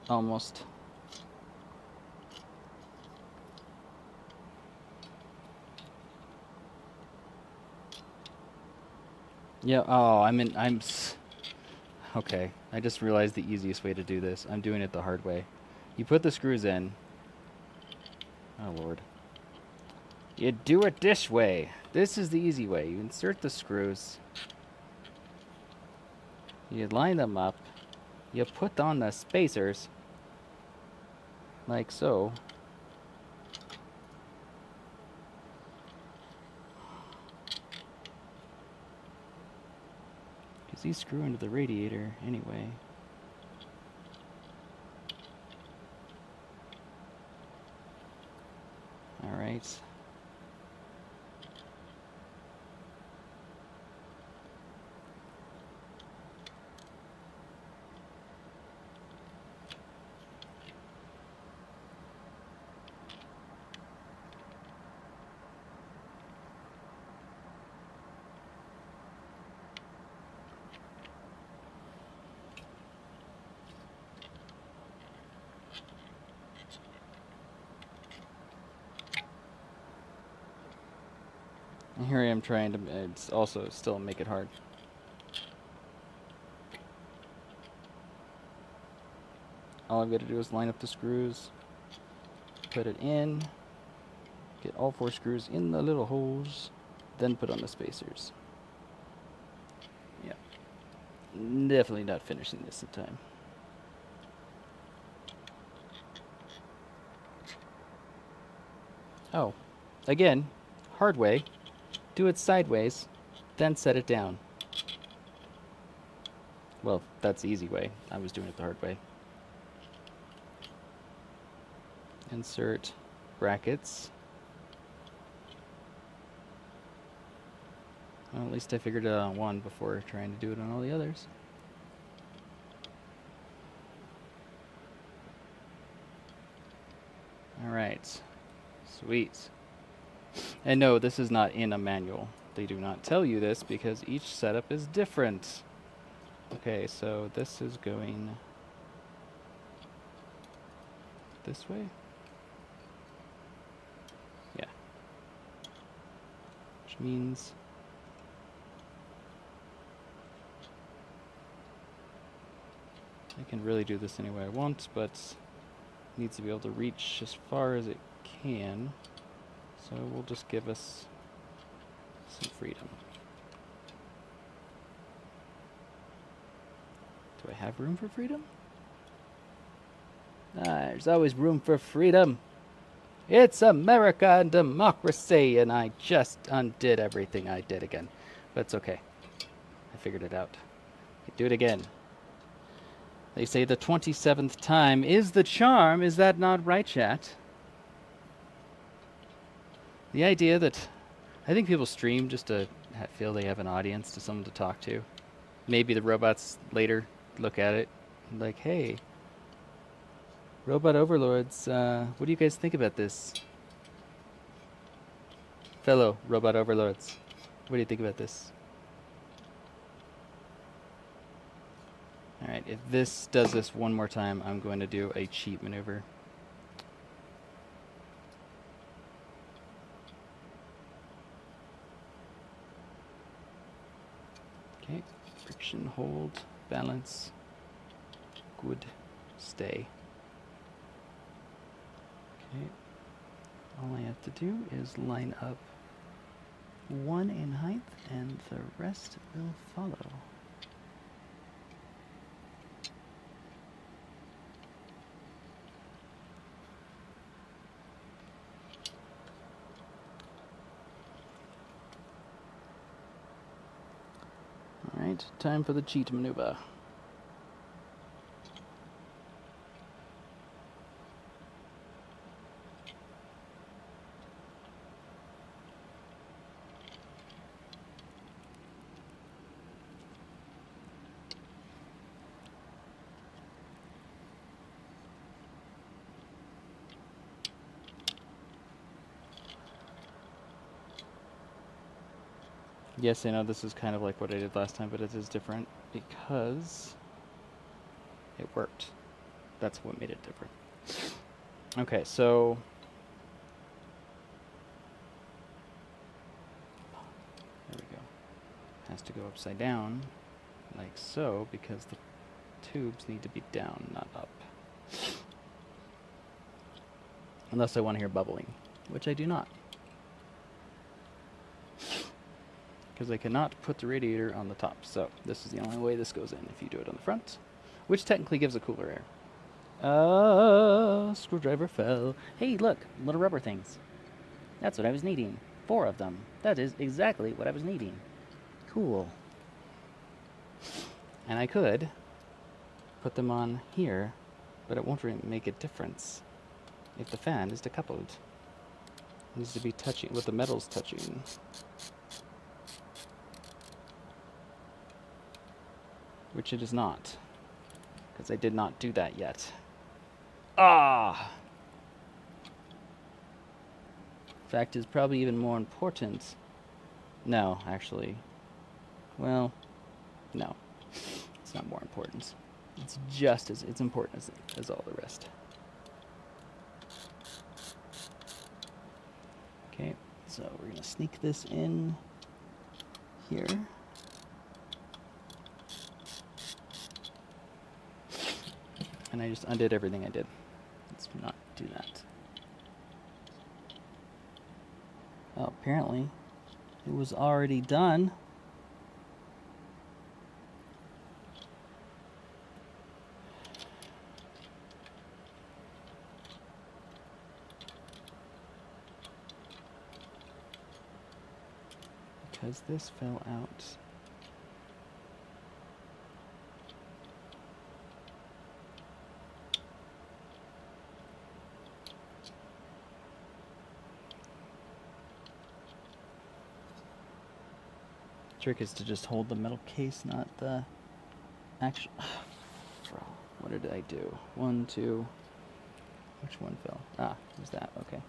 [SPEAKER 1] almost. Yeah, oh, okay, I just realized the easiest way to do this. I'm doing it the hard way. You put the screws in. Oh, Lord. You do it this way. This is the easy way. You insert the screws. You line them up. You put on the spacers. Like so. Because these screw into the radiator anyway. Alright. And here I am trying to it's also still make it hard. All I've got to do is line up the screws, put it in, get all 4 screws in the little holes, then put on the spacers. Yeah. Definitely not finishing this in time. Oh, again, hard way. Do it sideways, then set it down. Well, that's the easy way. I was doing it the hard way. Insert brackets. Well, at least I figured it out on one before trying to do it on all the others. Alright. Sweet. And no, this is not in a manual. They do not tell you this because each setup is different. Okay, so this is going this way? Yeah. Which means I can really do this any way I want, but it needs to be able to reach as far as it can. So we'll just give us some freedom. Do I have room for freedom? There's always room for freedom. It's America and democracy, and I just undid everything I did again. But it's okay. I figured it out. I can do it again. They say the 27th time is the charm. Is that not right, chat? The idea that I think people stream just to feel they have an audience, to someone to talk to. Maybe the robots later look at it like, hey, robot overlords, what do you guys think about this? Fellow robot overlords, what do you think about this? Alright, if this does this one more time, I'm going to do a cheat maneuver. Okay, friction, hold, balance, good, stay. Okay, all I have to do is line up one in height and the rest will follow. Alright, time for the cheat maneuver. Yes, I know this is kind of like what I did last time, but it is different because it worked. That's what made it different. Okay, so there we go. Has to go upside down, like so, because the tubes need to be down, not up. Unless I want to hear bubbling, which I do not. Because I cannot put the radiator on the top. So this is the only way this goes in if you do it on the front, which technically gives a cooler air. Screwdriver fell. Hey, look, little rubber things. That's what I was needing. 4 of them. That is exactly what I was needing. Cool. And I could put them on here, but it won't really make a difference if the fan is decoupled. It needs to be touching, with the metals touching. Which it is not, because I did not do that yet. Ah! Fact is probably even more important. No, actually. Well, no. It's not more important. It's just as important as all the rest. Okay, so we're going to sneak this in here. And I just undid everything I did. Let's not do that. Oh, apparently it was already done. Because this fell out. Trick is to just hold the metal case, not the actual. What did I do? 1, 2. Which one fell? Ah, who's that? Okay.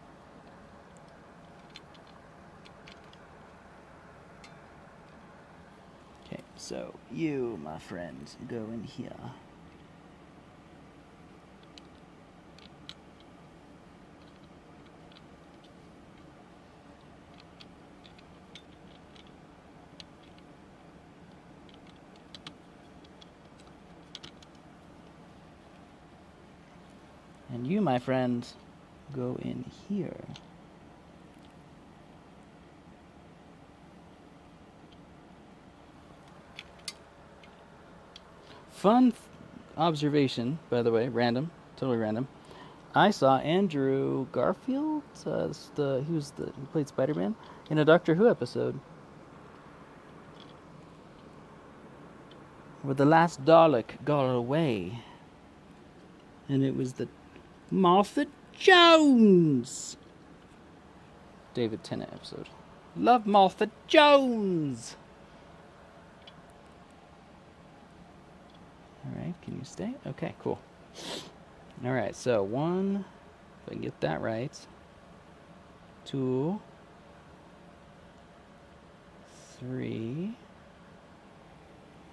[SPEAKER 1] Okay, so you, my friend, go in here. And you, my friend, go in here. Fun observation, by the way, random, totally random. I saw Andrew Garfield, he played Spider-Man in a Doctor Who episode, where the last Dalek got away, and it was the Martha Jones David Tennant episode. Love Martha Jones. All right, can you stay? Okay, cool. All right, so 1, if I can get that right. 2, 3,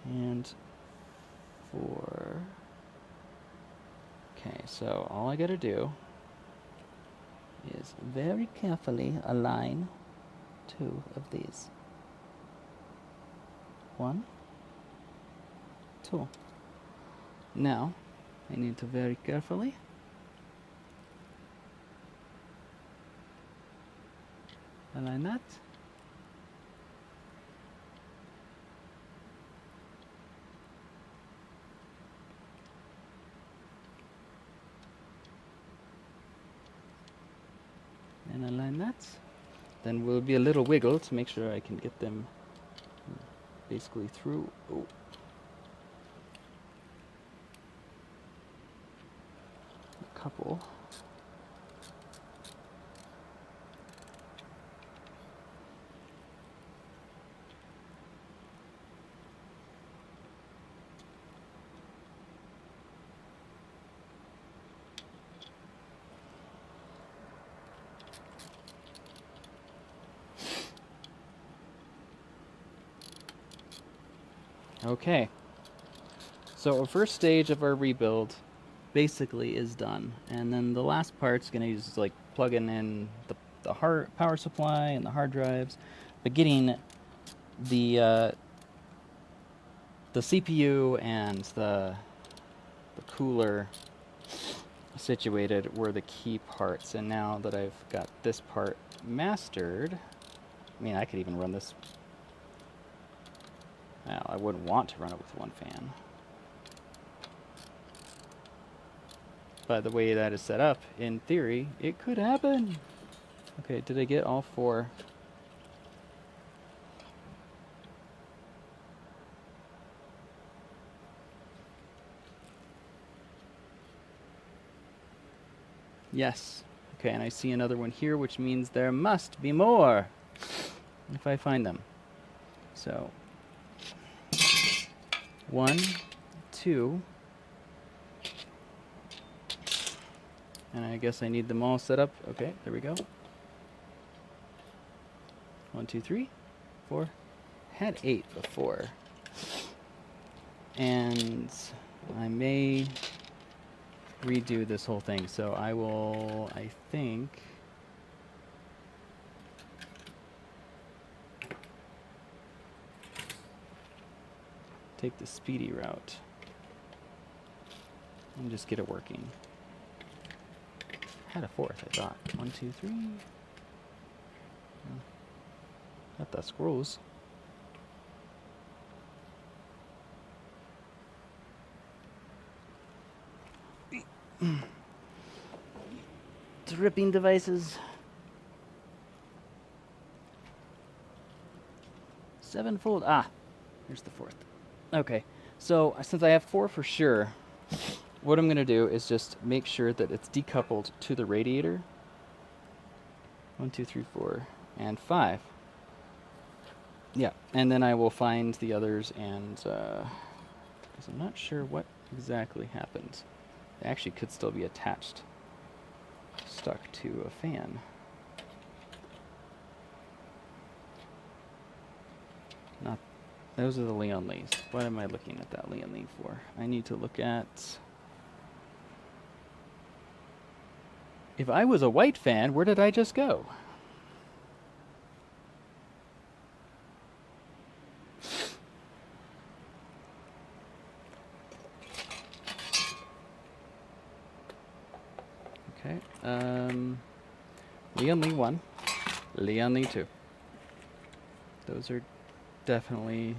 [SPEAKER 1] and 4. Okay, so all I gotta do is very carefully align 2 of these. 1, 2. Now, I need to very carefully align that. And align that. Then will be a little wiggle to make sure I can get them basically through. Oh. A couple. Okay, so our first stage of our rebuild basically is done, and then the last part's going to use like plugging in the power supply and the hard drives, but getting the CPU and the cooler situated were the key parts. And now that I've got this part mastered, I mean, I could even run this. Well, I wouldn't want to run it with one fan. But the way that is set up, in theory, it could happen. Okay, did I get all 4? Yes. Okay, and I see another one here, which means there must be more if I find them. So 1, 2, and I guess I need them all set up. Okay, there we go. 1, 2, 3, 4. Had 8 before, and I may redo this whole thing. So I will, I think, take the speedy route and just get it working. Had a 4th, I thought. 1, 2, 3. Got the scrolls. Dripping devices. 7-fold. Ah, here's the 4th. Okay, so since I have 4 for sure, what I'm going to do is just make sure that it's decoupled to the radiator. 1, 2, 3, 4, and 5. Yeah, and then I will find the others, and because I'm not sure what exactly happened. They actually could still be attached. stuck to a fan. Not, those are the Leon Lees. What am I looking at that Leon Lee for? I need to look at... If I was a white fan, where did I just go? Okay, Leon Lee 1, Leon Lee 2. Those are definitely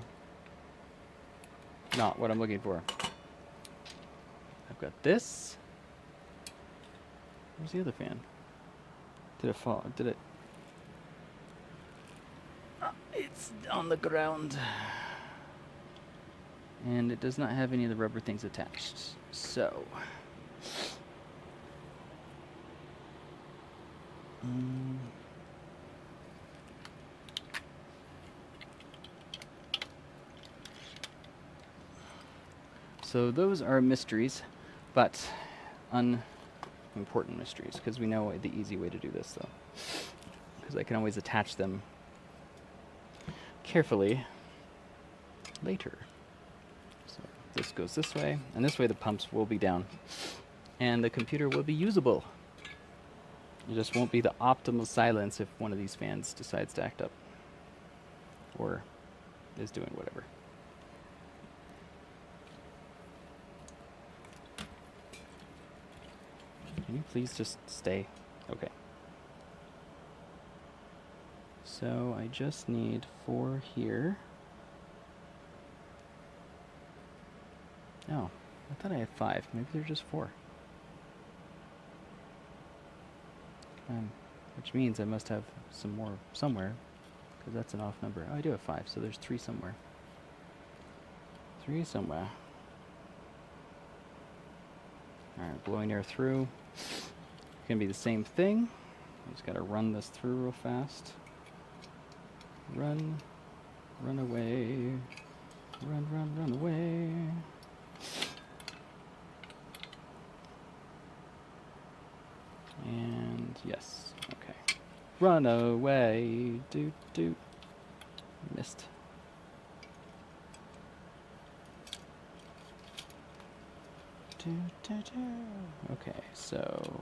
[SPEAKER 1] not what I'm looking for. I've got this. Where's the other fan? Did it fall? Did it? Oh, it's on the ground. And it does not have any of the rubber things attached. So. So those are mysteries, but unimportant mysteries, because we know the easy way to do this, though. Because I can always attach them carefully later. So this goes this way, and this way the pumps will be down, and the computer will be usable. It just won't be the optimal silence if one of these fans decides to act up, or is doing whatever. Can you please just stay? Okay. So I just need 4 here. Oh, I thought I had 5. Maybe they're just 4. Which means I must have some more somewhere, because that's an off number. Oh, I do have 5, so there's 3 somewhere. 3 somewhere. Alright, blowing air through. It's going to be the same thing. I just got to run this through real fast. Run. Run away. Run, run, run away. And yes, okay. Run away. Doot, doot. Missed. Okay, so